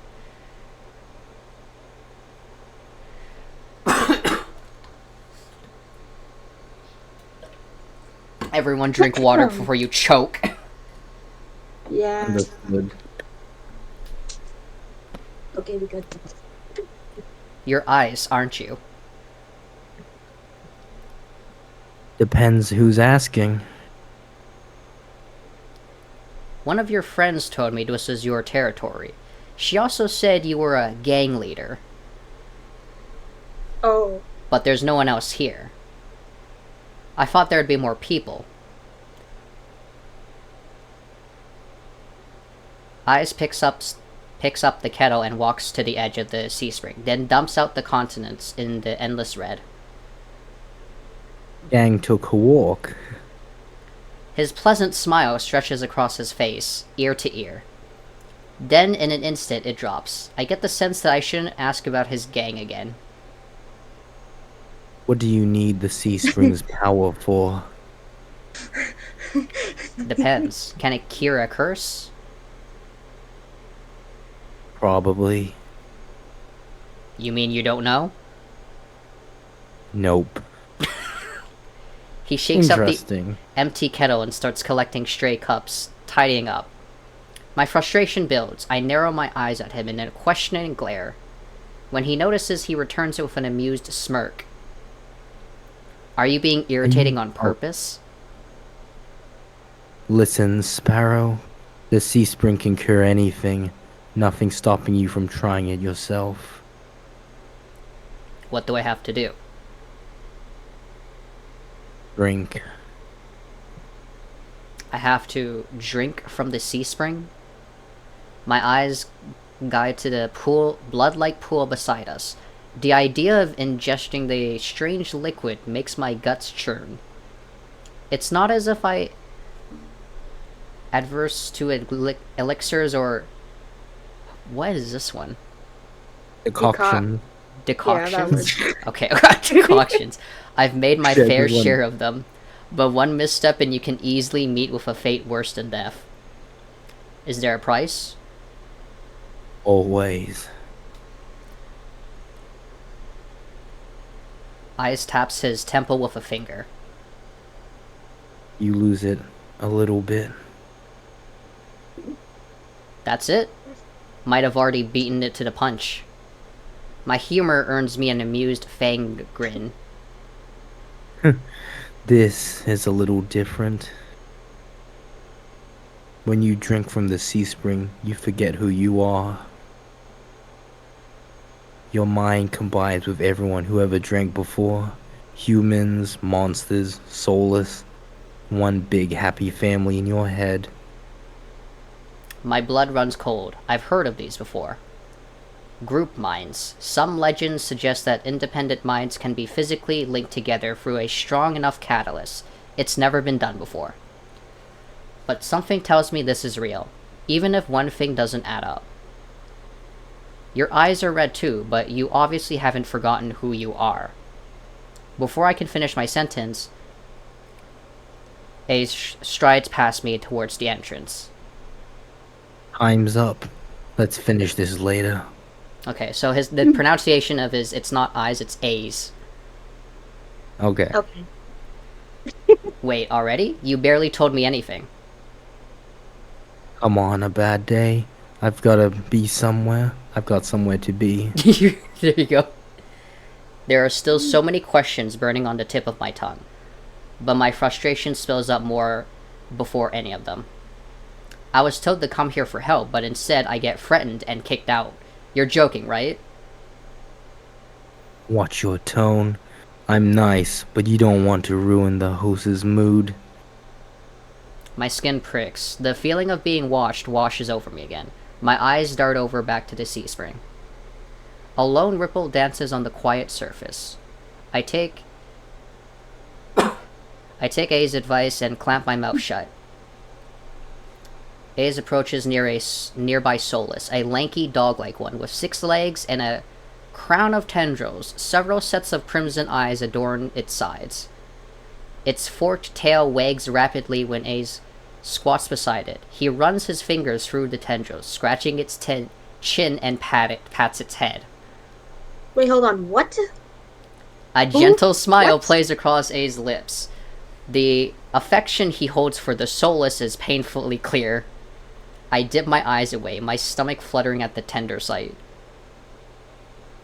Everyone drink water before you choke. Yeah. Understood. Okay, we good. Your eyes, aren't you? Depends who's asking. One of your friends told me this was your territory. She also said you were a gang leader. Oh. But there's no one else here. I thought there'd be more people. Eyes picks up the kettle and walks to the edge of the sea spring, then dumps out the continents in the endless red. Gang took a walk. His pleasant smile stretches across his face, ear to ear. Then, in an instant, it drops. I get the sense that I shouldn't ask about his gang again. What do you need the sea spring's power for? Depends. Can it cure a curse? Probably. You mean you don't know? Nope. He shakes up the Interesting. empty kettle and starts collecting stray cups, tidying up. My frustration builds. I narrow my eyes at him in a questioning glare. When he notices, he returns it with an amused smirk. Are you being irritating on purpose? Listen, Sparrow. The sea spring can cure anything. Nothing stopping you from trying it yourself. What do I have to do? Drink. I have to drink from the sea spring? My eyes guide to the blood-like pool beside us. The idea of ingesting the strange liquid makes my guts churn. It's not as if I adverse to elixirs or... What is this one? Decoction. Decoctions? Okay, decoctions. I've made my Yeah, fair good one. share of them, but one misstep and you can easily meet with a fate worse than death. Is there a price? Always. Eyes taps his temple with a finger. You lose it a little bit. That's it? Might have already beaten it to the punch. My humor earns me an amused fanged grin. This is a little different. When you drink from the sea spring, you forget who you are. Your mind combines with everyone who ever drank before. Humans, monsters, soulless. One big happy family in your head. My blood runs cold. I've heard of these before. Group minds. Some legends suggest that independent minds can be physically linked together through a strong enough catalyst. It's never been done before. But something tells me this is real, even if one thing doesn't add up. Your eyes are red too, but you obviously haven't forgotten who you are. Before I can finish my sentence, a strides past me towards the entrance. Time's up. Let's finish this later. Okay, so the pronunciation of his, it's not eyes, it's A's. Okay. Okay. Wait, already? You barely told me anything. Come on, a bad day. I've gotta be somewhere. I've got somewhere to be. There you go. There are still so many questions burning on the tip of my tongue, but my frustration spills up more before any of them. I was told to come here for help, but instead I get threatened and kicked out. You're joking, right? Watch your tone. I'm nice, but you don't want to ruin the host's mood. My skin pricks. The feeling of being watched washes over me again. My eyes dart over back to the sea spring. A lone ripple dances on the quiet surface. I take A's advice and clamp my mouth shut. A's approaches near a nearby Solus, a lanky dog-like one with 6 legs and a crown of tendrils. Several sets of crimson eyes adorn its sides. Its forked tail wags rapidly when A's squats beside it. He runs his fingers through the tendrils, scratching its chin and pats its head. Wait, hold on. What? A gentle smile What? plays across A's lips. The affection he holds for the Solus is painfully clear. I dip my eyes away, my stomach fluttering at the tender sight.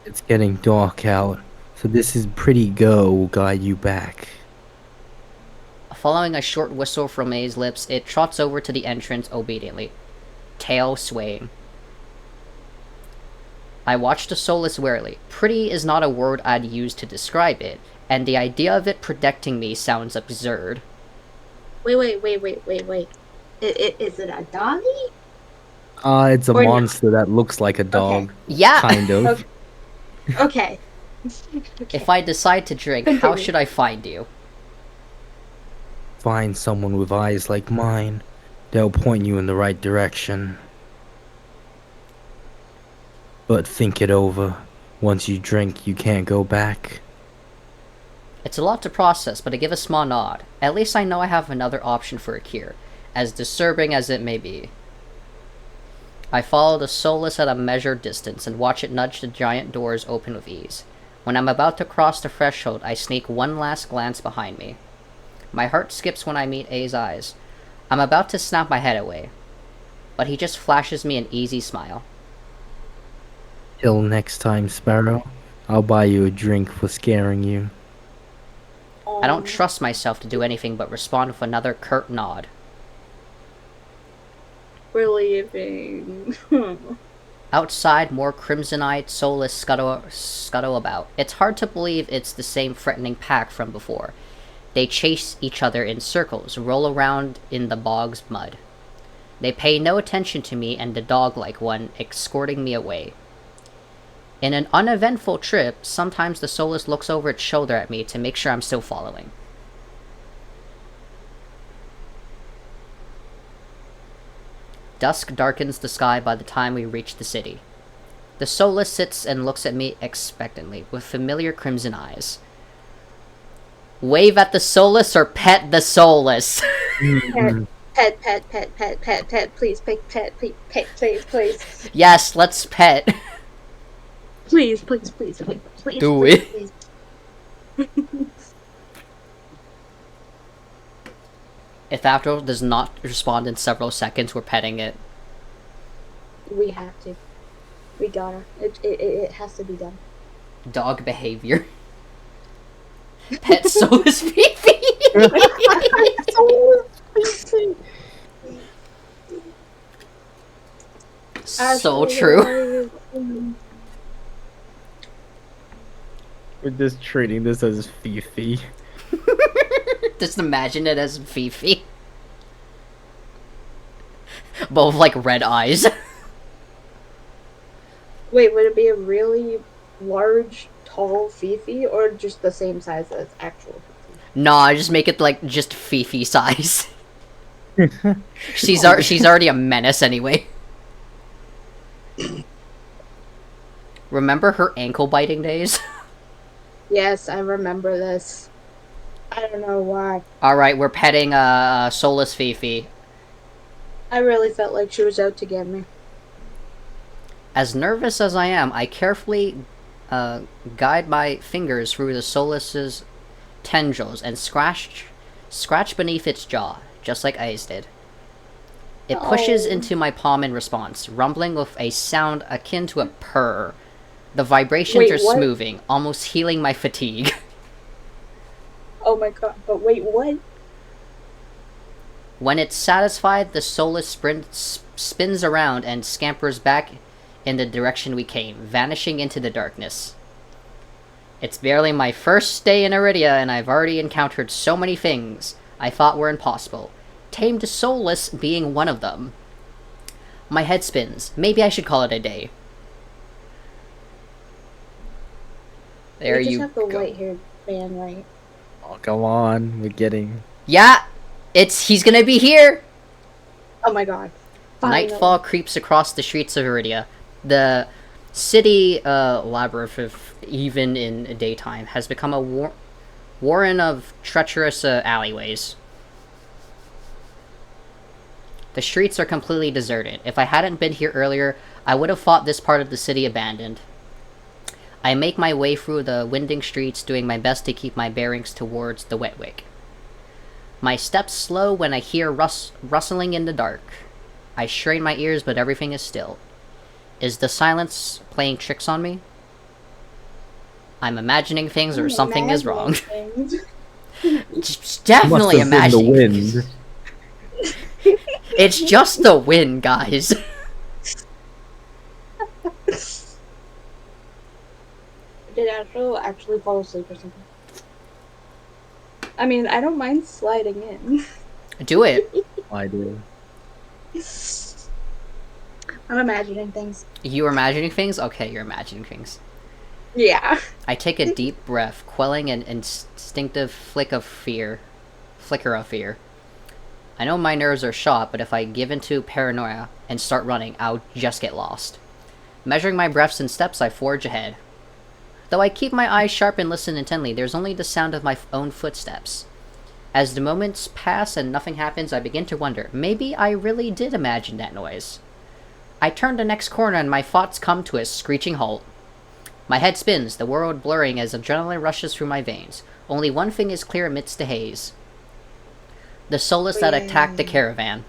It's getting dark out, so this is pretty girl will guide you back. Following a short whistle from A's lips, it trots over to the entrance obediently, tail swaying. I watch the Solus warily. Pretty is not a word I'd use to describe it, and the idea of it protecting me sounds absurd. Wait. Is it a doggy? It's a Or no? monster that looks like a dog. Yeah! Kind of. Okay. If I decide to drink, how Continue. should I find you? Find someone with eyes like mine. They'll point you in the right direction. But think it over. Once you drink, you can't go back. It's a lot to process, but I give a small nod. At least I know I have another option for a cure, as disturbing as it may be. I follow the Solus at a measured distance and watch it nudge the giant doors open with ease. When I'm about to cross the threshold, I sneak one last glance behind me. My heart skips when I meet A's eyes. I'm about to snap my head away, but he just flashes me an easy smile. Till next time, Sparrow. I'll buy you a drink for scaring you. I don't trust myself to do anything but respond with another curt nod. We're leaving. Outside, more crimson-eyed Solus scuttle about. It's hard to believe it's the same threatening pack from before. They chase each other in circles, roll around in the bog's mud. They pay no attention to me and the dog-like one escorting me away. In an uneventful trip, sometimes the Solus looks over its shoulder at me to make sure I'm still following. Dusk darkens the sky by the time we reach the city. The Solus sits and looks at me expectantly, with familiar crimson eyes. Wave at the Solus or pet the Solus? Pet, please, please. Yes, let's pet. Please. Do it. Please. If Afro does not respond in several seconds, we're petting it. We have to. We gotta. It has to be done. Dog behavior. Pet Solus Fifi. So true. We're just treating this as Fifi. Just imagine it as Fifi. But with like red eyes. Wait, would it be a really large, tall Fifi, or just the same size as actual Fifi? Nah, just make it like just Fifi size. She's already a menace anyway. Remember her ankle biting days? Yes, I remember this. I don't know why. Alright, we're petting Solus Fifi. I really felt like she was out to get me. As nervous as I am, I carefully guide my fingers through the Solus's tendrils and scratch beneath its jaw, just like Ice did. It pushes into my palm in response, rumbling with a sound akin to a purr. The vibrations are smoothing, almost healing my fatigue. Oh my god, but wait, what? When it's satisfied, the Solus spins around and scampers back in the direction we came, vanishing into the darkness. It's barely my first day in Iridia, and I've already encountered so many things I thought were impossible. Tamed Solus being one of them. My head spins. Maybe I should call it a day. There you go. We just have the white-haired man, right? Oh, go on. We're getting... Yeah! He's gonna be here! Oh my god. Finally. Nightfall creeps across the streets of Iridia. The city labyrinth, even in daytime, has become a warren of treacherous alleyways. The streets are completely deserted. If I hadn't been here earlier, I would have thought this part of the city abandoned. I make my way through the winding streets, doing my best to keep my bearings towards the Wetwick. My steps slow when I hear rustling in the dark. I strain my ears, but everything is still. Is the silence playing tricks on me? I'm imagining things, or something is wrong. It's definitely imagining. The wind. It's just the wind, guys. Did Astro actually fall asleep or something? I mean, I don't mind sliding in. Do it. I do. I'm imagining things. You're imagining things? Okay, you're imagining things. Yeah. I take a deep breath, quelling an instinctive flicker of fear. I know my nerves are shot, but if I give into paranoia and start running, I'll just get lost. Measuring my breaths and steps, I forge ahead. Though I keep my eyes sharp and listen intently, there's only the sound of my own footsteps. As the moments pass and nothing happens, I begin to wonder, maybe I really did imagine that noise. I turn the next corner and my thoughts come to a screeching halt. My head spins, the world blurring as adrenaline rushes through my veins. Only one thing is clear amidst the haze. The Solus that attacked the caravan.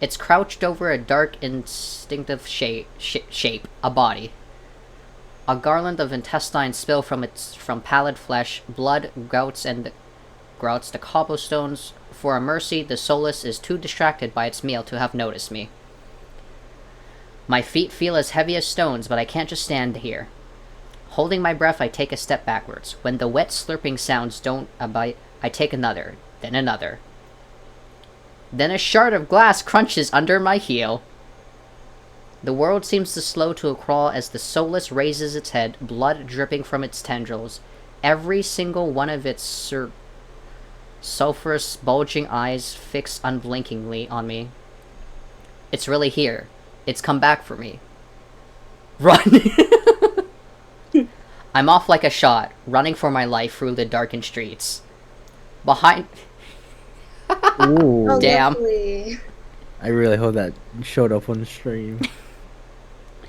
It's crouched over a dark, instinctive shape, a body. A garland of intestines spill from pallid flesh, blood gouts the cobblestones. For a mercy, the Solus is too distracted by its meal to have noticed me. My feet feel as heavy as stones, but I can't just stand here. Holding my breath, I take a step backwards. When the wet slurping sounds don't abide, I take another, then another. Then a shard of glass crunches under my heel. The world seems to slow to a crawl as the Solus raises its head, blood dripping from its tendrils. Every single one of its sulphurous, bulging eyes fixed unblinkingly on me. It's really here. It's come back for me. Run! I'm off like a shot, running for my life through the darkened streets. Behind... Ooh. Oh, Damn. lovely. I really hope that showed up on the stream.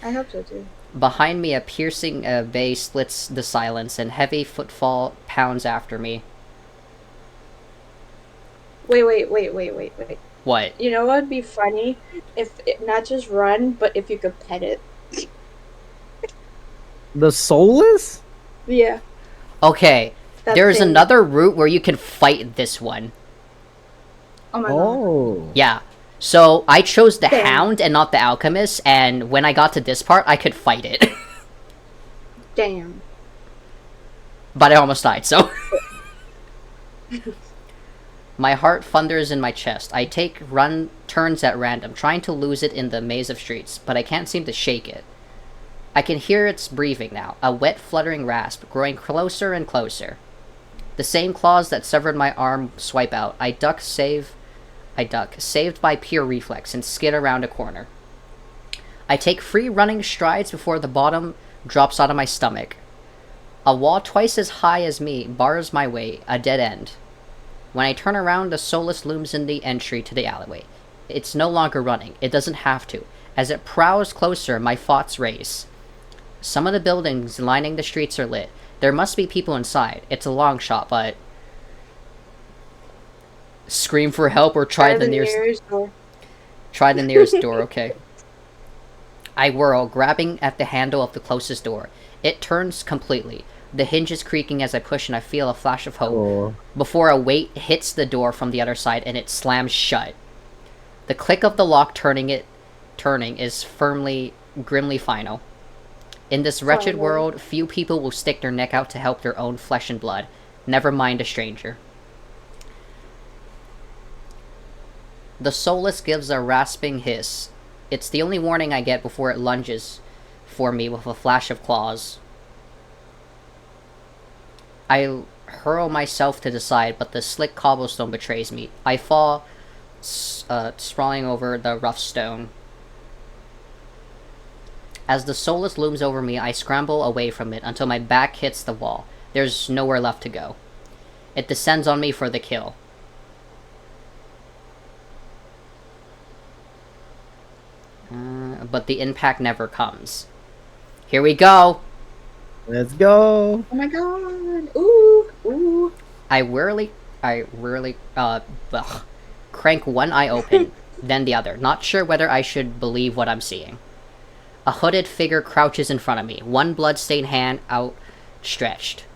I hope so too. Behind me, a piercing bay splits the silence, and heavy footfall pounds after me. Wait. What? You know what would be funny? If it not just run, but if you could pet it. The Solus? Yeah. Okay, That there's thing. another route where you can fight this one. Oh my god. Oh. Yeah. So, I chose the Dang. Hound and not the Alchemist, and when I got to this part, I could fight it. Damn. But I almost died, so... My heart thunders in my chest. I take turns at random, trying to lose it in the maze of streets, but I can't seem to shake it. I can hear its breathing now, a wet, fluttering rasp, growing closer and closer. The same claws that severed my arm swipe out. I duck, saved by pure reflex, and skid around a corner. I take 3 running strides before the bottom drops out of my stomach. A wall twice as high as me bars my way, a dead end. When I turn around, the Solus looms in the entry to the alleyway. It's no longer running. It doesn't have to. As it prowls closer, my thoughts race. Some of the buildings lining the streets are lit. There must be people inside. It's a long shot, but... Scream for help or try the nearest door. Try the nearest door, okay. I whirl, grabbing at the handle of the closest door. It turns completely. The hinge is creaking as I push, and I feel a flash of hope before a weight hits the door from the other side and it slams shut. The click of the lock turning is grimly final. In this wretched world, few people will stick their neck out to help their own flesh and blood. Never mind a stranger. The soulless gives a rasping hiss. It's the only warning I get before it lunges for me with a flash of claws. I hurl myself to the side, but the slick cobblestone betrays me. I fall, sprawling over the rough stone. As the soulless looms over me, I scramble away from it until my back hits the wall. There's nowhere left to go. It descends on me for the kill. But the impact never comes. Here we go! Let's go! Oh my god! Ooh! Ooh! I wearily, crank one eye open, then the other, not sure whether I should believe what I'm seeing. A hooded figure crouches in front of me, one blood-stained hand outstretched.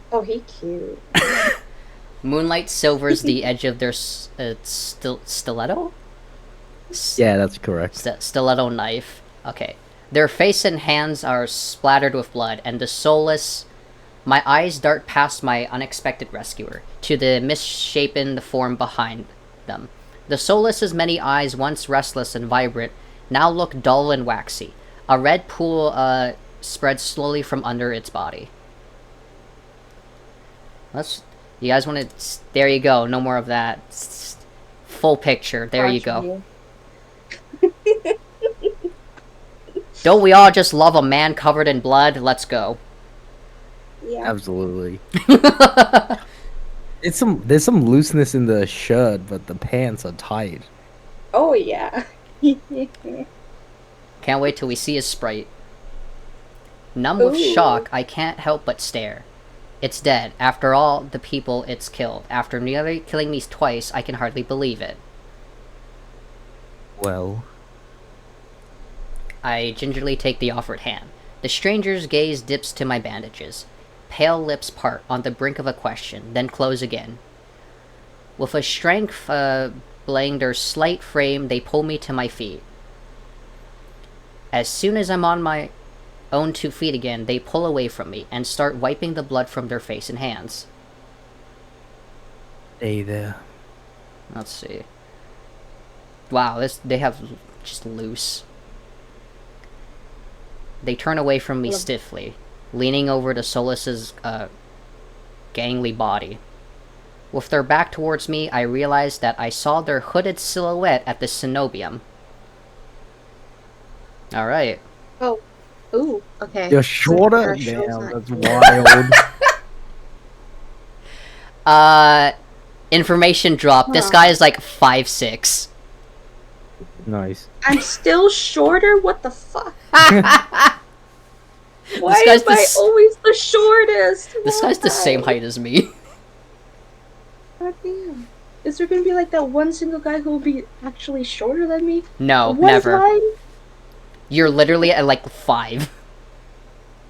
Oh, he cute. Moonlight silvers the edge of their stiletto? Yeah, that's correct. Stiletto knife. Okay. Their face and hands are splattered with blood, and the soulless... My eyes dart past my unexpected rescuer, to the misshapen form behind them. The soulless's many eyes, once restless and vibrant, now look dull and waxy. A red pool spreads slowly from under its body. You guys want to... There you go. No more of that. Full picture. There you go. Don't we all just love a man covered in blood? Let's go. Yeah. Absolutely. There's some looseness in the shirt, but the pants are tight. Oh yeah. Can't wait till we see his sprite. Numb with shock, I can't help but stare. It's dead. After all the people it's killed. After nearly killing me twice, I can hardly believe it. Well... I gingerly take the offered hand. The stranger's gaze dips to my bandages. Pale lips part on the brink of a question, then close again. With a strength belaying their slight frame, they pull me to my feet. As soon as I'm on my own 2 feet again, they pull away from me and start wiping the blood from their face and hands. Hey there. Let's see. Wow, they have just loose. They turn away from me stiffly, leaning over to Solus's gangly body. With their back towards me, I realized that I saw their hooded silhouette at the cenobium. Alright. Oh. Ooh, okay. You're shorter? Damn, that's wild. Information drop. This guy is like 5'6". Nice. I'm still shorter? What the fuck? Why am I always the shortest? This guy's the same height as me. God damn. Is there gonna be like that one single guy who will be actually shorter than me? No, never. You're literally at like 5.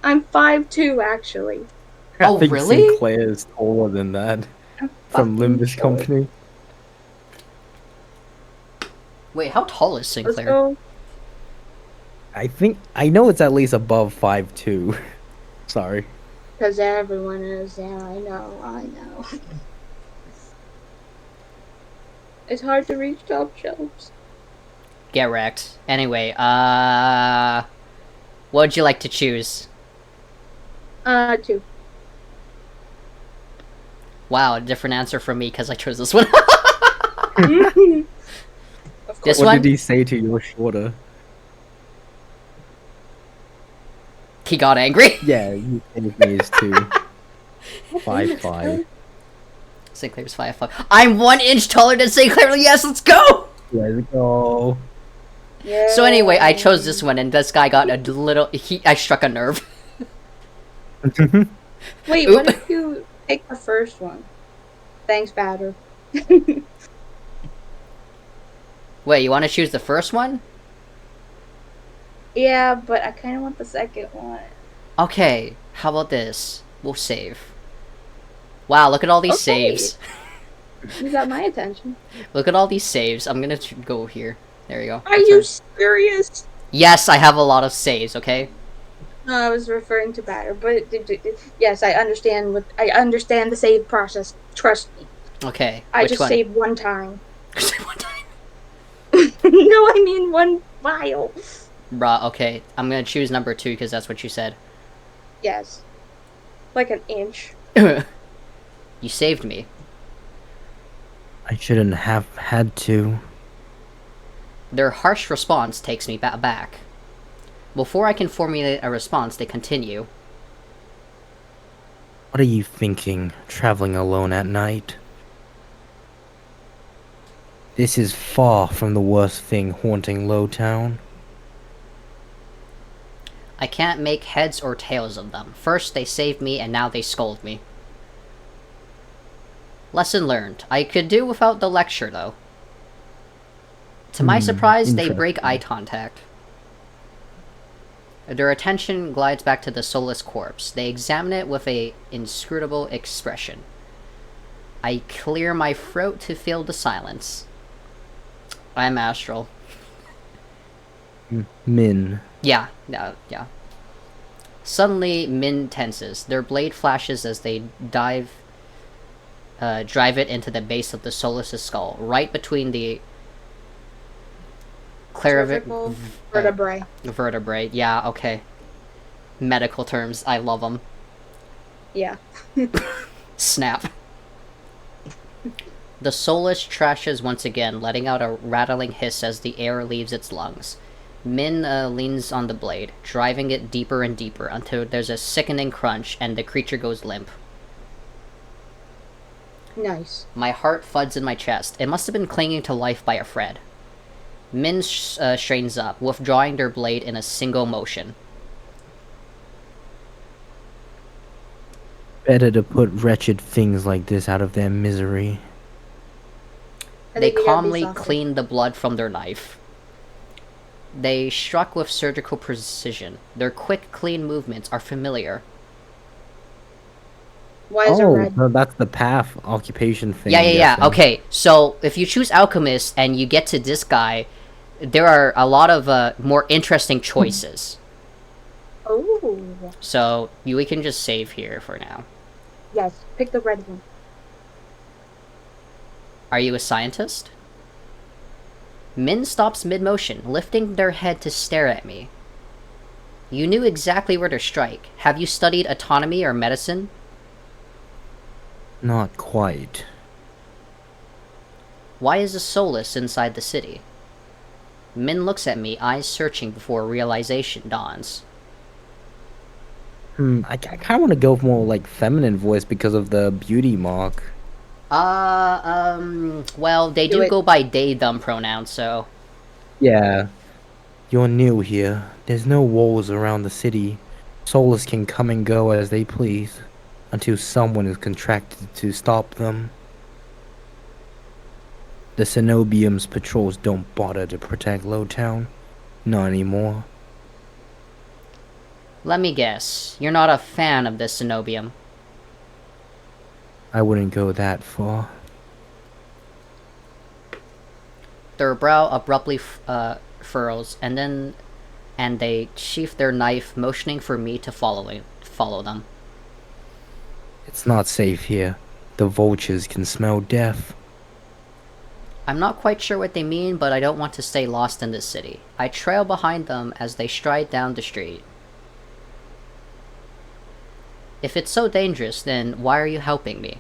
I'm 5'2", actually. Oh, I think really? Sinclair is taller than that. From Limbus Company. Wait, how tall is Sinclair? I know it's at least above 5'2". Sorry. Because everyone is, yeah, I know. It's hard to reach top shelves. Get wrecked. Anyway, what would you like to choose? 2. Wow, a different answer from me because I chose this one. This what one? did he say to you? Shorter? He got angry? Yeah, he is 2. 5'5". Sinclair's 5'5". I'm 1 inch taller than Sinclair. Yes, let's go! Let's go. So anyway, I chose Yay. this one, and this guy got a little. I struck a nerve. Wait, Oop. what if you take the first one? Thanks, Batter. Wait, you want to choose the first one? Yeah, but I kind of want the second one. Okay, how about this? We'll save. Wow, look at all these Okay. saves. You got my attention. Look at all these saves. I'm gonna go here. There you go. Are you serious? Yes, I have a lot of saves, okay? No, I was referring to Batter, but yes, I understand the save process. Trust me. Okay, I which just one? saved one time. One time. No, I mean one file. Bruh, okay. I'm gonna choose number 2 because that's what you said. Yes. Like an inch. You saved me. I shouldn't have had to. Their harsh response takes me back. Before I can formulate a response, they continue. What are you thinking, traveling alone at night? This is far from the worst thing haunting Lowtown. I can't make heads or tails of them. First they saved me, and now they scold me. Lesson learned. I could do without the lecture, though. To my surprise, they break eye contact. Their attention glides back to the soulless corpse. They examine it with a inscrutable expression. I clear my throat to fill the silence. I'm Astral. Min. Yeah. Suddenly, Min tenses. Their blade flashes as they drive it into the base of the soulless skull, right between the Cervical vertebrae. vertebrae. Yeah, okay. Medical terms, I love them. Yeah. Snap. The soulless trashes once again, letting out a rattling hiss as the air leaves its lungs. Min leans on the blade, driving it deeper and deeper until there's a sickening crunch and the creature goes limp. Nice. My heart thuds in my chest. It must have been clinging to life by a thread. Min strains up, withdrawing their blade in a single motion. Better to put wretched things like this out of their misery. They calmly clean the blood from their knife. They struck with surgical precision. Their quick, clean movements are familiar. Why is it red? No, that's the path occupation thing. Yeah. Okay, so if you choose Alchemist and you get to this guy, there are a lot of more interesting choices. Oh. So we can just save here for now. Yes, pick the red one. Are you a scientist? Min stops mid-motion, lifting their head to stare at me. You knew exactly where to strike. Have you studied autonomy or medicine? Not quite. Why is a soulless inside the city? Min looks at me, eyes searching before realization dawns. I kind of want to go for more like feminine voice because of the beauty mark. Well, they do go by they, them pronouns, so... Yeah. You're new here. There's no walls around the city. Soulless can come and go as they please, until someone is contracted to stop them. The Cenobium's patrols don't bother to protect Lowtown. Not anymore. Let me guess. You're not a fan of the Cenobium. I wouldn't go that far. Their brow abruptly furrows, and they sheath their knife, motioning for me to follow them. It's not safe here. The vultures can smell death. I'm not quite sure what they mean, but I don't want to stay lost in this city. I trail behind them as they stride down the street. If it's so dangerous, then why are you helping me?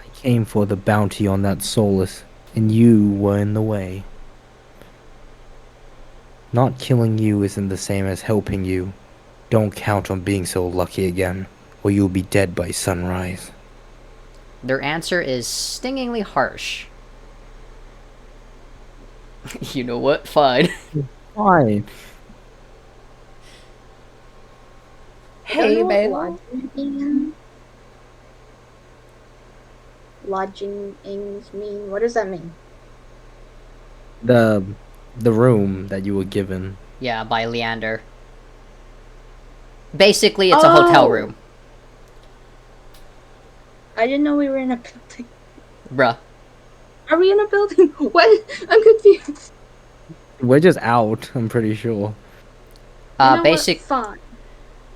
I came for the bounty on that soulless, and you were in the way. Not killing you isn't the same as helping you. Don't count on being so lucky again, or you'll be dead by sunrise. Their answer is stingingly harsh. You know what? Fine. Fine. I don't know what Haybail. lodging means. Lodgings mean. What does that mean? The the room that you were given. Yeah, by Leander. Basically, it's a hotel Oh! room. I didn't know we were in a building. Bruh. Are we in a building? What? I'm confused. We're just out, I'm pretty sure. You know what? Basic. Fine.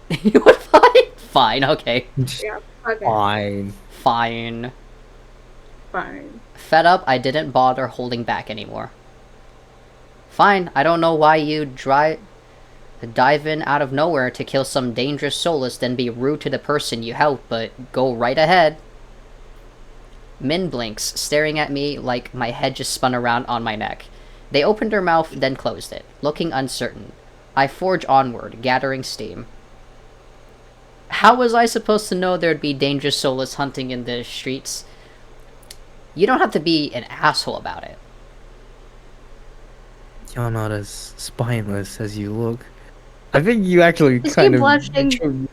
You know what? Fine. Fine, okay. Yeah, okay. Fine. Fine. Fine. Fed up, I didn't bother holding back anymore. Fine, I don't know why you dive in out of nowhere to kill some dangerous soulless, then be rude to the person you help, but go right ahead. Min blinks, staring at me like my head just spun around on my neck. They opened their mouth, then closed it, looking uncertain. I forge onward, gathering steam. How was I supposed to know there'd be dangerous soulless hunting in the streets? You don't have to be an asshole about it. You're not as spineless as you look. I think you actually Is kind he of blushing?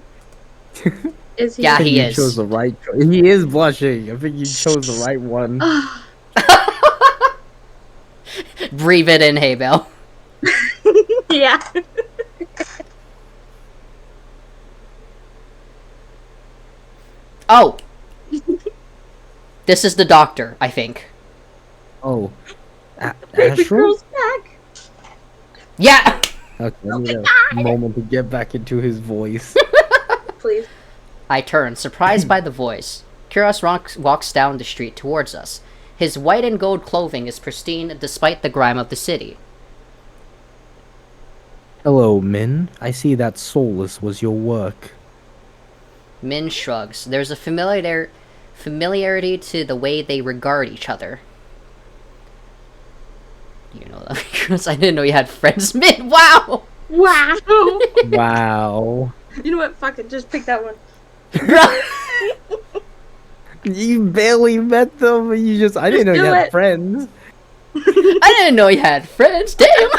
Is he? Yeah, I think he you is. chose the right He is blushing. I think you chose the right one. Breathe it in, Haybail. Yeah. Oh! This is the doctor, I think. Oh. The Astral? girl's back. Yeah! Okay, I need a moment to get back into his voice. Please. I turn, surprised by the voice. Kuros walks down the street towards us. His white and gold clothing is pristine despite the grime of the city. Hello, Min. I see that soulless was your work. Min shrugs. There's a familiarity to the way they regard each other. You know that because I didn't know you had friends. Min, wow! Wow. Wow. You know what? Fuck it. Just pick that one. You barely met them. I didn't know you do had it. friends. I didn't know you had friends. Damn!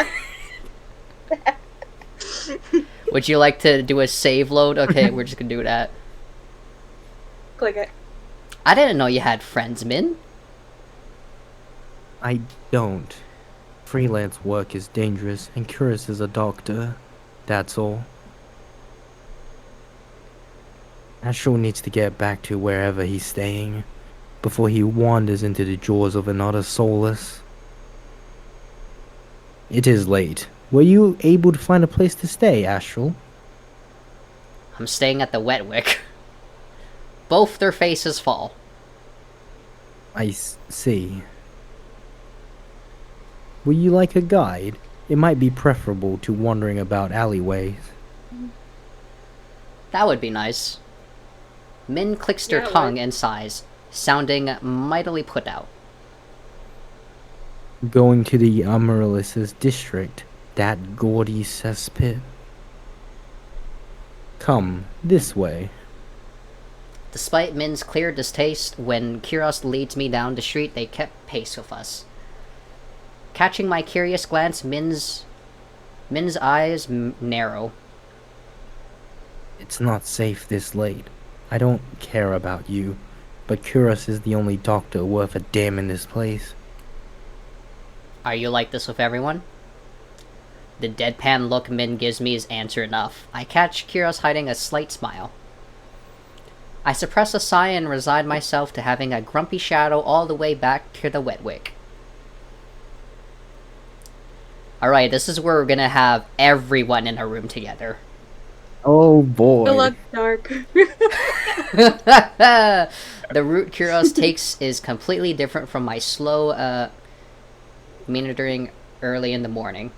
Would you like to do a save load? Okay, we're just gonna do that. Click it. I didn't know you had friends, Min. I don't. Freelance work is dangerous, and Kuros is a doctor. That's all. Astral needs to get back to wherever he's staying, before he wanders into the jaws of another soulless. It is late. Were you able to find a place to stay, Astral? I'm staying at the Wet Wick. Both their faces fall. I see. Would you like a guide? It might be preferable to wandering about alleyways. That would be nice. Min clicks their Yeah, it tongue would. and sighs, sounding mightily put out. Going to the Amaryllis's district, that gaudy cesspit. Come, this way. Despite Min's clear distaste, when Kuros leads me down the street, they kept pace with us. Catching my curious glance, Min's eyes narrow. It's not safe this late. I don't care about you, but Kuros is the only doctor worth a damn in this place. Are you like this with everyone? The deadpan look Min gives me is answer enough. I catch Kuros hiding a slight smile. I suppress a sigh and resign myself to having a grumpy shadow all the way back to the Wet Wick. Alright, this is where we're gonna have everyone in a room together. Oh boy. It looks dark. The route Kuros takes is completely different from my slow, meandering early in the morning.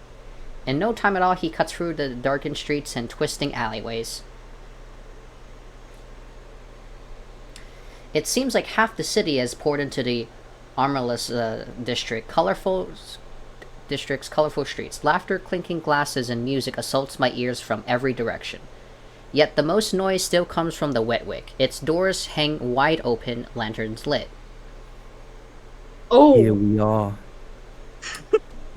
In no time at all, he cuts through the darkened streets and twisting alleyways. It seems like half the city has poured into the Armorless district's colorful streets. Laughter, clinking glasses, and music assaults my ears from every direction. Yet the most noise still comes from the Wet Wick. Its doors hang wide open, lanterns lit. Oh. Here we are.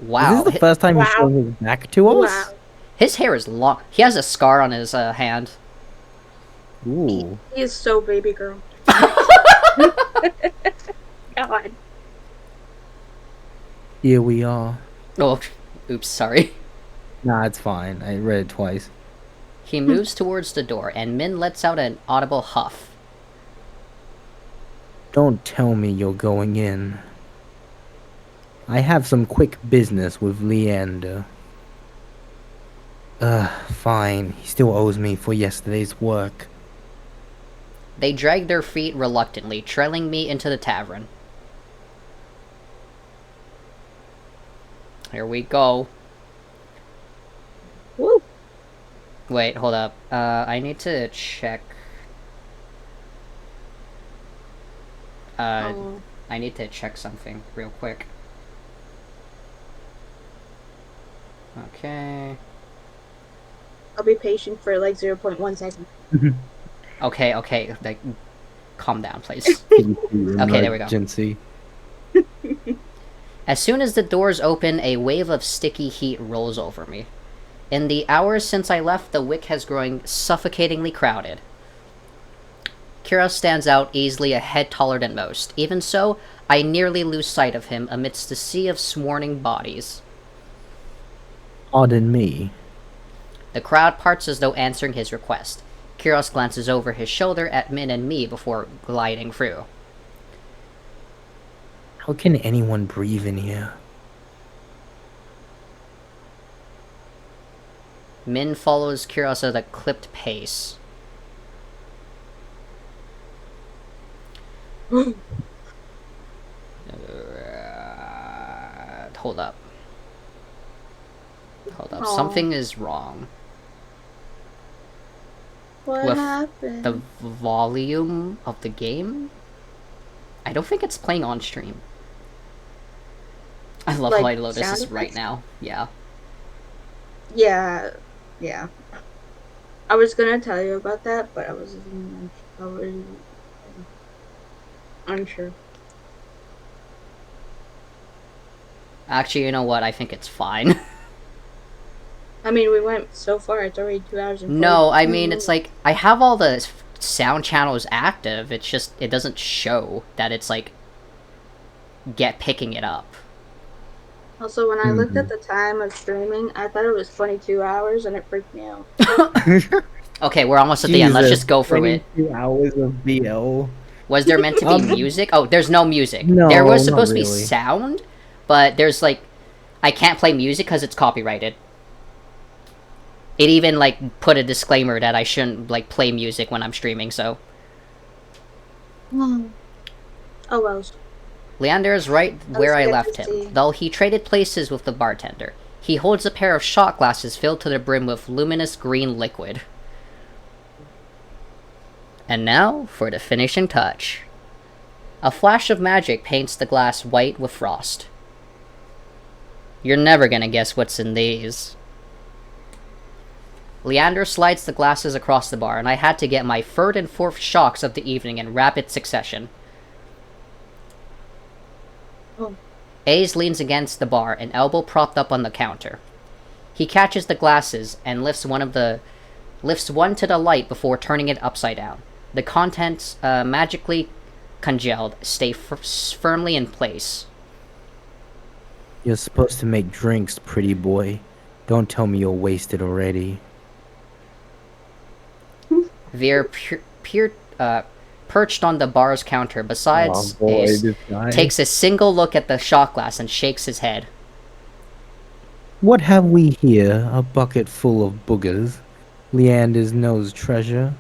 Is this Wow, the first time he's Wow. showing his back to us? Wow. his hair is long. He has a scar on his hand. Ooh. He is so baby girl. God. Here we are. Oh, oops, sorry. Nah, it's fine. I read it twice. He moves towards the door, and Min lets out an audible huff. Don't tell me you're going in. I have some quick business with Leander. Fine. He still owes me for yesterday's work. They drag their feet reluctantly, trailing me into the tavern. Here we go. Woo. Wait, hold up. I need to check. Oh. I need to check something real quick. Okay. I'll be patient for like 0.1 second. Okay, like, calm down, please. Okay, there we go. As soon as the doors open, a wave of sticky heat rolls over me. In the hours since I left, the wick has grown suffocatingly crowded. Kira stands out easily a head taller than most. Even so, I nearly lose sight of him amidst the sea of swarming bodies. Pardon me. The crowd parts as though answering his request. Kiros glances over his shoulder at Min and me before gliding through. How can anyone breathe in here? Min follows Kiros at a clipped pace. Hold up. Aw. Something is wrong. What With happened? the volume of the game? I don't think it's playing on stream. I love Like, White Lotus sound is right effects? now. Yeah. Yeah. I was gonna tell you about that, but I was unsure. Actually, you know what? I think it's fine. I mean, we went so far. It's already 2 hours and. No, 40 I mean, it's like, I have all the sound channels active. It's just, it doesn't show that it's like, picking it up. Also, when I looked at the time of streaming, I thought it was 22 hours, and it freaked me out. Okay, we're almost at the end. Let's just go through it. 22 hours of BL. Was there meant to be music? Oh, there's no music. No, there was not supposed to be really. sound, but there's like, I can't play music because it's copyrighted. It even like put a disclaimer that I shouldn't like play music when I'm streaming. So Oh well. Leander is right where I good left to him, see. though he traded places with the bartender. He holds a pair of shot glasses filled to the brim with luminous green liquid. And now for the finishing touch. A flash of magic paints the glass white with frost. You're never gonna guess what's in these. Leander slides the glasses across the bar, and I had to get my third and fourth shocks of the evening in rapid succession. Oh. Ace leans against the bar, an elbow propped up on the counter. He catches the glasses and lifts one to the light before turning it upside down. The contents, magically congealed, stay firmly in place. You're supposed to make drinks, pretty boy. Don't tell me you're wasted already. Veer perched on the bar's counter besides Ace, this guy. takes a single look at the shot glass and shakes his head. What have we here? A bucket full of boogers. Leander's nose treasure.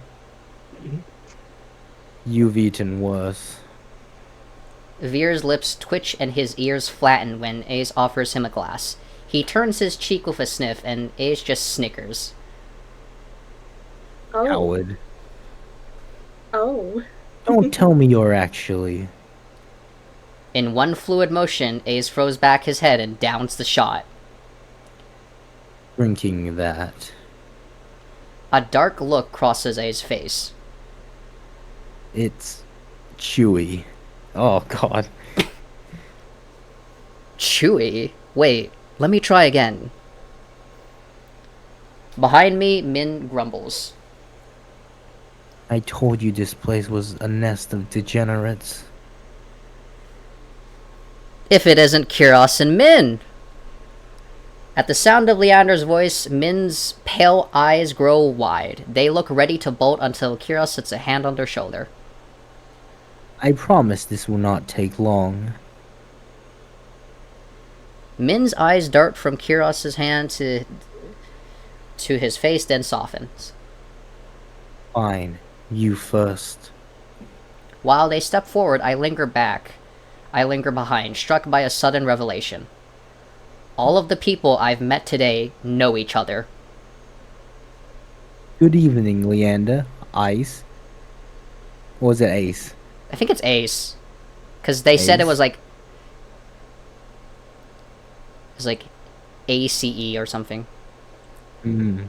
You've eaten worse. Veer's lips twitch and his ears flatten when Ace offers him a glass. He turns his cheek with a sniff, and Ace just snickers. Oh. Coward. Oh. Don't tell me you're actually. In one fluid motion, Ace throws back his head and downs the shot. Drinking that. A dark look crosses Ace's face. It's chewy. Oh god. Chewy? Wait, Let me try again. Behind me, Min grumbles. I told you this place was a nest of degenerates. If it isn't Kiros and Min! At the sound of Leander's voice, Min's pale eyes grow wide. They look ready to bolt until Kiros sets a hand on their shoulder. I promise this will not take long. Min's eyes dart from Kiros's hand to his face, then softens. Fine, you first. While they step forward, I linger behind, struck by a sudden revelation. All of the people I've met today know each other. Good evening, Leander. Ice. Or was it Ace? I think it's Ace. Because they said it was like... It was like ACE or something. Mm.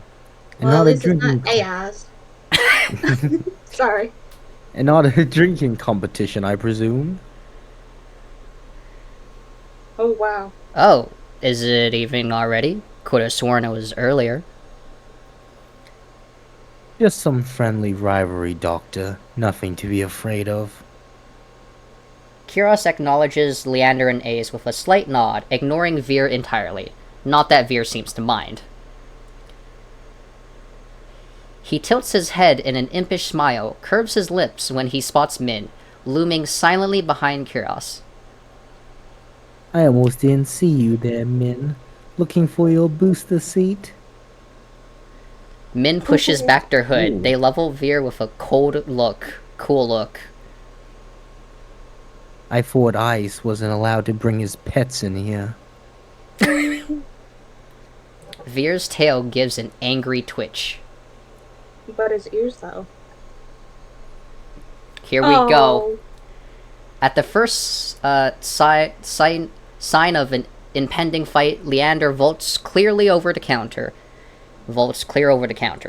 Well, at least it's not AS. Sorry. And not a drinking competition, I presume? Oh, wow. Oh, is it evening already? Could have sworn it was earlier. Just some friendly rivalry, Doctor. Nothing to be afraid of. Kiros acknowledges Leander and Ace with a slight nod, ignoring Veer entirely. Not that Veer seems to mind. He tilts his head in an impish smile, curves his lips when he spots Min, looming silently behind Kiros. I almost didn't see you there, Min. Looking for your booster seat? Min pushes back their hood. They level Veer with a cool look. I thought Ice wasn't allowed to bring his pets in here. Veer's tail gives an angry twitch. But his ears, though. Here we go. At the first sign of an impending fight, Leander vaults clear over the counter.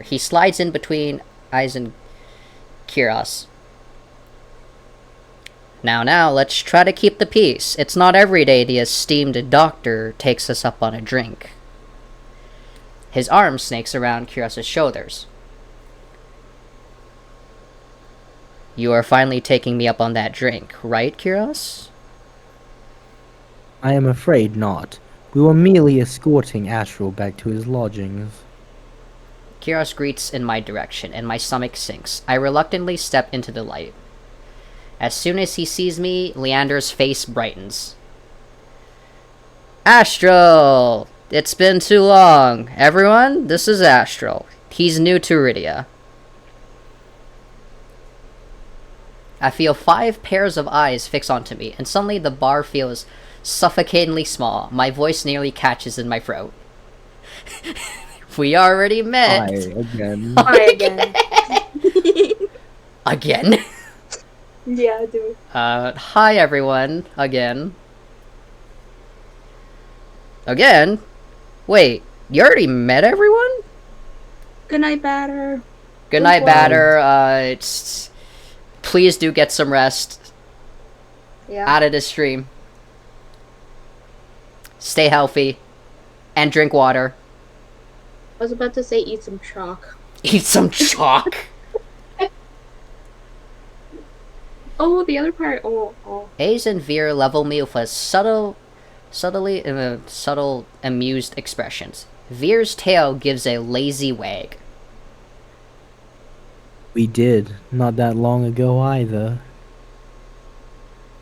He slides in between Eyes and Kiros. Now, let's try to keep the peace. It's not every day the esteemed doctor takes us up on a drink. His arm snakes around Kiros' shoulders. You are finally taking me up on that drink, right, Kiros? I am afraid not. We were merely escorting Astral back to his lodgings. Kiros greets in my direction, and my stomach sinks. I reluctantly step into the light. As soon as he sees me, Leander's face brightens. Astral! It's been too long. Everyone, this is Astral. He's new to Rydia. I feel 5 pairs of eyes fix onto me, and suddenly the bar feels suffocatingly small. My voice nearly catches in my throat. We already met. Hi again. Hi again. Again? Yeah, do it. Hi everyone. Again. Again? Wait, you already met everyone? Good night, Batter. Good night, Batter. Please do get some rest. Yeah. Out of this stream. Stay healthy. And drink water. I was about to say eat some chalk. Eat some chalk. Oh, the other part. Oh. Ace and Veer level me with a subtle amused expressions. Veer's tail gives a lazy wag. We did, not that long ago either.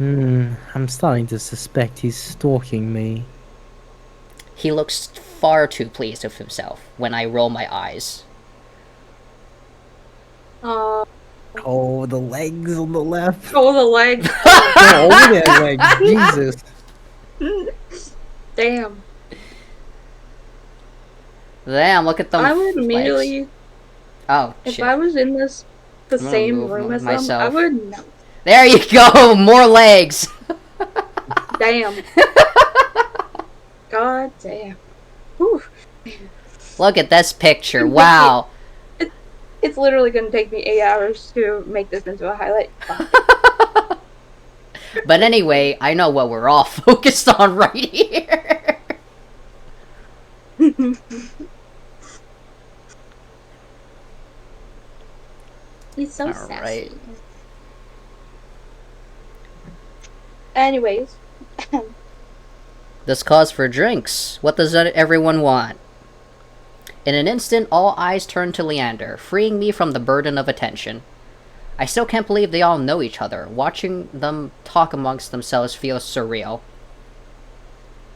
I'm starting to suspect he's stalking me. He looks far too pleased with himself when I roll my eyes. Oh, the legs on the left. Oh, the leg. Oh, look at that leg. Jesus. Damn. Damn, look at them. I would immediately. Legs. Oh, if shit. I was in the I'm same move room as myself. them, I would know. There you go! More legs! Damn. God damn. Whew. Look at this picture. Wow. It's literally gonna take me 8 hours to make this into a highlight. But anyway, I know what we're all focused on right here. He's so Alright. sassy. Anyways, This calls for drinks. What does everyone want? In an instant, all eyes turned to Leander, freeing me from the burden of attention. I still can't believe they all know each other. Watching them talk amongst themselves feels surreal.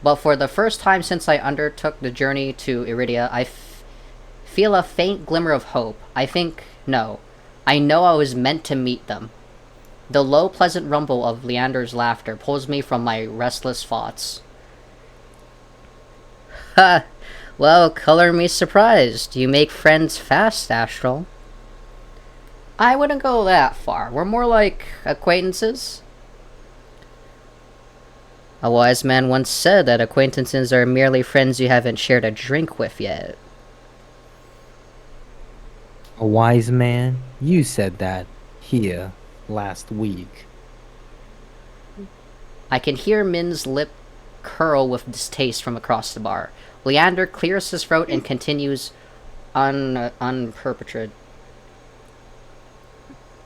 But for the first time since I undertook the journey to Iridia, I feel a faint glimmer of hope. No. I know I was meant to meet them. The low, pleasant rumble of Leander's laughter pulls me from my restless thoughts. Ha! Well, color me surprised. You make friends fast, Astral. I wouldn't go that far. We're more like acquaintances. A wise man once said that acquaintances are merely friends you haven't shared a drink with yet. A wise man? You said that here last week. I can hear Min's lip curl with distaste from across the bar. Leander clears his throat and continues unperpetrated.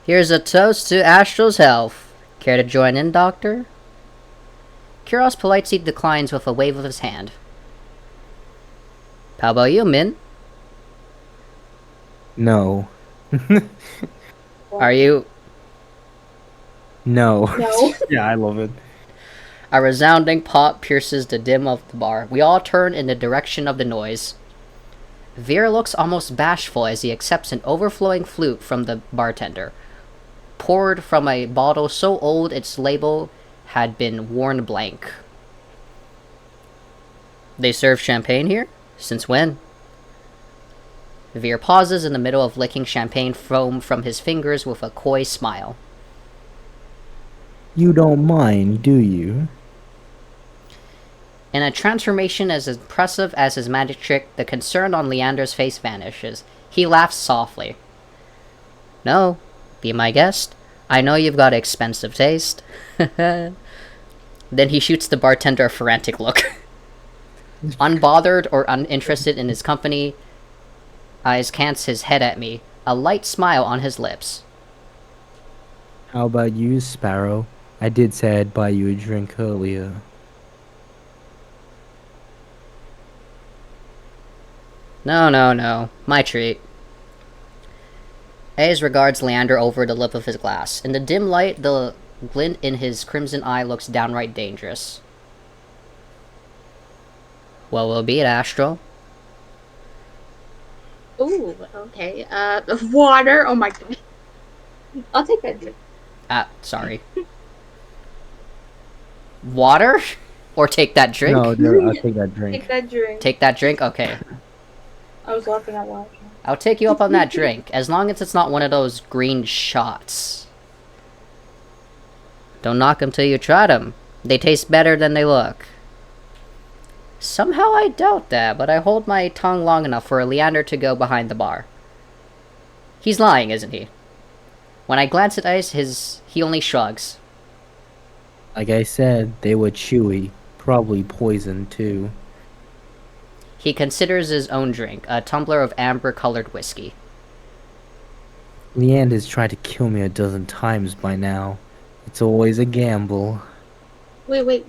Here's a toast to Astral's health. Care to join in, Doctor? Kuros politely declines with a wave of his hand. How about you, Min? No. Are you... No. No. Yeah, I love it. A resounding pop pierces the dim of the bar. We all turn in the direction of the noise. Veer looks almost bashful as he accepts an overflowing flute from the bartender, poured from a bottle so old its label had been worn blank. They serve champagne here? Since when? Veer pauses in the middle of licking champagne foam from his fingers with a coy smile. You don't mind, do you? In a transformation as impressive as his magic trick, the concern on Leander's face vanishes. He laughs softly. No, be my guest. I know you've got expensive taste. Then he shoots the bartender a frantic look. Unbothered or uninterested in his company, eyes cants his head at me, a light smile on his lips. How about you, Sparrow? I did say I'd buy you a drink earlier. No. My treat. Aes regards Leander over the lip of his glass. In the dim light, the glint in his crimson eye looks downright dangerous. What will it be, Astral? Ooh, okay. Water. Oh my god. I'll take that drink. Sorry. Water? Or take that drink? No, I'll take that drink. Take that drink. Take that drink? Okay. I was laughing out loud. I'll take you up on that drink, as long as it's not one of those green shots. Don't knock 'em till you try 'em. They taste better than they look. Somehow I doubt that, but I hold my tongue long enough for Leander to go behind the bar. He's lying, isn't he? When I glance at Ice, he only shrugs. Like I said, they were chewy. Probably poison, too. He considers his own drink, a tumbler of amber-colored whiskey. Leander's tried to kill me a dozen times by now. It's always a gamble. Wait.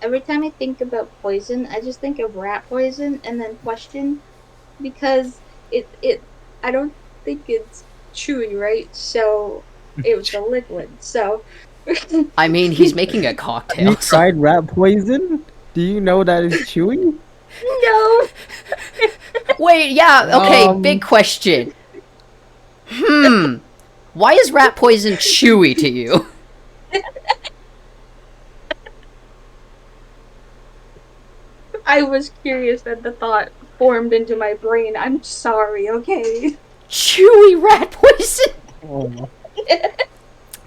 Every time I think about poison, I just think of rat poison and then question, because I don't think it's chewy, right? So it was a liquid. So I mean, he's making a cocktail. You tried rat poison? Do you know that is chewy? no. Wait, yeah, okay, big question. Why is rat poison chewy to you? I was curious that the thought formed into my brain. I'm sorry, okay? Chewy rat poison? Oh.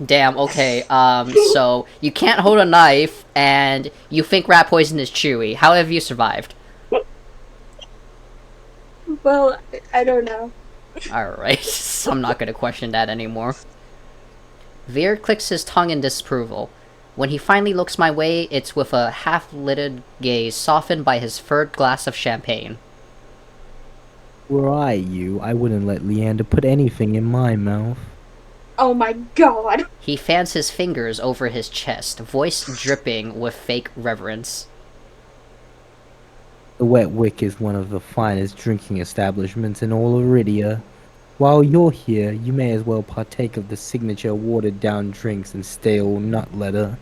Damn, okay, so you can't hold a knife, and you think rat poison is chewy. How have you survived? Well, I don't know. Alright, I'm not gonna question that anymore. Veer clicks his tongue in disapproval. When he finally looks my way, it's with a half-lidded gaze softened by his third glass of champagne. Were I you, I wouldn't let Leander put anything in my mouth. Oh my god! He fans his fingers over his chest, voice dripping with fake reverence. The Wet Wick is one of the finest drinking establishments in all Iridia. While you're here, you may as well partake of the signature watered-down drinks and stale nut leather.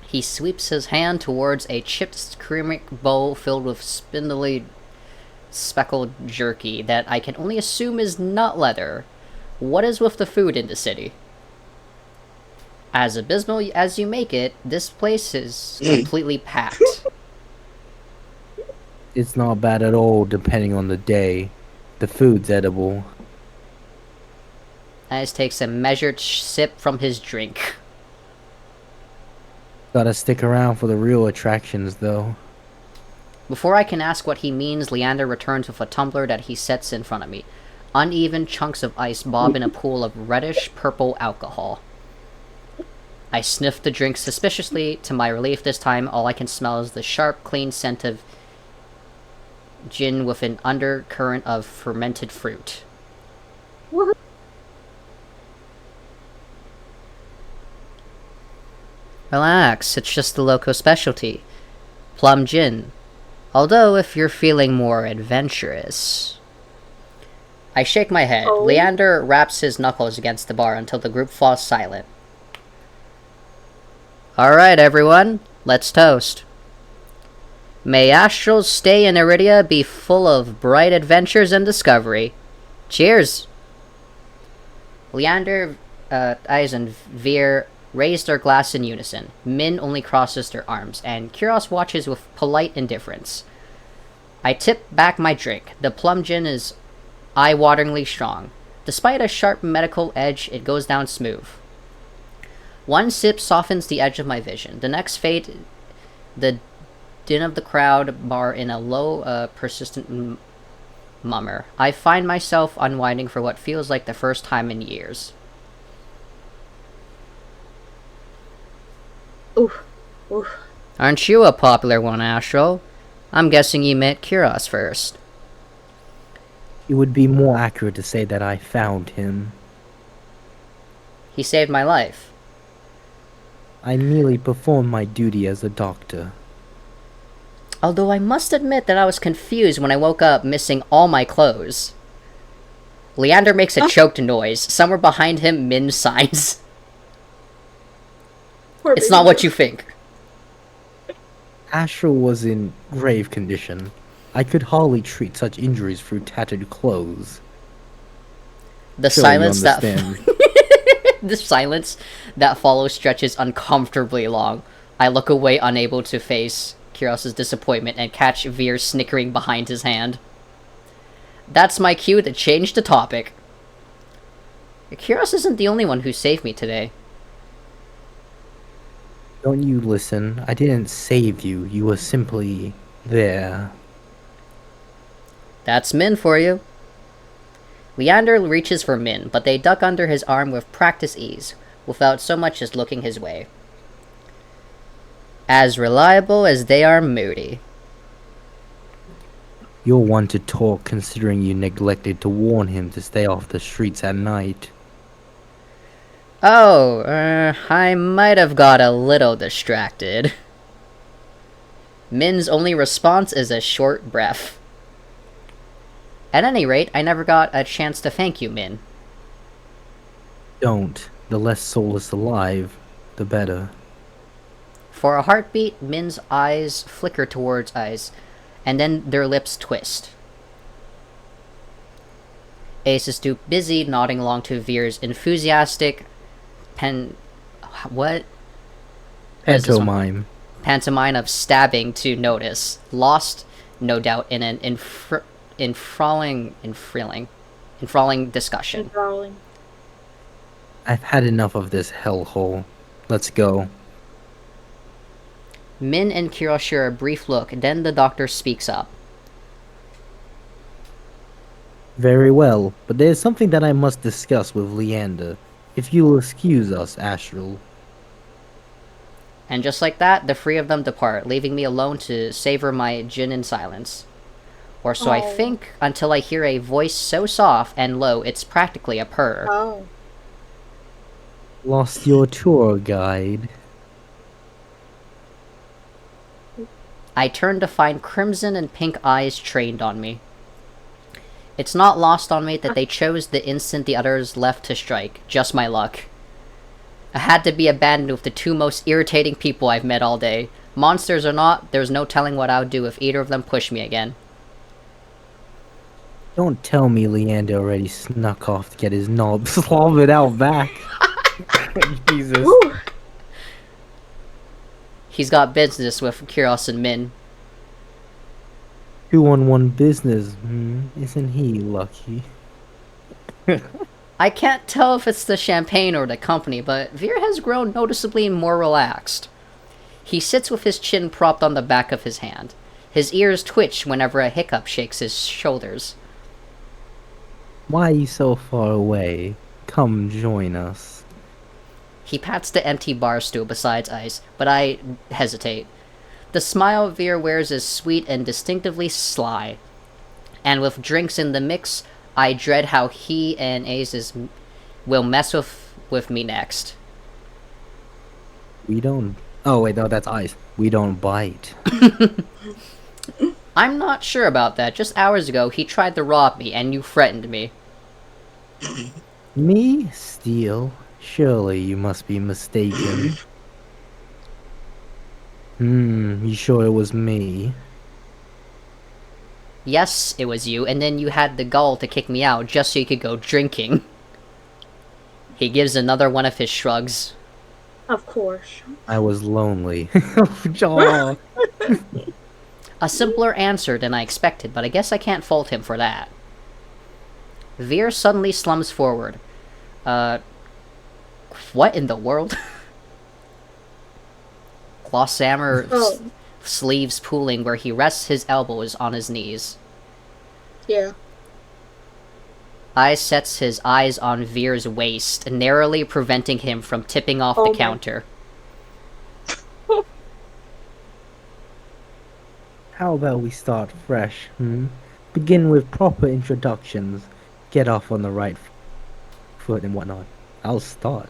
He sweeps his hand towards a chipped ceramic bowl filled with spindly speckled jerky that I can only assume is nut leather. What is with the food in the city? As abysmal as you make it, this place is completely packed. It's not bad at all, depending on the day. The food's edible. As takes a measured sip from his drink. Gotta stick around for the real attractions, though. Before I can ask what he means, Leander returns with a tumbler that he sets in front of me. Uneven chunks of ice bob in a pool of reddish-purple alcohol. I sniff the drink suspiciously. To my relief this time, all I can smell is the sharp, clean scent of gin with an undercurrent of fermented fruit. Relax, it's just the local specialty. Plum gin. Although, if you're feeling more adventurous... I shake my head. Oh. Leander raps his knuckles against the bar until the group falls silent. Alright, everyone. Let's toast. May Astral's stay in Iridia be full of bright adventures and discovery. Cheers! Leander, Eyes, and Veer raise their glass in unison. Min only crosses their arms, and Kuros watches with polite indifference. I tip back my drink. The plum gin is eye-wateringly strong. Despite a sharp medical edge, it goes down smooth. One sip softens the edge of my vision. The next fade the din of the crowd bar in a low, persistent mummer. I find myself unwinding for what feels like the first time in years. Oof. Oof. Aren't you a popular one, Astral? I'm guessing you met Kuros first. It would be more accurate to say that I found him. He saved my life. I merely performed my duty as a doctor. Although I must admit that I was confused when I woke up missing all my clothes. Leander makes a choked noise. Somewhere behind him, Min signs. It's not what you think. Astral was in grave condition. I could hardly treat such injuries through tattered clothes. The Surely silence you understand. the silence that follows stretches uncomfortably long. I look away, unable to face Kuros' disappointment, and catch Veer snickering behind his hand. That's my cue to change the topic. Kuros isn't the only one who saved me today. Don't you listen? I didn't save you. You were simply there. That's Min for you. Leander reaches for Min, but they duck under his arm with practice ease, without so much as looking his way. As reliable as they are moody. You're one to talk, considering you neglected to warn him to stay off the streets at night. Oh, I might have got a little distracted. Min's only response is a short breath. At any rate, I never got a chance to thank you, Min. Don't. The less soulless alive, the better. For a heartbeat, Min's eyes flicker towards eyes, and then their lips twist. Ace is too busy nodding along to Veer's enthusiastic what? Pantomime. Pantomime of stabbing to notice. Lost, no doubt, in an enthralling discussion. Enthralling. I've had enough of this hellhole. Let's go. Min and Kuros share a brief look, then the doctor speaks up. Very well, but there's something that I must discuss with Leander. If you'll excuse us, Astral. And just like that, the three of them depart, leaving me alone to savor my gin in silence. Or so I think, until I hear a voice so soft and low it's practically a purr. Oh. Lost your tour guide. I turn to find crimson and pink eyes trained on me. It's not lost on me that they chose the instant the others left to strike. Just my luck. I had to be abandoned with the two most irritating people I've met all day. Monsters or not, there's no telling what I would do if either of them pushed me again. Don't tell me Leander already snuck off to get his knob slobbered out back. Jesus. Woo. He's got business with Kyros and Min. 2-on-1 business, isn't he lucky? I can't tell if it's the champagne or the company, but Veer has grown noticeably more relaxed. He sits with his chin propped on the back of his hand. His ears twitch whenever a hiccup shakes his shoulders. Why are you so far away? Come join us. He pats the empty bar stool beside Ice, but I hesitate. The smile Veer wears is sweet and distinctively sly. And with drinks in the mix, I dread how he and Aces will mess with me next. We don't... Oh wait, no, that's Ice. We don't bite. I'm not sure about that. Just hours ago, he tried to rob me, and you threatened me. Me? Steal? Surely you must be mistaken. You sure it was me? Yes, it was you, and then you had the gall to kick me out just so you could go drinking. He gives another one of his shrugs. Of course. I was lonely. Aw. A simpler answer than I expected, but I guess I can't fault him for that. Veer suddenly slumps forward. What in the world? Glossamer sleeves pooling where he rests his elbows on his knees. Yeah. Ice sets his eyes on Veer's waist, narrowly preventing him from tipping off the counter. How about we start fresh, Begin with proper introductions. Get off on the right foot and whatnot. I'll start.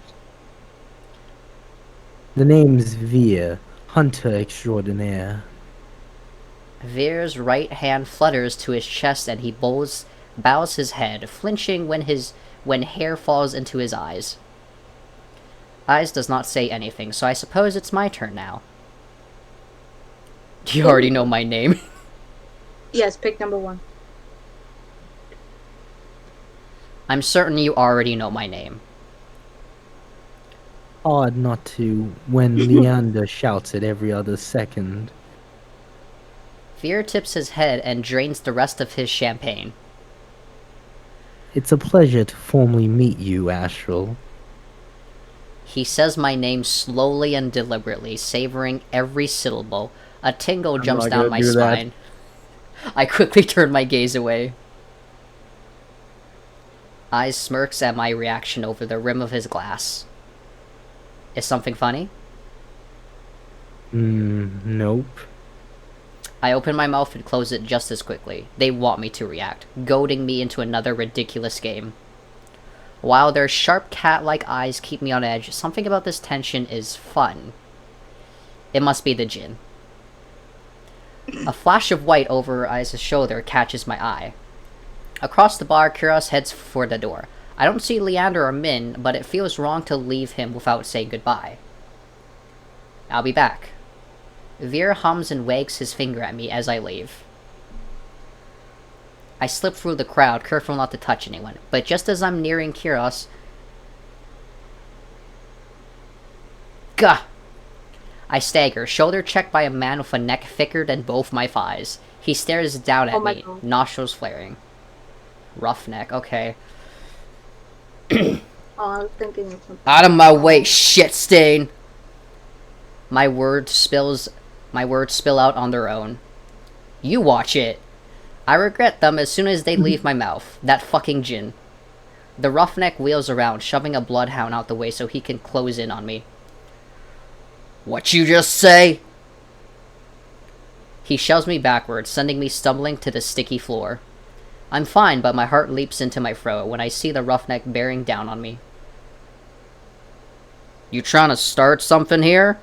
The name's Veer, hunter extraordinaire. Veer's right hand flutters to his chest and he bows his head, flinching when hair falls into his eyes. Eyes does not say anything, so I suppose it's my turn now. You already know my name. Yes, pick number 1. I'm certain you already know my name. Hard not to when Leander shouts it every other second. Veer tips his head and drains the rest of his champagne. It's a pleasure to formally meet you, Astral. He says my name slowly and deliberately, savoring every syllable. A tingle jumps down my spine. I quickly turn my gaze away. Eyes smirks at my reaction over the rim of his glass. Is something funny? Nope. I open my mouth and close it just as quickly. They want me to react, goading me into another ridiculous game. While their sharp cat-like eyes keep me on edge, something about this tension is fun. It must be the gin. A flash of white over Ice's shoulder catches my eye. Across the bar, Kyros heads for the door. I don't see Leander or Min, but it feels wrong to leave him without saying goodbye. I'll be back. Veer hums and wags his finger at me as I leave. I slip through the crowd, careful not to touch anyone, but just as I'm nearing Kyros... Gah! I stagger, shoulder checked by a man with a neck thicker than both my thighs. He stares down at me, nostrils flaring. Roughneck, okay. I was thinking of something. Out of my way, shit stain! My words spill out on their own. You watch it. I regret them as soon as they leave my mouth. That fucking gin. The roughneck wheels around, shoving a bloodhound out the way so he can close in on me. What you just say? He shoves me backwards, sending me stumbling to the sticky floor. I'm fine, but my heart leaps into my throat when I see the roughneck bearing down on me. You trying to start something here?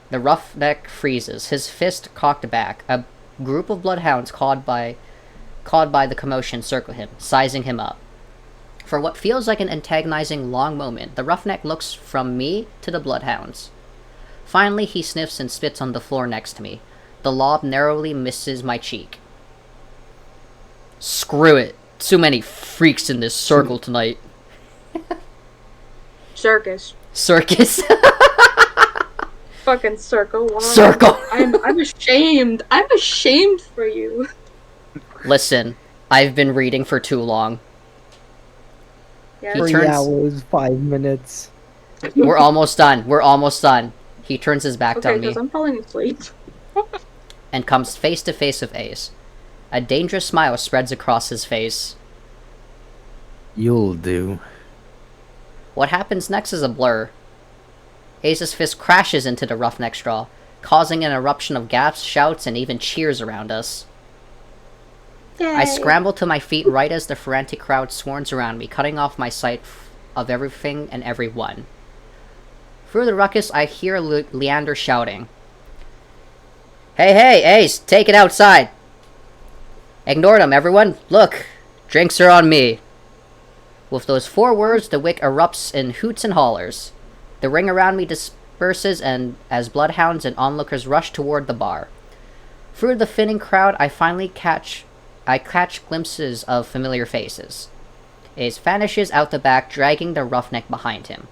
The roughneck freezes, his fist cocked back. A group of bloodhounds caught by the commotion circle him, sizing him up. For what feels like an antagonizing long moment, the roughneck looks from me to the bloodhounds. Finally, he sniffs and spits on the floor next to me. The lob narrowly misses my cheek. Screw it. Too many freaks in this circle tonight. Circus. Circus? Fucking circle. Wow. Circle! I'm ashamed. I'm ashamed for you. Listen, I've been reading for too long. Yeah. 3 turns- hours, 5 minutes. We're almost done. We're almost done. He turns his back Okay, on me because I'm falling asleep. and comes face to face with Ace. A dangerous smile spreads across his face. You'll do. What happens next is a blur. Ace's fist crashes into the roughneck straw, causing an eruption of gasps, shouts, and even cheers around us. Yay. I scramble to my feet right as the frantic crowd swarms around me, cutting off my sight of everything and everyone. Through the ruckus, I hear Leander shouting, Hey, hey, Ace, take it outside! Ignore them, everyone. Look, drinks are on me. With those 4 words, the wick erupts in hoots and hollers. The ring around me disperses and as bloodhounds and onlookers rush toward the bar. Through the thinning crowd, I catch glimpses of familiar faces. Ace vanishes out the back, dragging the roughneck behind him.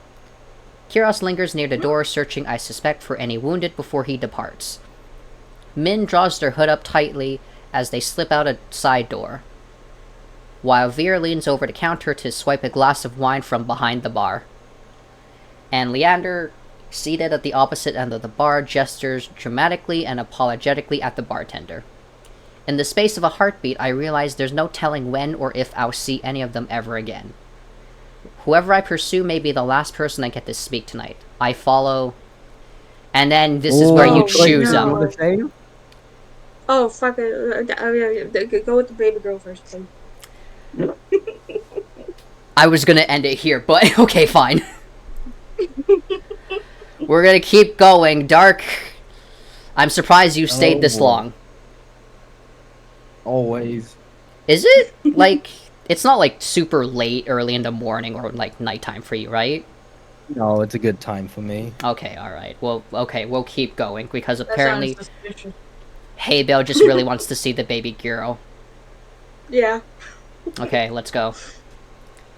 Kiros lingers near the door, searching, I suspect, for any wounded before he departs. Min draws their hood up tightly as they slip out a side door, while Veer leans over the counter to swipe a glass of wine from behind the bar. And Leander, seated at the opposite end of the bar, gestures dramatically and apologetically at the bartender. In the space of a heartbeat, I realize there's no telling when or if I'll see any of them ever again. Whoever I pursue may be the last person I get to speak tonight. I follow... And then this is where you choose no. You them. wanna say? Oh, fuck it. Go with the baby girl first, please. I was gonna end it here, but okay, fine. We're gonna keep going. Dark. I'm surprised you stayed this Oh. long. Always. Is it? Like, it's not like super late, early in the morning, or like nighttime for you, right? No, it's a good time for me. Okay, alright. Well, okay, we'll keep going, because That apparently sounds suspicious. Haybail just really wants to see the baby girl. Yeah. Okay, let's go.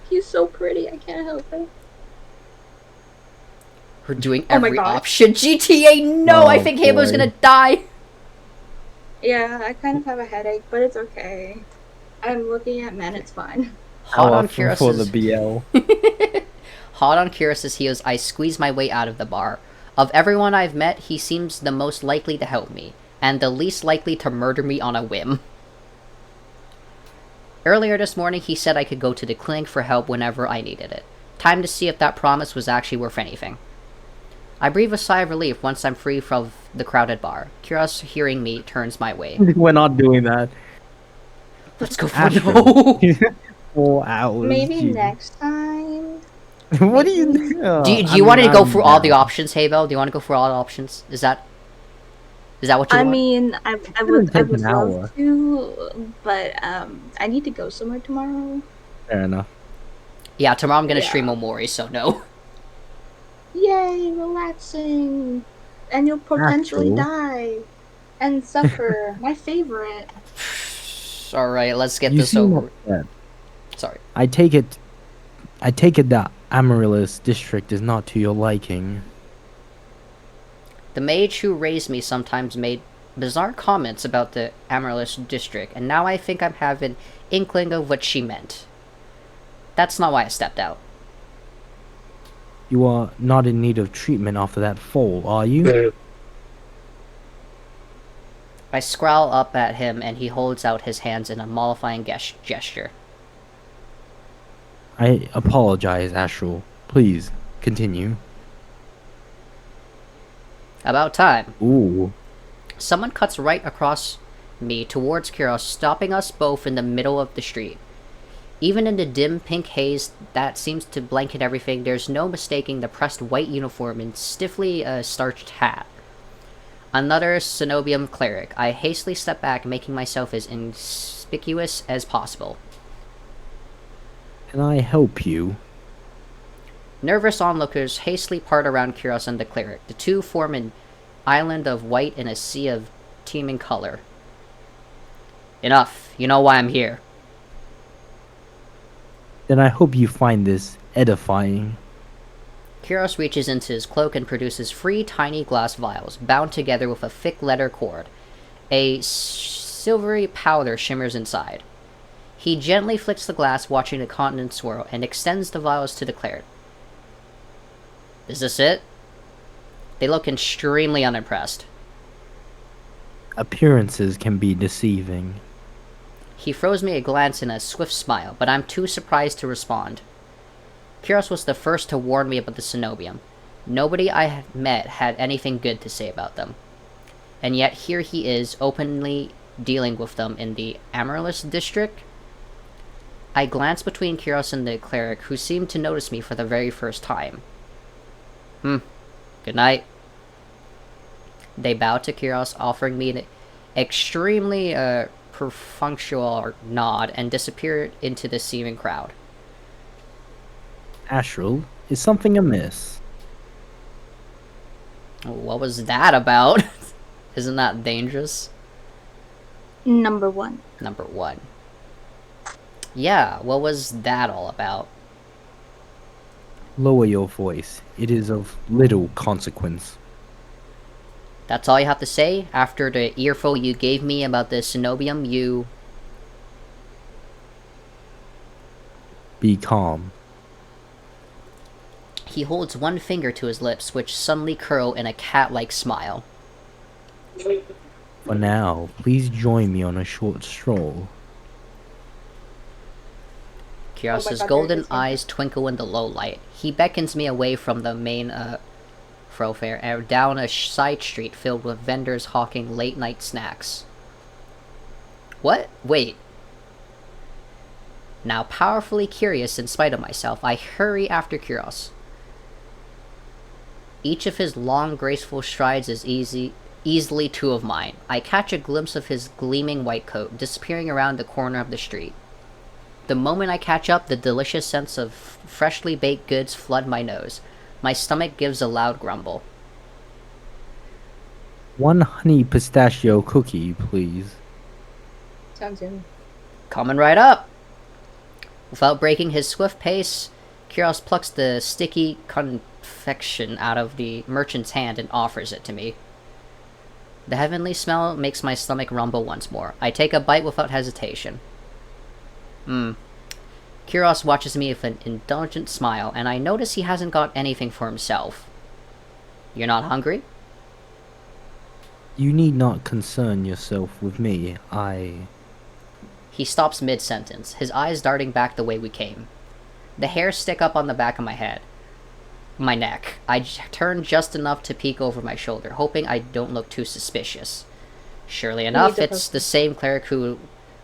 He's so pretty, I can't help it. We're doing Oh my every God. option. GTA, no! I Oh, think Haybail's boy. gonna die! Yeah, I kind of have a headache, but it's okay. I'm looking at men, it's fine. Hot on Powerful for the Kyros's... BL. Hot on Kyros's heels, I squeeze my way out of the bar. Of everyone I've met, he seems the most likely to help me, and the least likely to murder me on a whim. Earlier this morning, he said I could go to the clinic for help whenever I needed it. Time to see if that promise was actually worth anything. I breathe a sigh of relief once I'm free from the crowded bar. Kyros, hearing me, turns my way. We're not doing that. Let's go for Astro. no! 4 hours. Maybe geez. next time. What do you Do you want to go through all the options, Haybail? Do you want to go through all the options? Is that what you I want? mean, I would take would an hour. love to, but I need to go somewhere tomorrow. Fair enough. Yeah, tomorrow I'm gonna Yeah. stream Omori, so no. Yay, relaxing, and you'll potentially cool. die and suffer. My favorite. Alright, let's get You this seem over. upset. Sorry. I take it that Amaryllis district is not to your liking. The mage who raised me sometimes made bizarre comments about the Amaryllis district, and now I think I have an inkling of what she meant. That's not why I stepped out. You are not in need of treatment after that fall, are you? I scowl up at him, and he holds out his hands in a mollifying gesture. I apologize, Astral. Please, continue. About time. Ooh. Someone cuts right across me towards Kiros, stopping us both in the middle of the street. Even in the dim pink haze that seems to blanket everything, there's no mistaking the pressed white uniform and stiffly starched hat. Another Cenobium cleric. I hastily step back, making myself as inconspicuous as possible. Can I help you? Nervous onlookers hastily part around Kiros and the cleric. The two form an island of white in a sea of teeming color. Enough. You know why I'm here. Then I hope you find this edifying. Kiros reaches into his cloak and produces three tiny glass vials, bound together with a thick leather cord. A silvery powder shimmers inside. He gently flicks the glass, watching the continent swirl, and extends the vials to the cleric. Is this it? They look extremely unimpressed. Appearances can be deceiving. He throws me a glance and a swift smile, but I'm too surprised to respond. Kiros was the first to warn me about the Cenobium. Nobody I had met had anything good to say about them. And yet here he is, openly dealing with them in the Amaryllis district? I glance between Kiros and the cleric, who seemed to notice me for the very first time. Good night. They bow to Kiros, offering me an extremely perfunctory nod, and disappear into the seeming crowd. Astral, is something amiss? What was that about? Isn't that dangerous? Number 1. Number 1. Yeah, what was that all about? Lower your voice. It is of little consequence. That's all you have to say? After the earful you gave me about the Cenobium, you... Be calm. He holds one finger to his lips, which suddenly curl in a cat-like smile. For now, please join me on a short stroll. Kiros's God, golden eyes twinkle in the low light. He beckons me away from the main thoroughfare and down a side street filled with vendors hawking late-night snacks. What? Wait. Now powerfully curious in spite of myself, I hurry after Kiros. Each of his long, graceful strides is easily two of mine. I catch a glimpse of his gleaming white coat, disappearing around the corner of the street. The moment I catch up, the delicious scents of freshly baked goods flood my nose. My stomach gives a loud grumble. 1 honey pistachio cookie, please. Sounds good. Coming right up! Without breaking his swift pace, Kiros plucks the sticky confection out of the merchant's hand and offers it to me. The heavenly smell makes my stomach rumble once more. I take a bite without hesitation. Kiros watches me with an indulgent smile, and I notice he hasn't got anything for himself. You're not hungry? You need not concern yourself with me. He stops mid-sentence, his eyes darting back the way we came. The hairs stick up on the back of my neck. I turn just enough to peek over my shoulder, hoping I don't look too suspicious. Surely enough, it's the same cleric who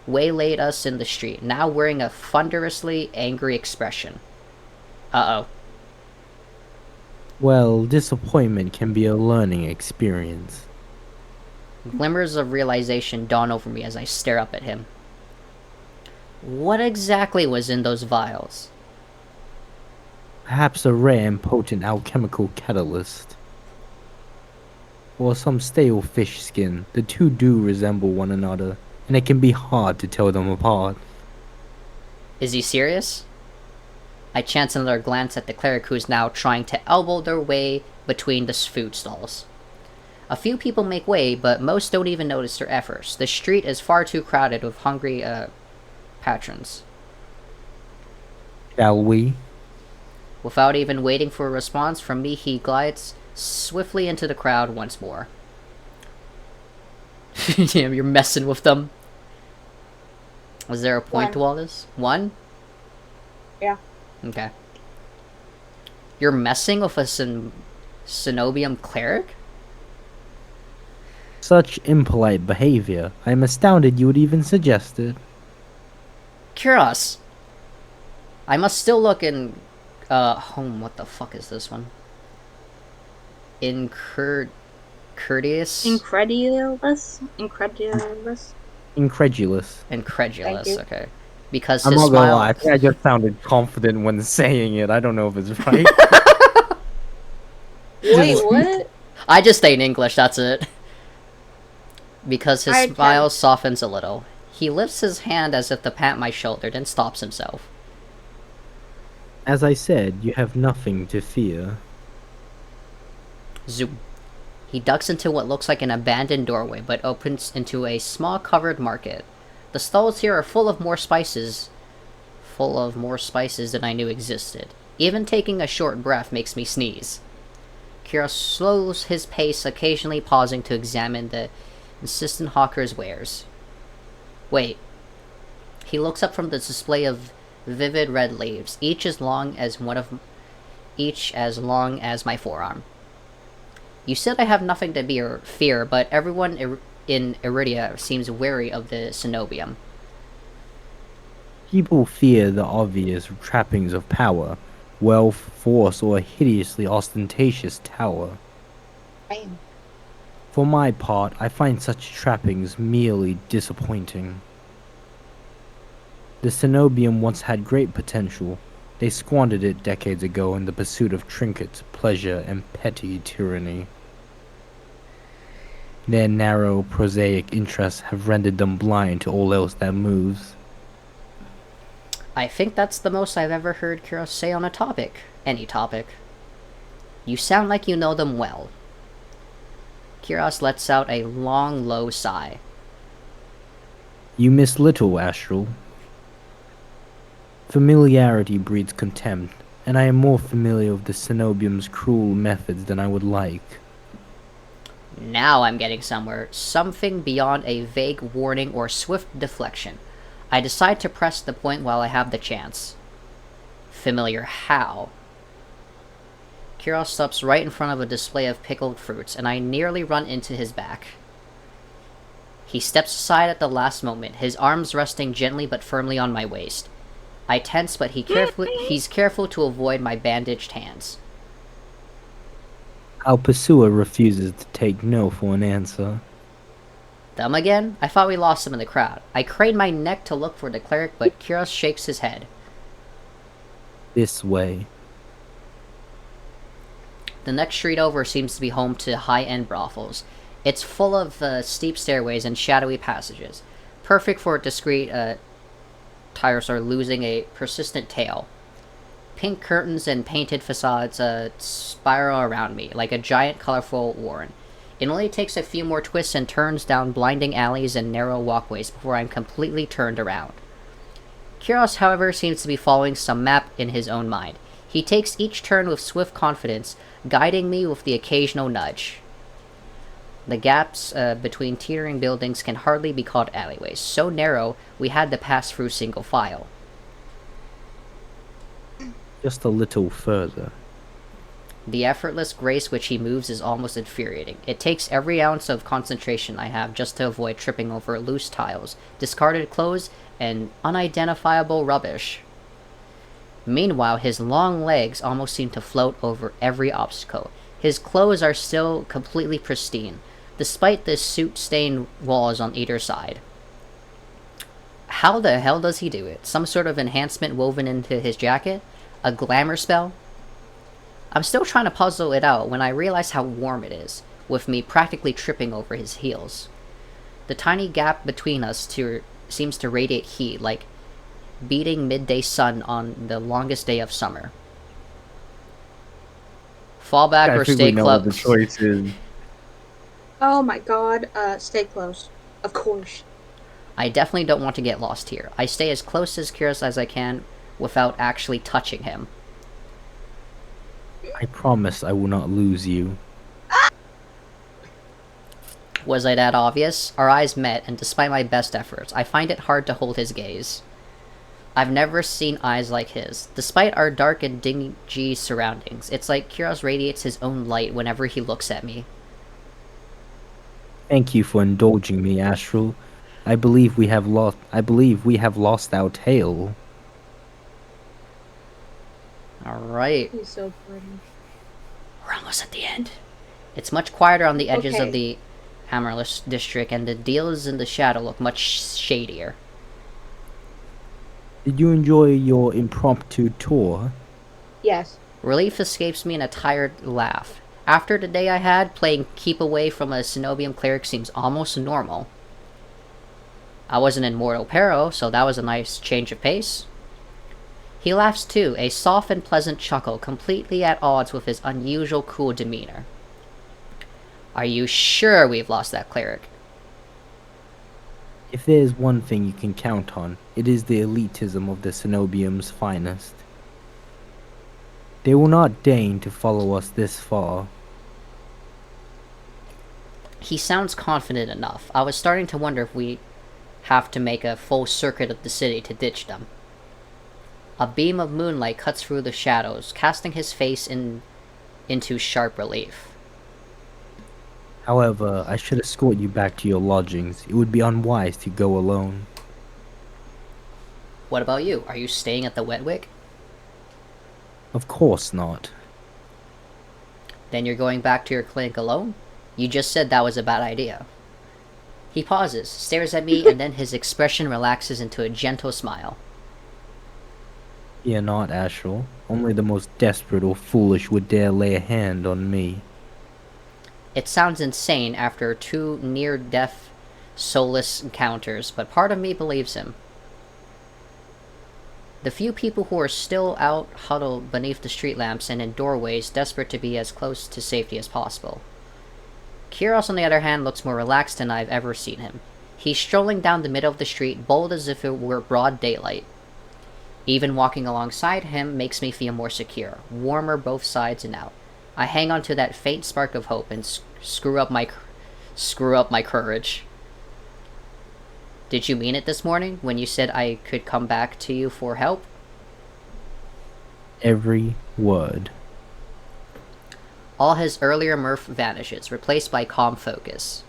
waylaid us in the street, now wearing a thunderously angry expression. Uh-oh. Well, disappointment can be a learning experience. Glimmers of realization dawn over me as I stare up at him. What exactly was in those vials? Perhaps a rare and potent alchemical catalyst. Or some stale fish skin. The two do resemble one another, and it can be hard to tell them apart. Is he serious? I chance another glance at the cleric who's now trying to elbow their way between the food stalls. A few people make way, but most don't even notice their efforts. The street is far too crowded with hungry, patrons. Shall we? Without even waiting for a response from me, he glides swiftly into the crowd once more. Damn, you're messing with them. Was there a point to all this? 1? Yeah. Okay. You're messing with a Cenobium cleric? Such impolite behavior. I am astounded you would even suggest it. Kyros! I must still look in... home, what the fuck is this one? Courteous? Incredulous? Incredulous? Incredulous. Thank you. Okay. Because I'm his not gonna smile... lie, I think I just sounded confident when saying it. I don't know if it's right. Wait, what? I just stay in English, that's it. Because his Alright, smile softens a little. He lifts his hand as if to pat my shoulder, then stops himself. As I said, you have nothing to fear. Zoom. He ducks into what looks like an abandoned doorway, but opens into a small covered market. The stalls here are full of more spices than I knew existed. Even taking a short breath makes me sneeze. Kira slows his pace, occasionally pausing to examine the insistent hawker's wares. Wait. He looks up from the display of vivid red leaves, each as long as my forearm. You said I have nothing to fear, but everyone in Iridia seems wary of the cenobium. People fear the obvious trappings of power, wealth, force, or a hideously ostentatious tower. Damn. For my part, I find such trappings merely disappointing. The cenobium once had great potential. They squandered it decades ago in the pursuit of trinkets, pleasure, and petty tyranny. Their narrow, prosaic interests have rendered them blind to all else that moves. I think that's the most I've ever heard Kira say on a topic. Any topic. You sound like you know them well. Kiros lets out a long, low sigh. You miss little, Astral. Familiarity breeds contempt, and I am more familiar with the cenobium's cruel methods than I would like. Now I'm getting somewhere. Something beyond a vague warning or swift deflection. I decide to press the point while I have the chance. Familiar how? Kiros stops right in front of a display of pickled fruits, and I nearly run into his back. He steps aside at the last moment, his arms resting gently but firmly on my waist. I tense, but he's careful to avoid my bandaged hands. Our pursuer refuses to take no for an answer. Them again? I thought we lost him in the crowd. I crane my neck to look for the cleric, but Kiros shakes his head. This way. The next street over seems to be home to high-end brothels. It's full of steep stairways and shadowy passages. Perfect for discreet tires are losing a persistent tail. Pink curtains and painted facades spiral around me, like a giant colorful warren. It only takes a few more twists and turns down blinding alleys and narrow walkways before I'm completely turned around. Kiros, however, seems to be following some map in his own mind. He takes each turn with swift confidence, guiding me with the occasional nudge. The gaps between teetering buildings can hardly be called alleyways. So narrow, we had to pass through single file. Just a little further. The effortless grace which he moves is almost infuriating. It takes every ounce of concentration I have just to avoid tripping over loose tiles, discarded clothes, and unidentifiable rubbish. Meanwhile, his long legs almost seem to float over every obstacle. His clothes are still completely pristine, despite the soot-stained walls on either side. How the hell does he do it? Some sort of enhancement woven into his jacket? A glamour spell? I'm still trying to puzzle it out when I realize how warm it is, with me practically tripping over his heels. The tiny gap between us seems to radiate heat, like beating midday sun on the longest day of summer. Fall back or stay close? The choice is. Oh my god, stay close. Of course. I definitely don't want to get lost here. I stay as close as Kiros as I can without actually touching him. I promise I will not lose you. Was I that obvious? Our eyes met, and despite my best efforts, I find it hard to hold his gaze. I've never seen eyes like his. Despite our dark and dingy surroundings, it's like Kiros radiates his own light whenever he looks at me. Thank you for indulging me, Astral. I believe we have lost our tail. Alright, He's so pretty. we're almost at the end. It's much quieter on the edges of Okay. the Hammerless district, and the deals in the shadow look much shadier. Did you enjoy your impromptu tour? Yes. Relief escapes me in a tired laugh. After the day I had, playing keep away from a Cenobium cleric seems almost normal. I wasn't in mortal peril, so that was a nice change of pace. He laughs too, a soft and pleasant chuckle, completely at odds with his unusual cool demeanor. Are you sure we've lost that cleric? If there is one thing you can count on, it is the elitism of the Cenobium's finest. They will not deign to follow us this far. He sounds confident enough. I was starting to wonder if we have to make a full circuit of the city to ditch them. A beam of moonlight cuts through the shadows, casting his face into sharp relief. However, I should escort you back to your lodgings. It would be unwise to go alone. What about you? Are you staying at the Wetwick? Of course not. Then you're going back to your clinic alone? You just said that was a bad idea. He pauses, stares at me, and then his expression relaxes into a gentle smile. Fear not, Astral. Only the most desperate or foolish would dare lay a hand on me. It sounds insane after 2 near-death, soulless encounters, but part of me believes him. The few people who are still out huddle beneath the street lamps and in doorways, desperate to be as close to safety as possible. Kiros, on the other hand, looks more relaxed than I've ever seen him. He's strolling down the middle of the street, bold as if it were broad daylight. Even walking alongside him makes me feel more secure, warmer both sides and out. I hang on to that faint spark of hope and screw up my courage. Did you mean it this morning when you said I could come back to you for help? Every word. All his earlier mirth vanishes, replaced by calm focus.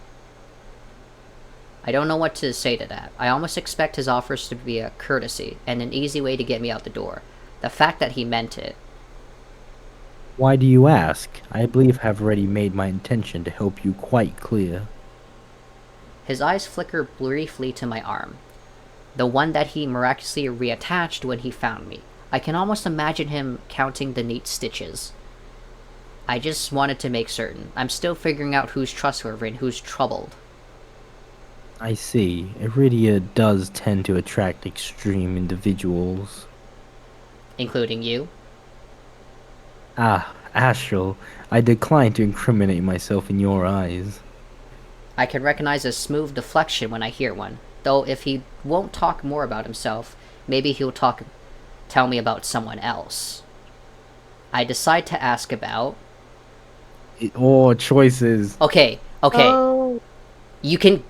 I don't know what to say to that. I almost expect his offers to be a courtesy and an easy way to get me out the door. The fact that he meant it. Why do you ask? I believe I have already made my intention to help you quite clear. His eyes flicker briefly to my arm. The one that he miraculously reattached when he found me. I can almost imagine him counting the neat stitches. I just wanted to make certain. I'm still figuring out who's trustworthy and who's troubled. I see. Iridia does tend to attract extreme individuals. Including you? Ah, Astral, I decline to incriminate myself in your eyes. I can recognize a smooth deflection when I hear one. Though if he won't talk more about himself, maybe he'll tell me about someone else. I decide to ask about... Choices. Okay. Oh. You can...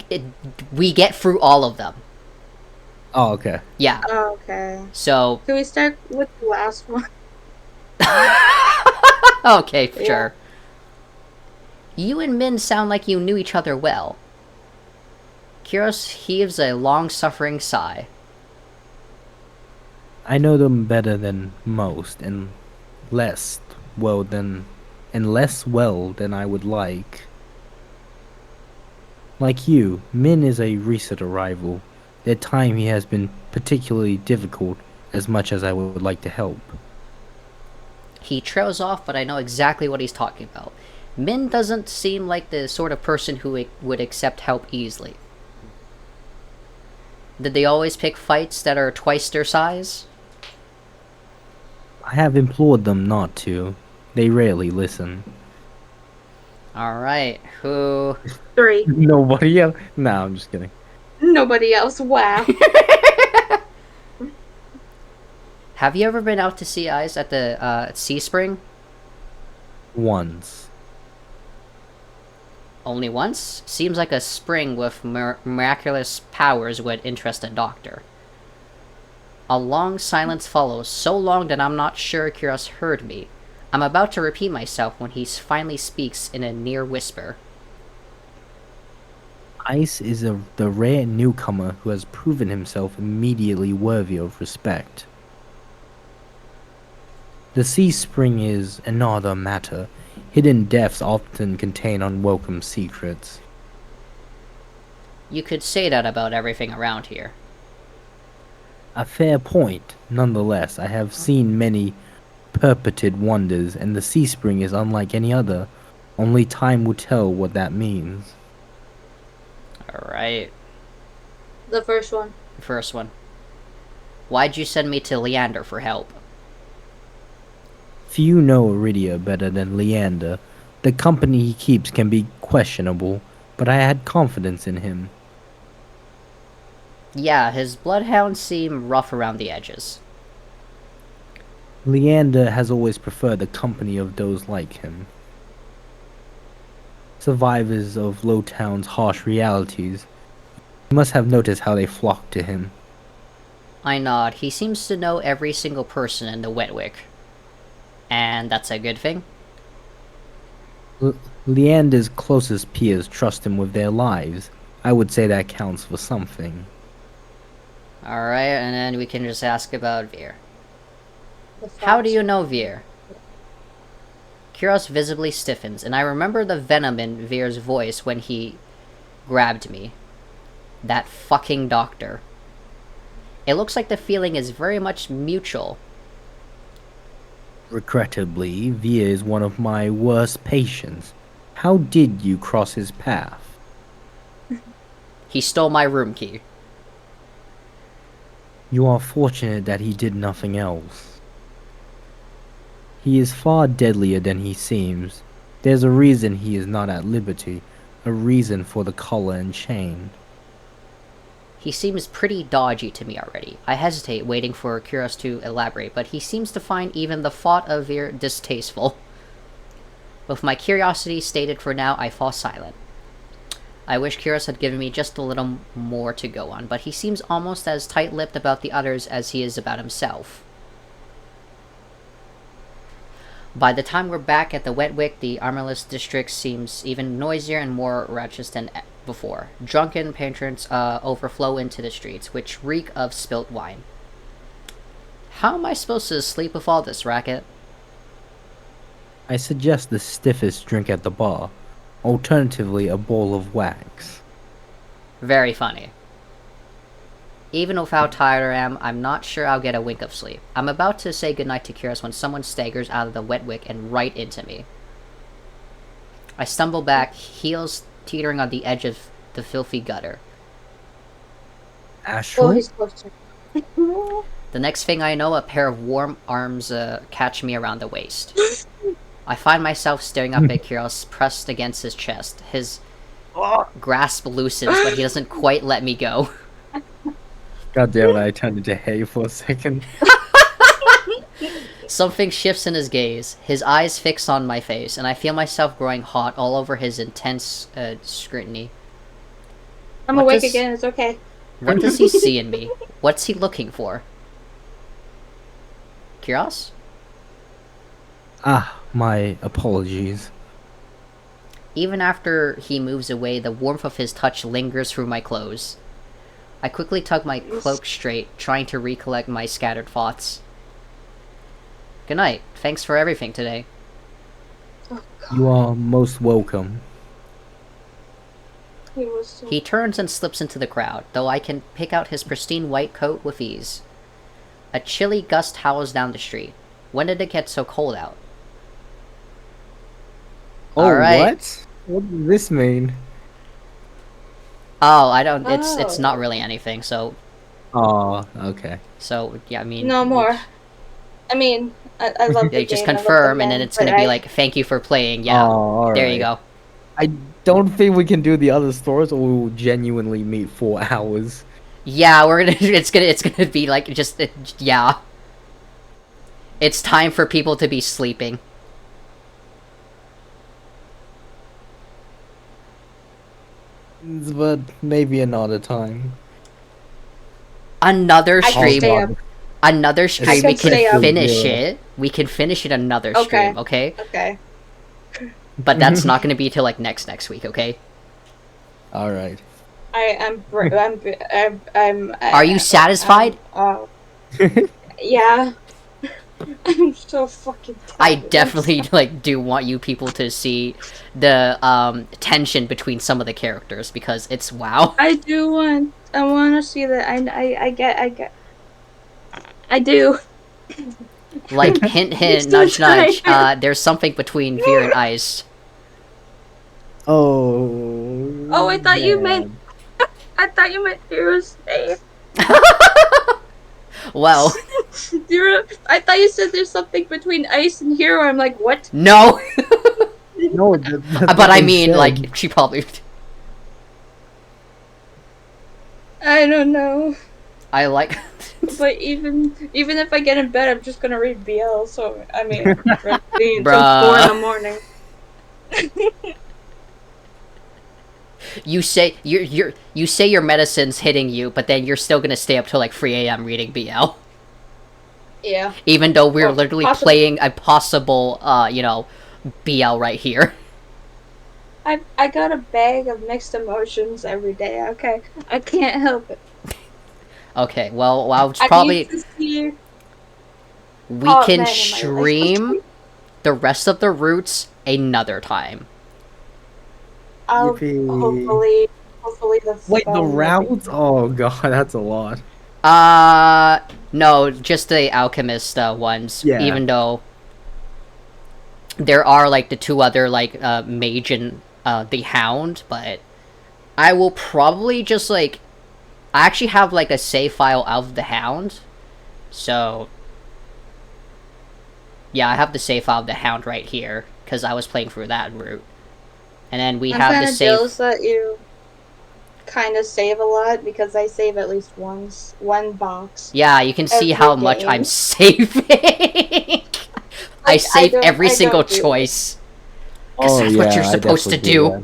we get through all of them. Oh, okay. Yeah. Okay. So... Can we start with the last one? Okay, Yeah. sure. You and Min sound like you knew each other well. Kiros heaves a long-suffering sigh. I know them better than most, and less well than I would like. Like you, Min is a recent arrival. At time he has been particularly difficult, as much as I would like to help. He trails off, but I know exactly what he's talking about. Min doesn't seem like the sort of person who would accept help easily. Did they always pick fights that are twice their size? I have implored them not to. They rarely listen. Alright, who... 3. Nobody else? No, I'm just kidding. Nobody else. Wow. Have you ever been out to sea ice at the Sea Spring? Once. Only once? Seems like a spring with miraculous powers would interest a doctor. A long silence follows, so long that I'm not sure Kiros heard me. I'm about to repeat myself when he finally speaks in a near whisper. Ice is the rare newcomer who has proven himself immediately worthy of respect. The sea spring is another matter. Hidden depths often contain unwelcome secrets. You could say that about everything around here. A fair point. Nonetheless, I have seen many perpetued wonders, and the sea spring is unlike any other. Only time will tell what that means. Alright. The first one. First one. Why'd you send me to Leander for help? Few know Iridia better than Leander. The company he keeps can be questionable, but I had confidence in him. Yeah, his bloodhounds seem rough around the edges. Leander has always preferred the company of those like him. Survivors of Lowtown's harsh realities. You must have noticed how they flock to him. I nod. He seems to know every single person in the Wetwick. And that's a good thing? Leander's closest peers trust him with their lives. I would say that counts for something. Alright, and then we can just ask about Veer. How do you know Veer? Kyros visibly stiffens, and I remember the venom in Veer's voice when he grabbed me. That fucking doctor. It looks like the feeling is very much mutual. Regrettably, Via is one of my worst patients. How did you cross his path? He stole my room key. You are fortunate that he did nothing else. He is far deadlier than he seems. There's a reason he is not at liberty, a reason for the collar and chain. He seems pretty dodgy to me already. I hesitate, waiting for Kyros to elaborate, but he seems to find even the thought of Veer distasteful. With my curiosity stated for now, I fall silent. I wish Kyros had given me just a little more to go on, but he seems almost as tight-lipped about the others as he is about himself. By the time we're back at the Wetwick, the Armorless district seems even noisier and more raucous than before. Drunken patrons overflow into the streets, which reek of spilt wine. How am I supposed to sleep with all this racket? I suggest the stiffest drink at the bar. Alternatively, a bowl of wax. Very funny. Even with how tired I am, I'm not sure I'll get a wink of sleep. I'm about to say goodnight to Kyros when someone staggers out of the Wetwick and right into me. I stumble back, heels teetering on the edge of the filthy gutter. Astral? Oh, he's closer. The next thing I know, a pair of warm arms catch me around the waist. I find myself staring up at Kyros, pressed against his chest. His grasp loosens, but he doesn't quite let me go. God damn it, I turned into hay for a second. Something shifts in his gaze, his eyes fix on my face, and I feel myself growing hot all over his intense scrutiny. I'm awake again, it's okay. What does he see in me? What's he looking for? Kyros? Ah, my apologies. Even after he moves away, the warmth of his touch lingers through my clothes. I quickly tug my cloak straight, trying to recollect my scattered thoughts. Good night. Thanks for everything today. Oh, You are most welcome. He turns and slips into the crowd, though I can pick out his pristine white coat with ease. A chilly gust howls down the street. When did it get so cold out? Oh, Alright. what? What does this mean? Oh, I don't. It's not really anything. So. Oh, okay. So yeah, I mean. No more. I mean, I love the They just game, I love confirm, the and then men, it's gonna but be like, "Thank you for playing." Yeah. Oh, there you alright. go. I don't think we can do the other stores, or we will genuinely meet 4 hours. Yeah, we're gonna. It's gonna be like just yeah. It's time for people to be sleeping. But maybe another time. Another I can stream. stay up. Another stream. can We stay can up. finish Yeah. it. We can finish it another Okay. stream. Okay. Okay. But that's not gonna be till like next week. Okay. Alright. Are you satisfied? Yeah. I'm so fucking tired. I definitely like do want you people to see the tension between some of the characters because it's wow. I want to see that. I do. Like hint I'm hint, so nudge nudge. tired. There's something between Veer and Ice. Oh. Oh, I thought you meant. man. I thought you meant Hero's name. Well, I thought you said there's something between Ice and Hero. I'm like, what? no. No, that's But what I they mean, said. like she probably. I don't know. I like. But even if I get in bed, I'm just gonna read BL. So I mean, reading until 4 in the Bruh. morning. You say you say your medicine's hitting you, but then you're still gonna stay up till like 3 a.m. reading BL. Yeah. Even though we're Well, literally possibly. playing a possible, BL right here. I got a bag of mixed emotions every day. Okay, I can't help it. Okay, well, it's I probably need to see we hot can men in my life. stream the rest of the routes another time. I'll Yippee. hopefully the Wait, the phone will be- routes? Oh god, that's a lot. No, just the alchemist ones. Yeah. Even though there are like the two other like mage and the hound, but I will probably just like I actually have like a save file of the hound, so yeah, I have the save file of the hound right here because I was playing through that route, and then we I'm have kind the of save. jealous that you kind of save a lot because I save at least one box. Yeah, you can see how every much game. I'm saving. I Like, save every I single don't do it. choice. Because Oh that's yeah, what you're I supposed to definitely do. that.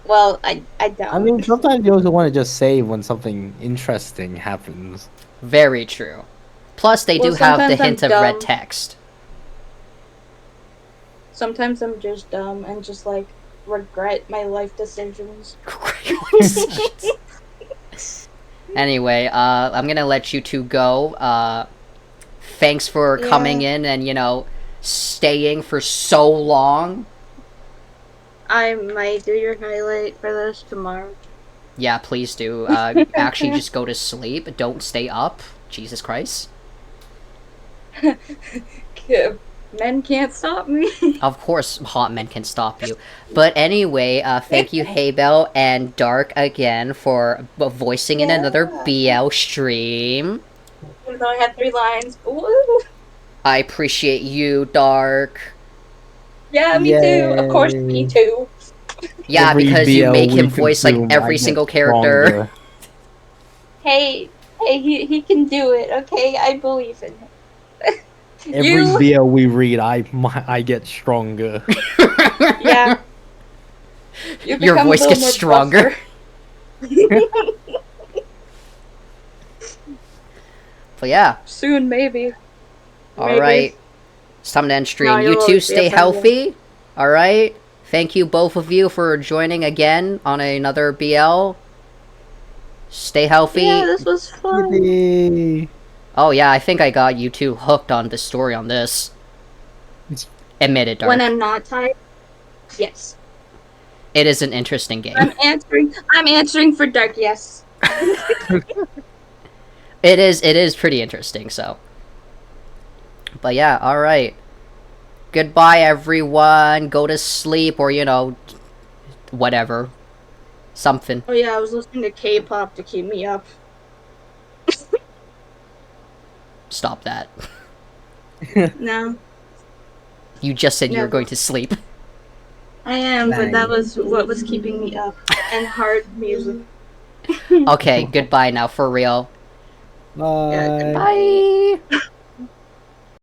Well, I don't. I mean, sometimes you also want to just save when something interesting happens. Very true. Plus, they Well, do have the sometimes I'm hint of red dumb. text. Sometimes I'm just dumb and just like regret my life decisions. Anyway, I'm gonna let you two go. Thanks for coming in and, staying for so long. I might do your highlight for this tomorrow. Yeah, please do. Actually, just go to sleep. Don't stay up. Jesus Christ. Men can't stop me. Of course, hot men can stop you. But anyway, thank you, Haybail and Dark again for voicing in another BL stream. Even though I had 3 lines. Ooh. I appreciate you, Dark. Yeah, me too. Of course, me too. Yeah, Every because you BL make we him voice like consume, I every get single character. stronger. Hey, he can do it. Okay, I believe in him. Every BL we read, I get stronger. Yeah. Your voice gets stronger. But yeah. Soon, maybe. Alright. It's time to end stream. No, You you'll two always be stay a friend, healthy. Alright. Thank you both of you for joining again on another BL. Stay healthy. Yeah, this was fun. Yippee. Oh yeah, I think I got you two hooked on the story on this. Admit it, Dark. When I'm not tired, yes. It is an interesting game. I'm answering for Dark, yes. It is pretty interesting, so. But yeah, alright. Goodbye, everyone. Go to sleep, or, whatever. Something. Oh yeah, I was listening to K-pop to keep me up. Stop that. No, You just said you were Never. going to sleep. I am, but that Dang. was what was keeping me up. And hard music. Okay, goodbye now, for real. Bye. Yeah, Bye!